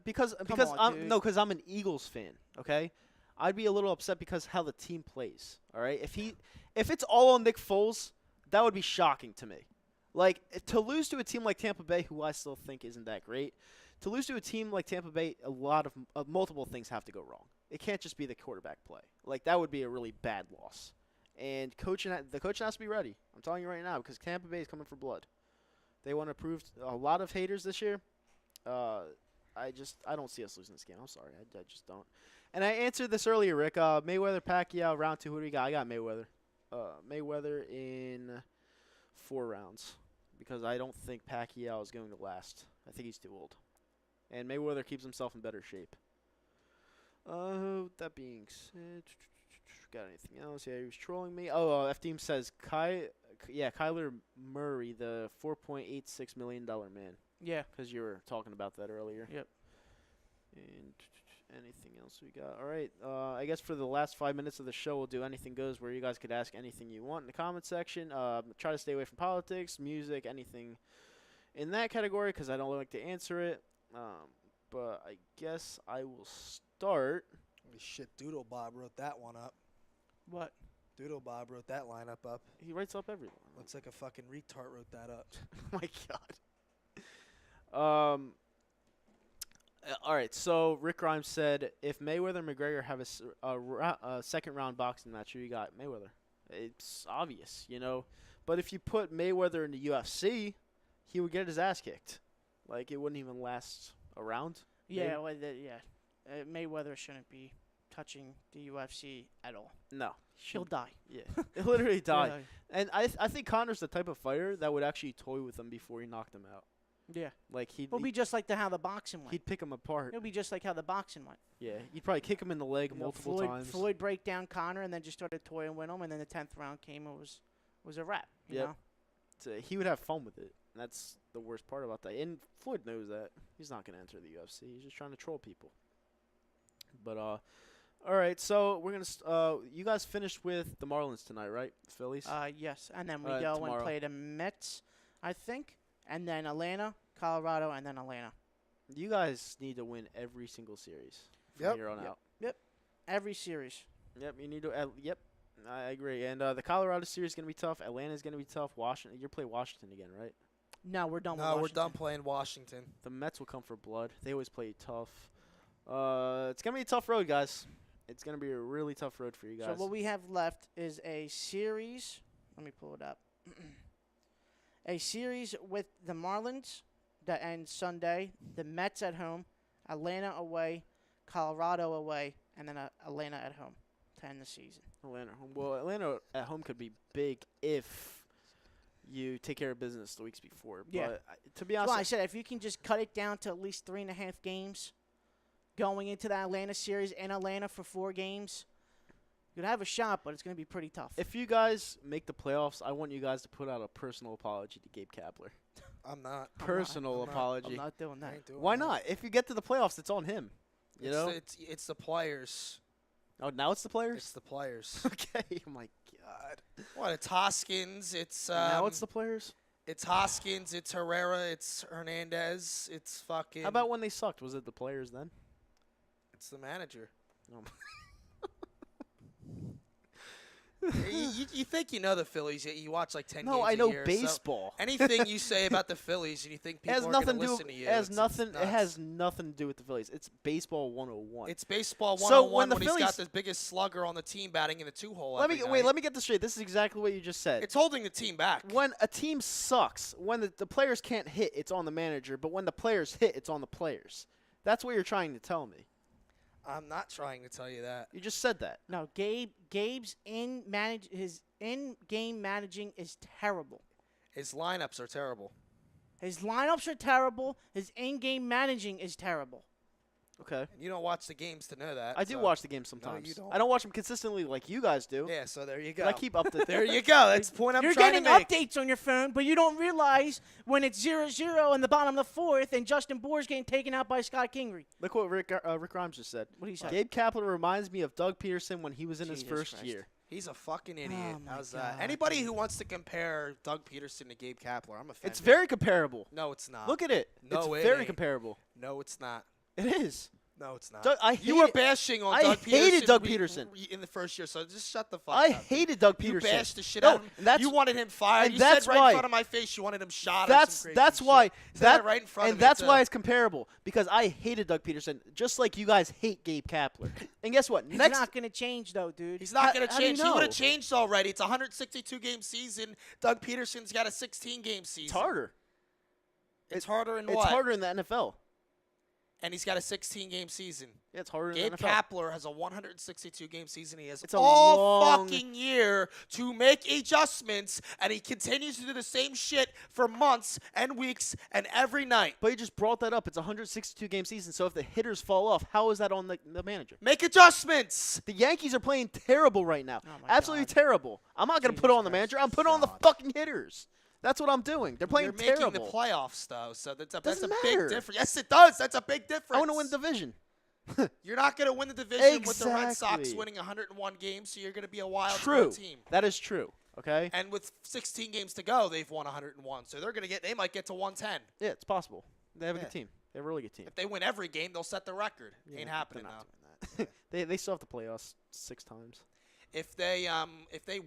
because on, dude. I'm an Eagles fan. Okay, I'd be a little upset because how the team plays. All right, if it's all on Nick Foles, that would be shocking to me. Like to lose to a team like Tampa Bay, who I still think isn't that great. To lose to a team like Tampa Bay, a lot of multiple things have to go wrong. It can't just be the quarterback play. Like that would be a really bad loss. And the coach has to be ready. I'm telling you right now because Tampa Bay is coming for blood. They want to prove a lot of haters this year. I don't see us losing this game. I'm sorry, I just don't. And I answered this earlier, Rick. Mayweather Pacquiao round 2. Who do we got? I got Mayweather. Mayweather in 4 rounds because I don't think Pacquiao is going to last. I think he's too old. And Mayweather keeps himself in better shape. That being said, got anything else? Yeah, he was trolling me. F-Team says Kyler Murray, the $4.86 million man. Yeah. Because you were talking about that earlier. Yep. And anything else we got? All right. I guess for the last 5 minutes of the show, we'll do Anything Goes, where you guys could ask anything you want in the comment section. Try to stay away from politics, music, anything in that category, because I don't like to answer it. But I guess I will start. Holy shit, Doodle Bob wrote that one up. What? Doodle Bob wrote that lineup up. He writes up everyone. Looks like a fucking retard wrote that up. Oh my God. All right. So Rick Grimes said, if Mayweather and McGregor have a second round boxing match, who you got? Mayweather. It's obvious, you know. But if you put Mayweather in the UFC, he would get his ass kicked. Like it wouldn't even last a round. Yeah. Well, Mayweather shouldn't be touching the UFC at all. No. He'll die. Yeah. He'll literally die. Yeah. And I think Connor's the type of fighter that would actually toy with him before he knocked him out. Yeah. Like It'll be just like how the boxing went. he'd pick him apart. It'll be just like how the boxing went. Yeah. He'd probably kick him in the leg multiple times. Floyd break down Connor and then just started toying with him, and then the 10th round came and was a wrap. You Yep. know? So he would have fun with it. That's the worst part about that. And Floyd knows that. He's not going to enter the UFC. He's just trying to troll people. But, all right. So we're going to you guys finished with the Marlins tonight, right? Phillies? Yes. And then we Alright, go tomorrow. and play the Mets, I think, and then Atlanta, Colorado, and then Atlanta. You guys need to win every single series from Yep. here on out. Every series. Yep, you need to. Yep, I agree. And the Colorado series is going to be tough. Atlanta's going to be tough. Washington, you're playing Washington again, right? No, we're done with No, we're Washington. done playing Washington. The Mets will come for blood. They always play tough. It's going to be a tough road, guys. It's going to be a really tough road for you guys. So what we have left is a series. Let me pull it up. A series with the Marlins that ends Sunday, the Mets at home, Atlanta away, Colorado away, and then Atlanta at home to end the season. Atlanta. Well, Atlanta at home could be big if you take care of business the weeks before. Yeah. But to be That's why I honest, said if you can just cut it down to at least 3.5 games going into the Atlanta series in Atlanta for 4 games, you could have a shot, but it's going to be pretty tough. if you guys make the playoffs, I want you guys to put out a personal apology to Gabe Kapler. I'm not. Personal I'm not. apology. I'm not doing I that. ain't doing Why that. not? If you get to the playoffs, it's on him. You know? It's the players. Oh, now it's the players? It's the players. Okay. Oh, my God. What? It's Hoskins. It's now it's the players? It's Hoskins. It's Herrera. It's Hernandez. It's fucking. How about when they sucked? Was it the players then? It's the manager. Oh, you think you know the Phillies? You watch like 10 no, games I a know year, so baseball. anything you say about the Phillies, and you think It people has are nothing going to to do. listen to you? It has it's nothing. It nuts. has nothing to do with the Phillies. It's baseball 101. It's baseball So 101 when the when he's got Phillies- the biggest slugger on the team batting in the 2-hole. Let every me wait. night. Let me get this straight. This is exactly what you just said. It's holding the team back. When a team sucks, when the players can't hit, it's on the manager. But when the players hit, it's on the players. That's what you're trying to tell me. I'm not trying to tell you that. You just said that. No, Gabe's his in-game managing is terrible. His lineups are terrible. His lineups are terrible. His in-game managing is terrible. Okay. And you don't watch the games to know that. I do so- watch the game sometimes. you don't. I don't watch them consistently like you guys do. Yeah, so there you But go. I keep up to There you go. That's the point I'm You're trying getting to make. updates on your phone, but you don't realize when it's 0-0 in the bottom of the fourth and Justin Boer's getting taken out by Scott Kingery. Look what Rick Grimes just said. What do you say? Gabe Kapler reminds me of Doug Peterson when he was in his Jesus first Christ. year. He's a fucking idiot. my How's God, that? Anybody who wants to compare Doug Peterson to Gabe Kapler, I'm offended. It's very comparable. No, it's not. Look at it. No, it's it very ain't. comparable. No, it's not. It is. No, it's not. Doug, You were bashing on I Doug hated Peterson. Doug Peterson. In the first year, so just shut the fuck I up. hated Doug You Peterson. bashed the shit No, out of him. and that's- You wanted him fired. and You that's said right why- in front of my face you wanted him shot. That's why You said that right in front and of me, that's too. why it's comparable because I hated Doug Peterson just like you guys hate Gabe Kapler. And guess what? He's Next not going to change, though, dude. He's not going to how do you change. He would know? have changed already. It's a 162-game season. Doug Peterson's got a 16-game season. it's harder. It's harder in It's what? harder in the NFL. And he's got a 16-game season. Yeah, it's harder in Gabe the NFL. Kapler has a 162-game season. He has It's a all long- fucking year to make adjustments, and he continues to do the same shit for months and weeks and every night. But you just brought that up. It's a 162-game season, so if the hitters fall off, how is that on the manager? Make adjustments. The Yankees are playing terrible right now. Oh my Absolutely God. terrible. I'm not going to Jesus put it on the Christ. manager. I'm putting it on the God. fucking hitters. That's what I'm doing. They're playing You're making terrible. the playoffs, though, so that's a Doesn't big matter. difference. Yes, it does. That's a big difference. I want to win the division. You're not going to win the division with the Red Sox Exactly. winning 101 games, so you're going to be a wild True. card team. That is true. Okay? And with 16 games to go, they've won 101, so they're going to get. They might get to 110. Yeah, it's possible. They have a Yeah. good team. They have a really good team. If they win every game, they'll set the record. Yeah, Ain't but happening they're now. not doing that. they still have to play us 6 times. If they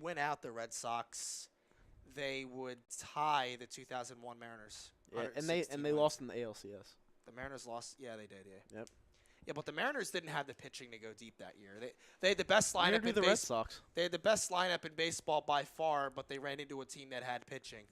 win out the Red Sox, they would tie the 2001 Mariners. Yeah, and 116 they wins. lost in the ALCS. The Mariners lost. Yeah, they did. Yeah. Yep. Yeah, but the Mariners didn't have the pitching to go deep that year. They had the best Neither lineup do in the Red baseball. Sox. They had the best lineup in baseball by far, but they ran into a team that had pitching.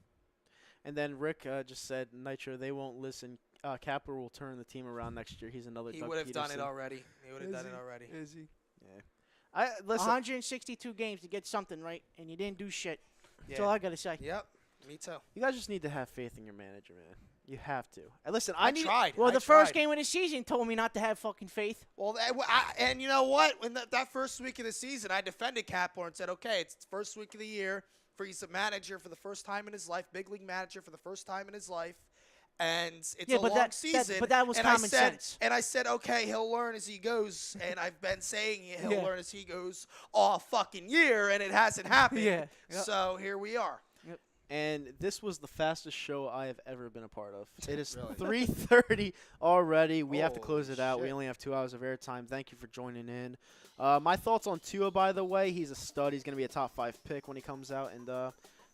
And then Rick just said, Nitro, they won't listen. Kapler will turn the team around next year. He's another He Doug would have done it Peterson. already. He would have done it already. Is he? Yeah. Listen. 162 games to get something right, and you didn't do shit. That's Yeah. all I got to say. Yep. Me too. You guys just need to have faith in your manager, man. You have to. And listen, I need. tried. Well, I the first tried. game of the season told me not to have fucking faith. Well, and you know what? When that first week of the season, I defended Kapler and said, okay, it's the first week of the year. He's a manager for the first time in his life, big league manager for the first time in his life. And it's Yeah, a but long season. but that was and common I said, sense. And I said, okay, he'll learn as he goes. And I've been saying he'll Yeah. learn as he goes all fucking year, and it hasn't happened. Yeah. Yep. So here we are. And this was the fastest show I have ever been a part of. It is Really? 3:30 already. We have to close Holy it out. We shit. only have 2 hours of airtime. Thank you for joining in. My thoughts on Tua, by the way, he's a stud. He's going to be a top 5 pick when he comes out. And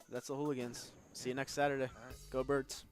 that's the Hooligans. See you next Saturday. Go Birds.